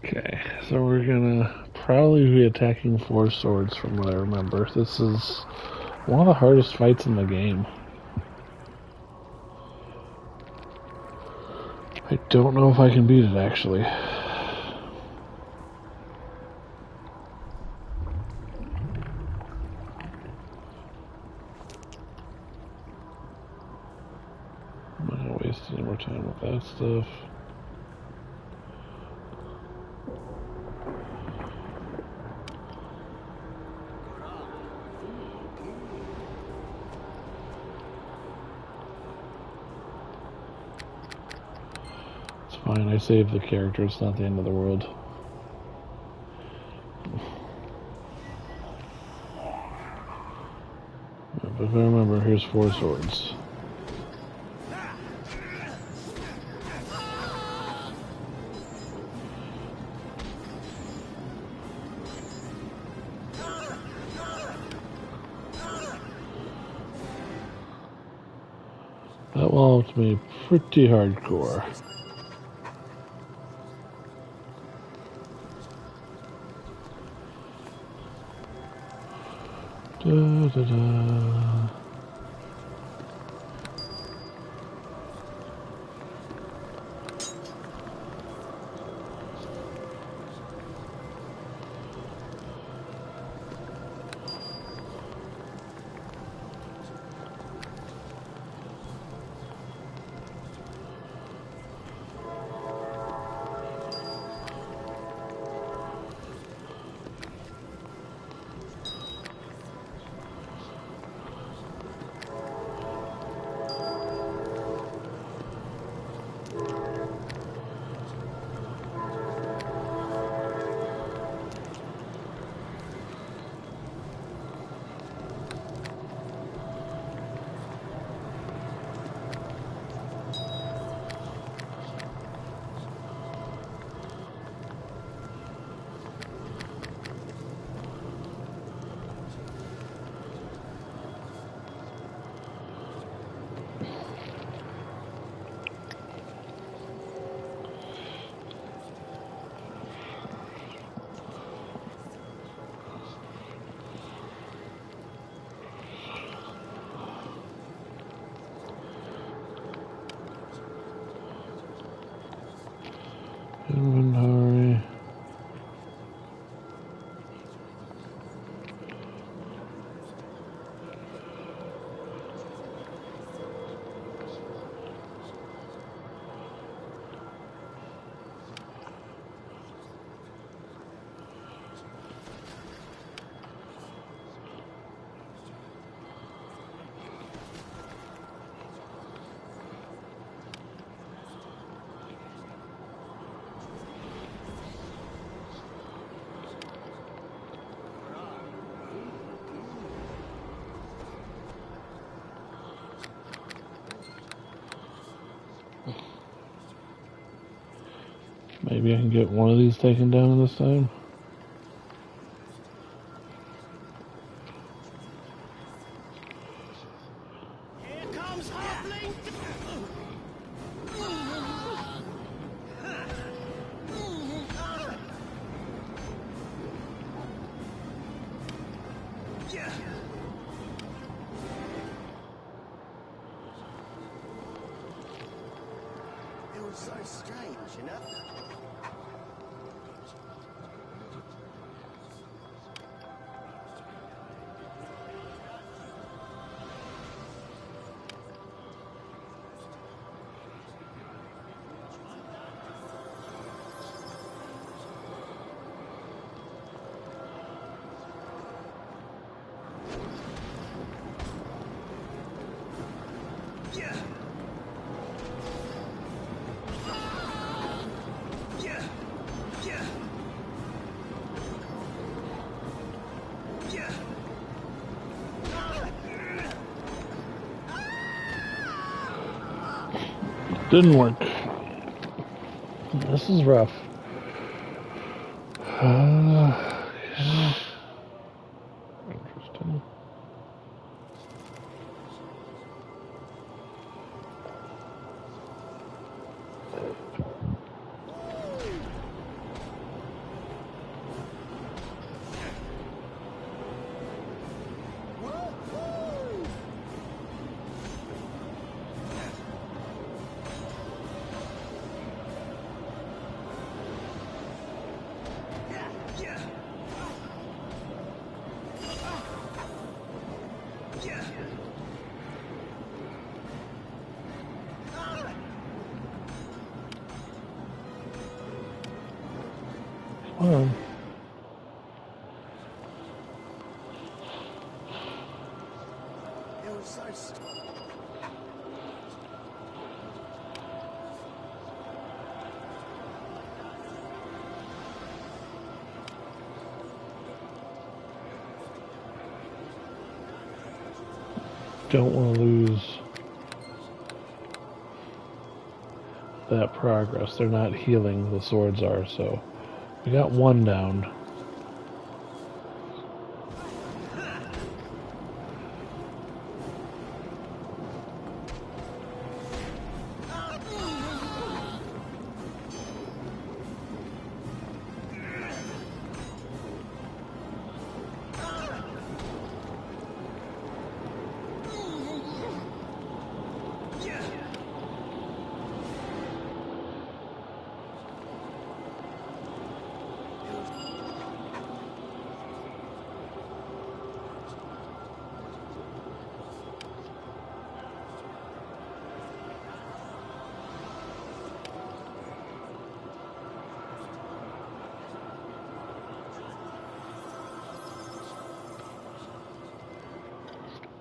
Okay, so we're gonna probably be attacking 4 swords from what I remember. This is one of the hardest fights in the game. I don't know if I can beat it, actually. I'm not gonna waste any more time with that stuff. Fine, I saved the character, it's not the end of the world. But if I remember, here's 4 swords. That will help me pretty hardcore. Da, da, da. Inventory. Maybe I can get one of these taken down this time. Here comes Halfling! It was so strange, you know? Didn't work. This is rough. Yeah. Interesting. Come on. It was so strange. Don't want to lose that progress. They're not healing, the swords are, so we got one down.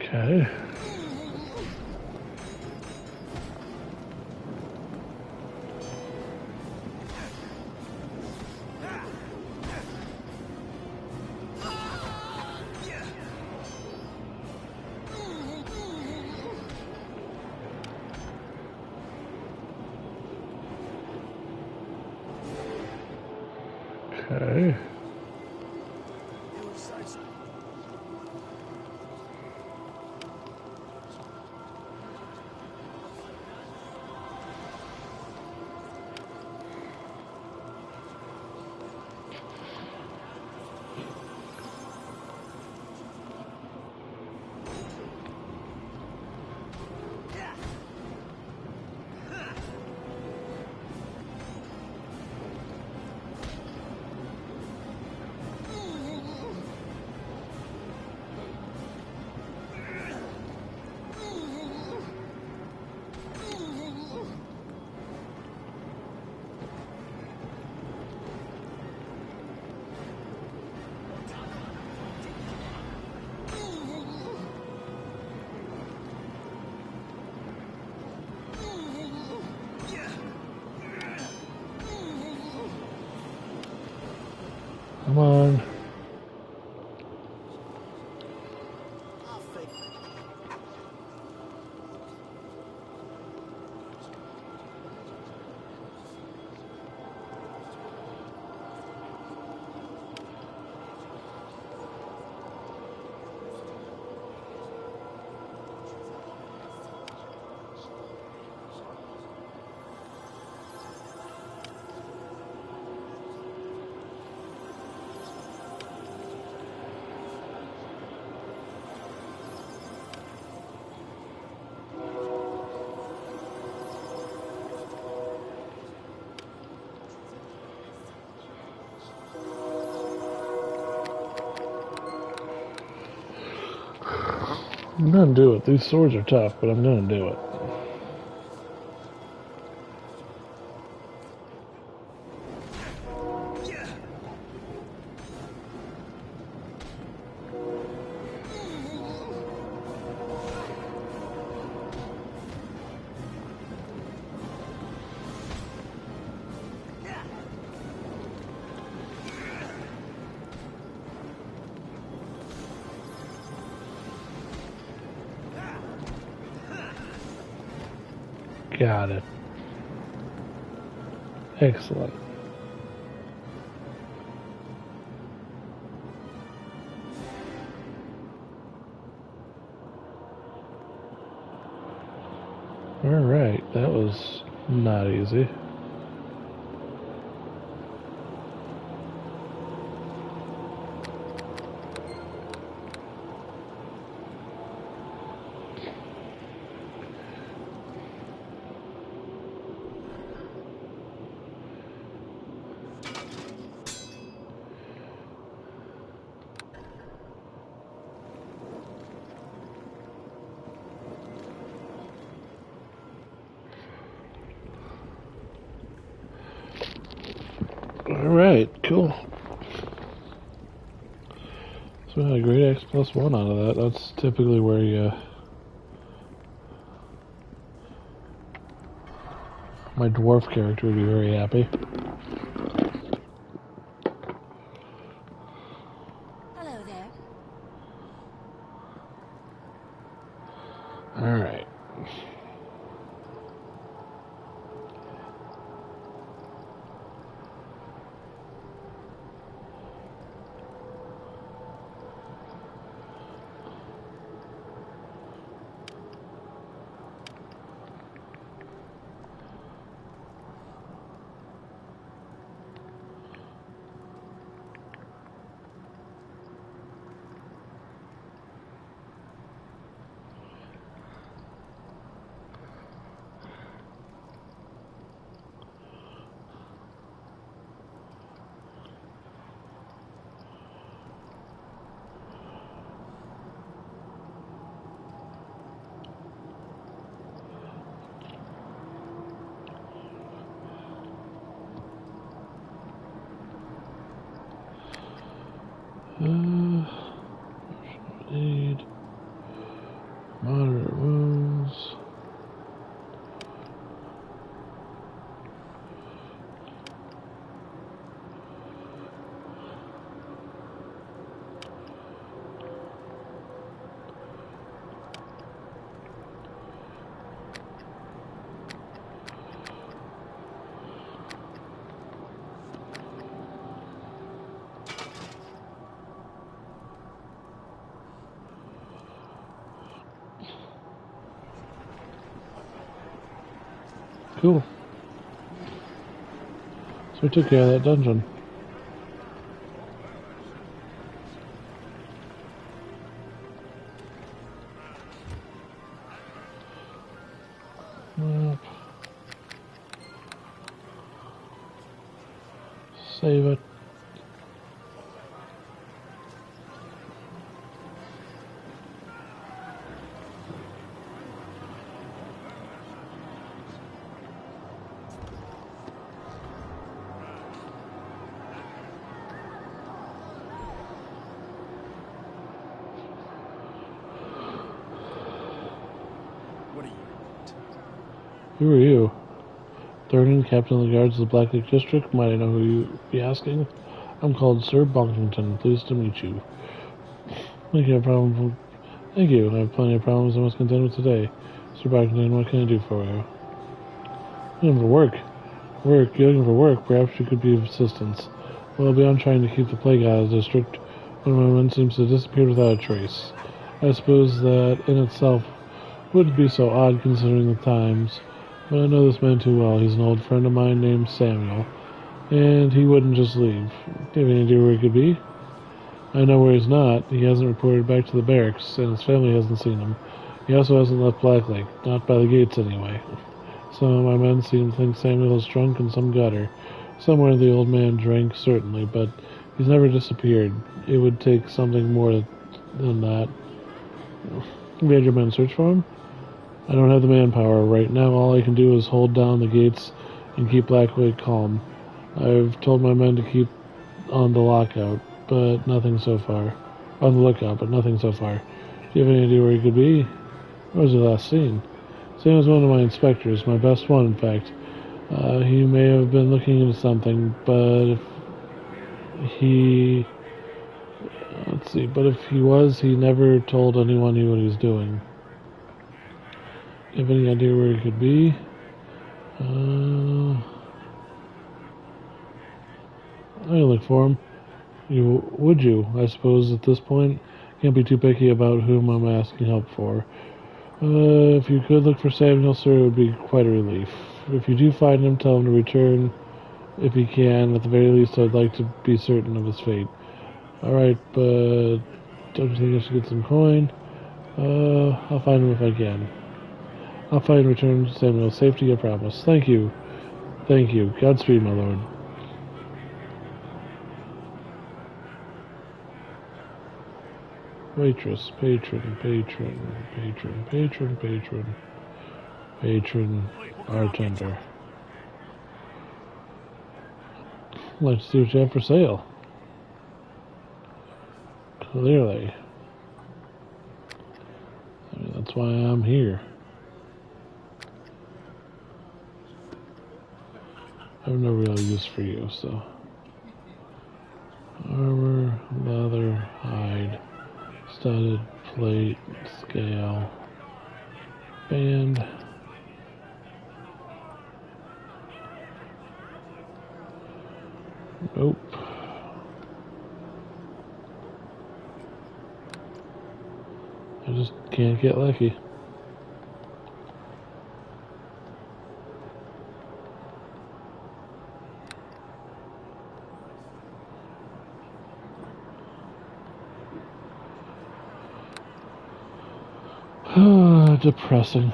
Okay. Okay. You say so. Come on. I'll fake. I'm gonna do it. These swords are tough, but I'm gonna do it. Got it. Excellent. Alright, that was not easy. Alright, cool. So we had a great X plus 1 out of that. That's typically where you... my dwarf character would be very happy. Hello there. Alright. Cool. So we took care of that dungeon. Save it. What are you? Who are you? Thurman, Captain of the Guards of the Black Lake District. Might I know who you be asking? I'm called Sir Bunkington. Pleased to meet you. Thank you. Thank you. I have plenty of problems I must contend with today. Sir Bunkington, what can I do for you? Looking for work. Work? You're looking for work? Perhaps you could be of assistance. Well, beyond trying to keep the plague out of the district, one of my men seems to have disappeared without a trace. I suppose that in itself wouldn't be so odd considering the times, but I know this man too well. He's an old friend of mine named Samuel, and he wouldn't just leave. Do you have any idea where he could be? I know where he's not. He hasn't reported back to the barracks, and his family hasn't seen him. He also hasn't left Black Lake, not by the gates anyway. Some of my men seem to think Samuel is drunk in some gutter. Somewhere the old man drank, certainly, but he's never disappeared. It would take something more than that. You had your men search for him? I don't have the manpower. Right now, all I can do is hold down the gates and keep Black Lake calm. I've told my men to keep on the lookout, but nothing so far. On the lookout, but nothing so far. Do you have any idea where he could be? Where was he last seen? Sam was one of my inspectors, my best one, in fact. He may have been looking into something, but if he was, he never told anyone what he was doing. Do you have any idea where he could be? I look for him. Would you? I suppose at this point, can't be too picky about whom I'm asking help for. If you could look for Samuel, sir, it would be quite a relief. If you do find him, tell him to return if he can. At the very least, I'd like to be certain of his fate. Alright, but don't you think I should get some coin? I'll find him if I can. I'll find and return Samuel's safety, I promise. Thank you. Thank you. Godspeed, my lord. Waitress, patron, bartender. I'd like to see what you have for sale. Clearly. I mean, that's why I'm here. I have no real use for you, so. Armor, leather, hide. Studded, plate, scale, band. Nope. I just can't get lucky. Depressing.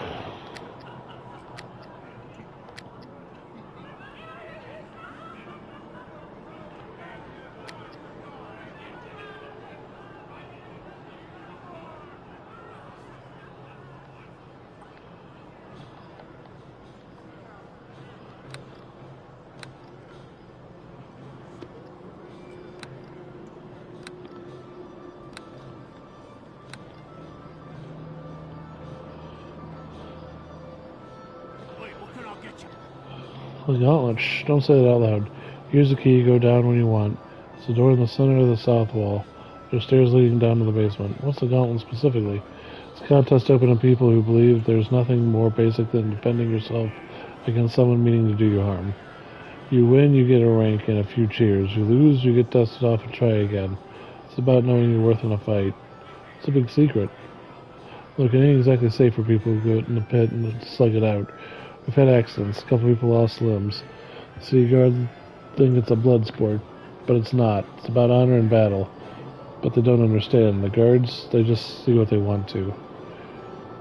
The gauntlet. Shh, don't say that out loud. Here's the key. Go down when you want. It's the door in the center of the south wall. There's stairs leading down to the basement. What's the gauntlet specifically? It's a contest open to people who believe there's nothing more basic than defending yourself against someone meaning to do you harm. You win, you get a rank and a few cheers. You lose, you get dusted off and try again. It's about knowing your worth in a fight. It's a big secret. Look, it ain't exactly safe for people who go in the pit and slug it out. We've had accidents. A couple people lost limbs. The city guard think it's a blood sport, but it's not. It's about honor and battle. But they don't understand. The guards, they just see what they want to.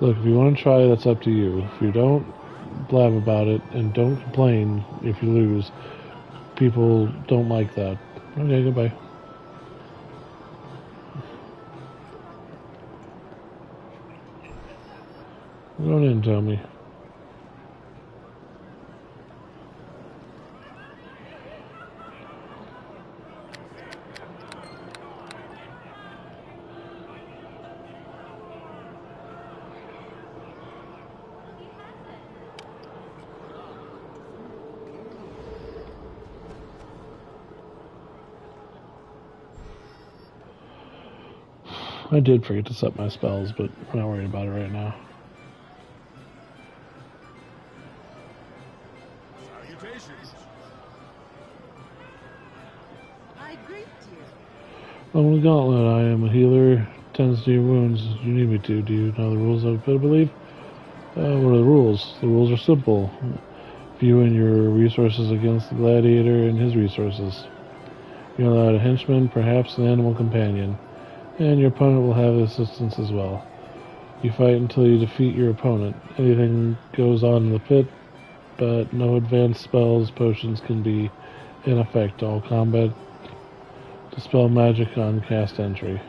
Look, if you want to try, that's up to you. If you don't, blab about it, and don't complain if you lose. People don't like that. Okay, goodbye. Go on in, Tommy. I did forget to set my spells, but I'm not worried about it right now. Salutations. I greet you. I'm the Gauntlet. I am a healer. Tends to your wounds. You need me to. Do you know the rules of it, I believe? What are the rules? The rules are simple. View in your resources against the gladiator and his resources. You're allowed a henchman, perhaps an animal companion, and your opponent will have assistance as well. You fight until you defeat your opponent. Anything goes on in the pit, but no advanced spells, potions can be in effect. All combat dispel magic on cast entry.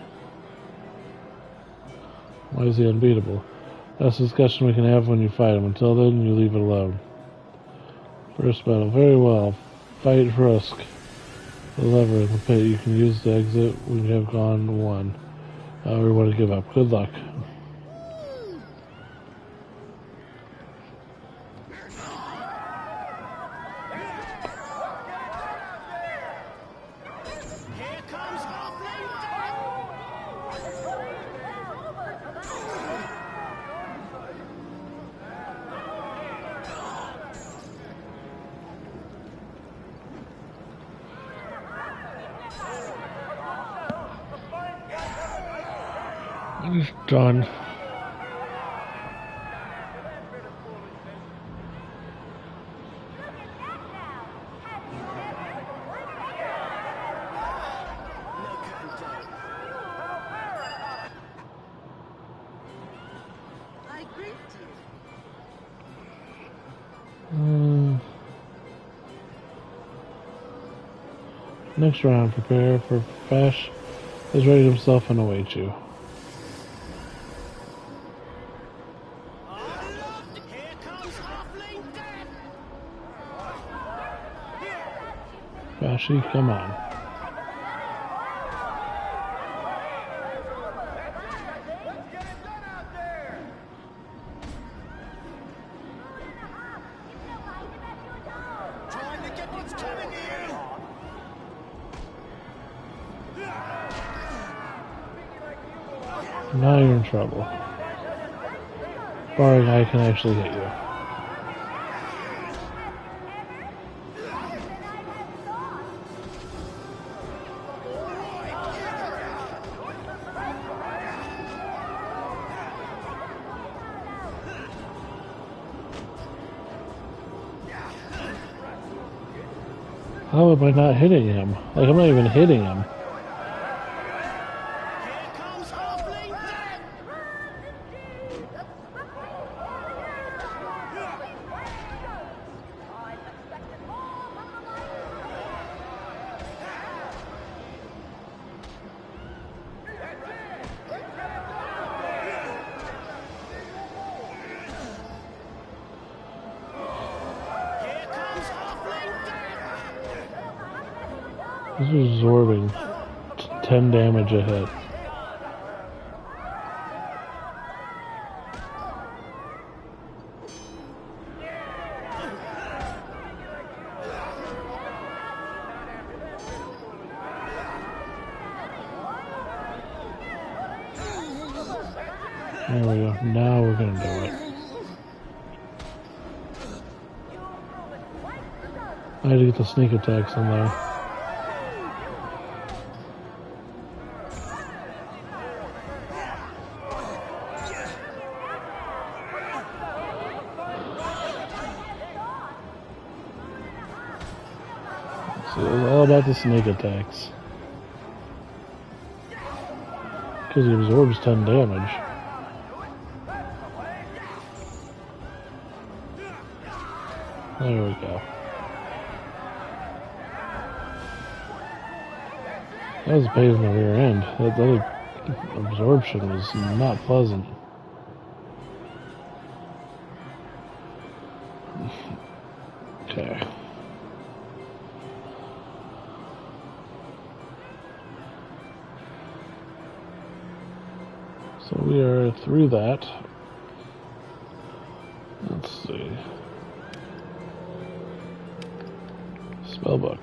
Why is he unbeatable? That's a discussion we can have when you fight him. Until then, you leave it alone. First battle. Very well. Fight Rusk. The lever in the pit. You can use the exit when you have gone one. We want to give up. Good luck. Here comes Halfling He's done. I greet you. Next round, prepare for Fash has readied himself and awaits you. Here comes Halfling Death! Fashy, come on. Trying to get what's coming to you! Now you're in trouble. Barring I can actually hit you. How am I not hitting him? Like, I'm not even hitting him. Here comes Halfling Death! Here comes Halfling Death! This is absorbing 10 damage a hit. There we go. Now we're gonna do it. I had to get the sneak attacks in there. So it was all about the snake attacks. Because he absorbs 10 damage. There we go. That was a pain in the rear end. That other absorption was not pleasant. Okay. So we are through that. Let's see. Spellbook.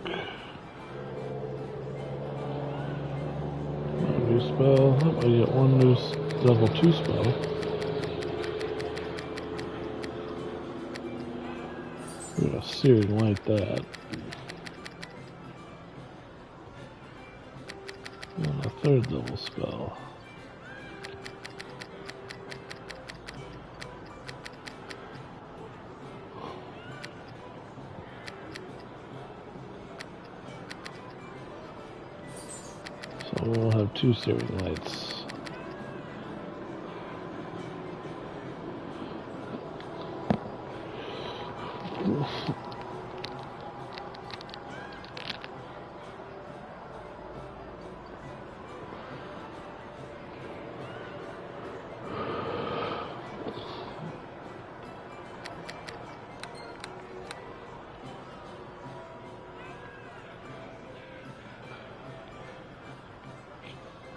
New spell. Oh, I get one new level 2 spell. We're gonna searing light that. And a 3rd level spell. So we'll have 2 searing lights.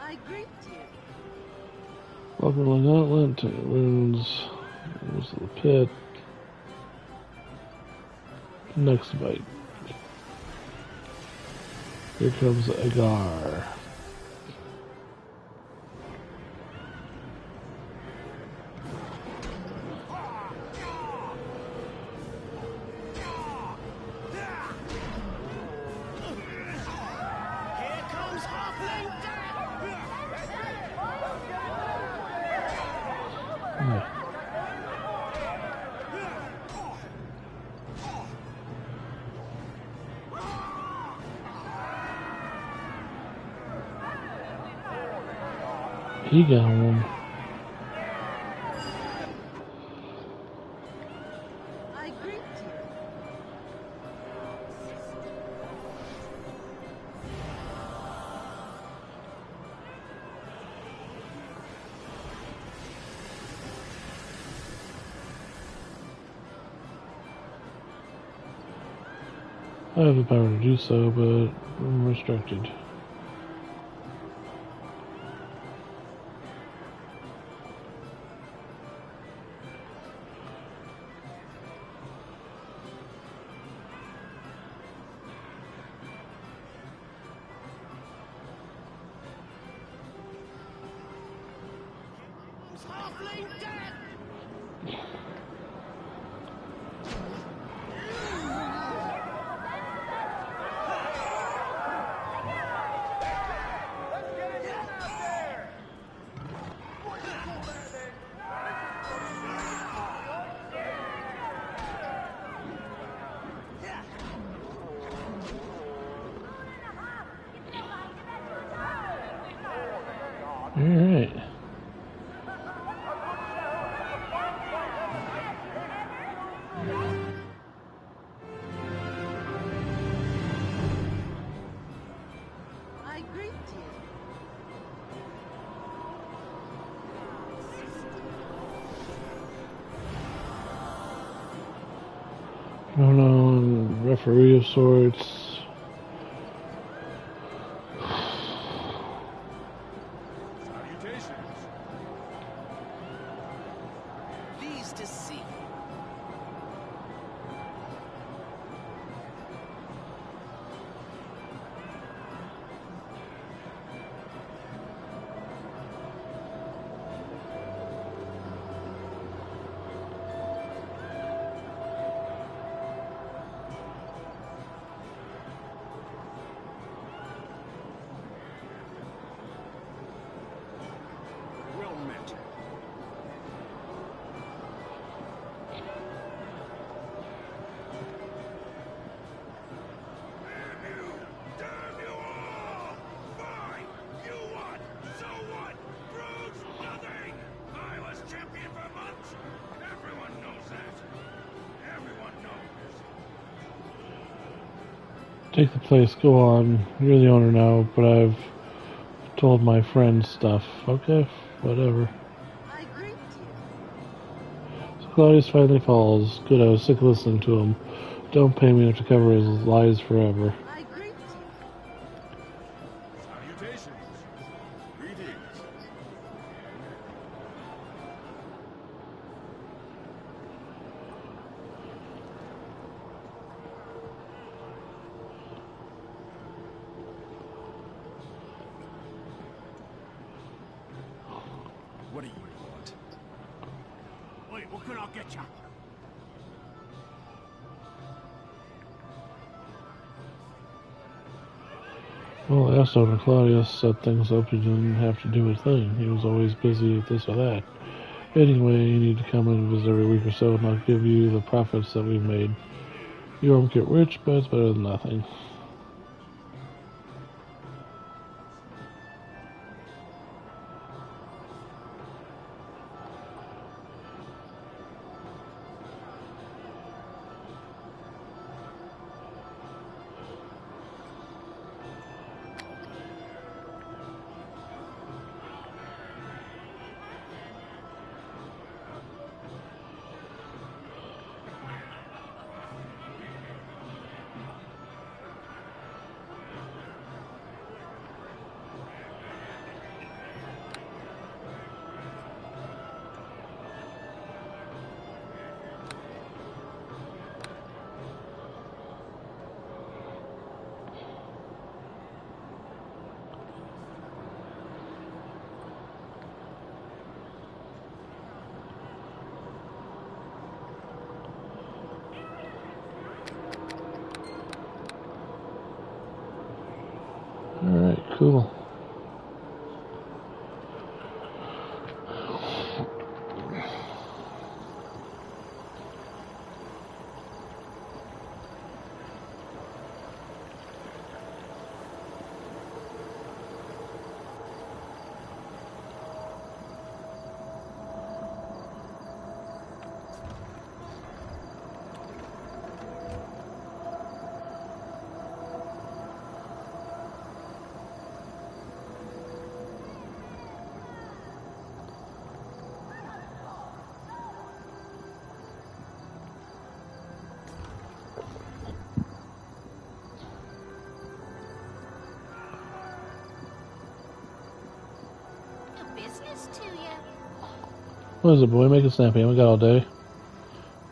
I greet you. Welcome to the Gauntlet, to wounds, goes to the pit. Next bite. Here comes Agar. Here comes Halfling Death! He got one. I greet you. I have the power to do so, but I'm restricted. Halfling Death! Alright. I greet you. No, no, referee of sorts. Pleased to see you. Take the place, go on. You're the owner now, but I've told my friends stuff. Okay, whatever. I greet you. So Claudius finally falls. Good, I was sick of listening to him. Don't pay me enough to cover his lies forever. I greet you. Salutations. Greetings. What do you want? Wait, what can I get ya? Well, the last owner, Claudius, set things up. He didn't have to do a thing. He was always busy with this or that. Anyway, you need to come and visit every week or so, and I'll give you the profits that we've made. You won't get rich, but it's better than nothing. Alright, cool. No business to you. What is it, boy? Make it snappy. I haven't got all day.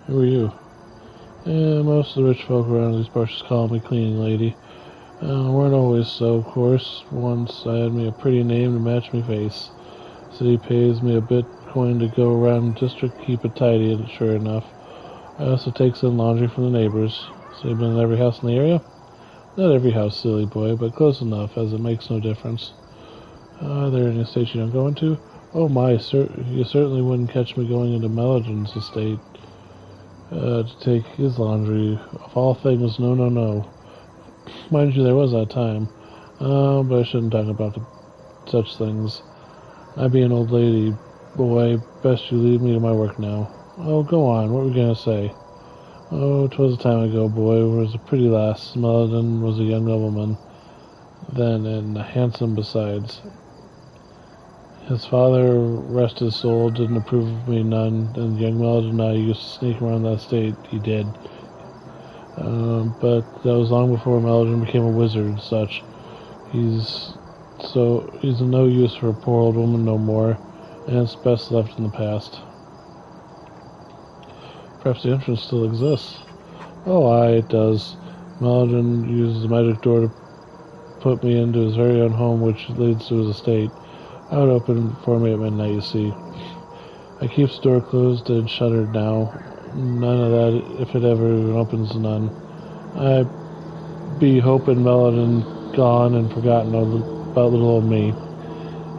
Who are you? Yeah, most of the rich folk around these brushes call me cleaning lady. Weren't always so, of course. Once I had me a pretty name to match me face. City pays me a Bitcoin to go around the district, keep it tidy, and sure enough. I also takes in laundry from the neighbors. So you've been in every house in the area? Not every house, silly boy, but close enough, as it makes no difference. Are there any estates you don't go into? Oh my, you certainly wouldn't catch me going into Melodin's estate to take his laundry. Of all things, no, no, no. Mind you, there was that time. But I shouldn't talk about such things. I be an old lady, boy. Best you leave me to my work now. Oh, go on. What were we gonna say? Oh, 'twas a time ago, boy. Was a pretty lass. Melodin was a young nobleman then, and handsome besides. His father, rest his soul, didn't approve of me none, and young Melodin and I used to sneak around that estate. He did. But that was long before Melodin became a wizard and such. He's of no use for a poor old woman no more, and it's best left in the past. Perhaps the entrance still exists. Oh, aye, it does. Melodin uses the magic door to put me into his very own home, which leads to his estate. Out open for me at midnight, you see. I keep the door closed and shuttered now. None of that, if it ever even opens, none. I be hoping Melodin gone and forgotten about little old me.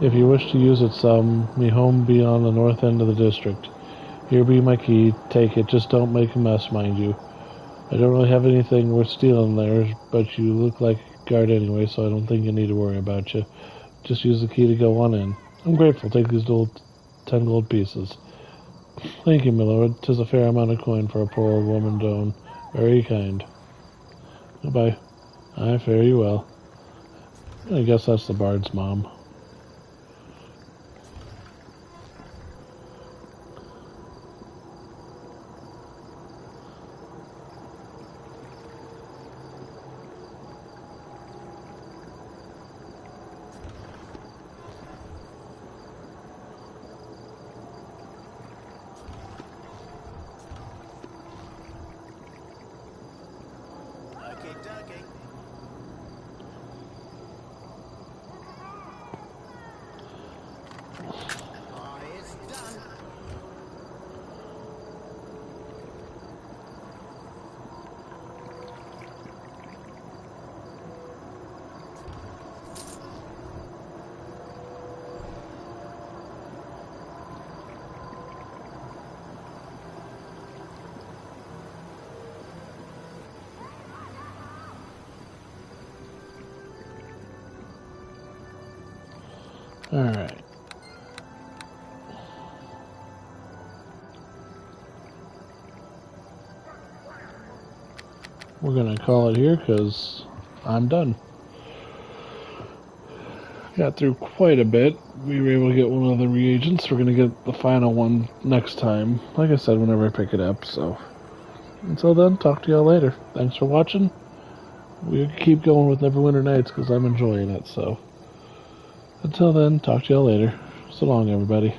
If you wish to use it some, me home be on the north end of the district. Here be my key, take it, just don't make a mess, mind you. I don't really have anything worth stealing there, but you look like a guard anyway, so I don't think you need to worry about you. Just use the key to go on in. I'm grateful, take these 10 gold pieces. Thank you, my lord, 'tis a fair amount of coin for a poor old woman to own. Very kind. Goodbye. I fare you well. I guess that's the bard's mom. Okay, dokie. Oh, it's done. Alright. We're gonna call it here because I'm done. Got through quite a bit. We were able to get one of the reagents. We're gonna get the final one next time. Like I said, whenever I pick it up, so. Until then, talk to y'all later. Thanks for watching. We keep going with Neverwinter Nights because I'm enjoying it, so. Until then, talk to y'all later. So long, everybody.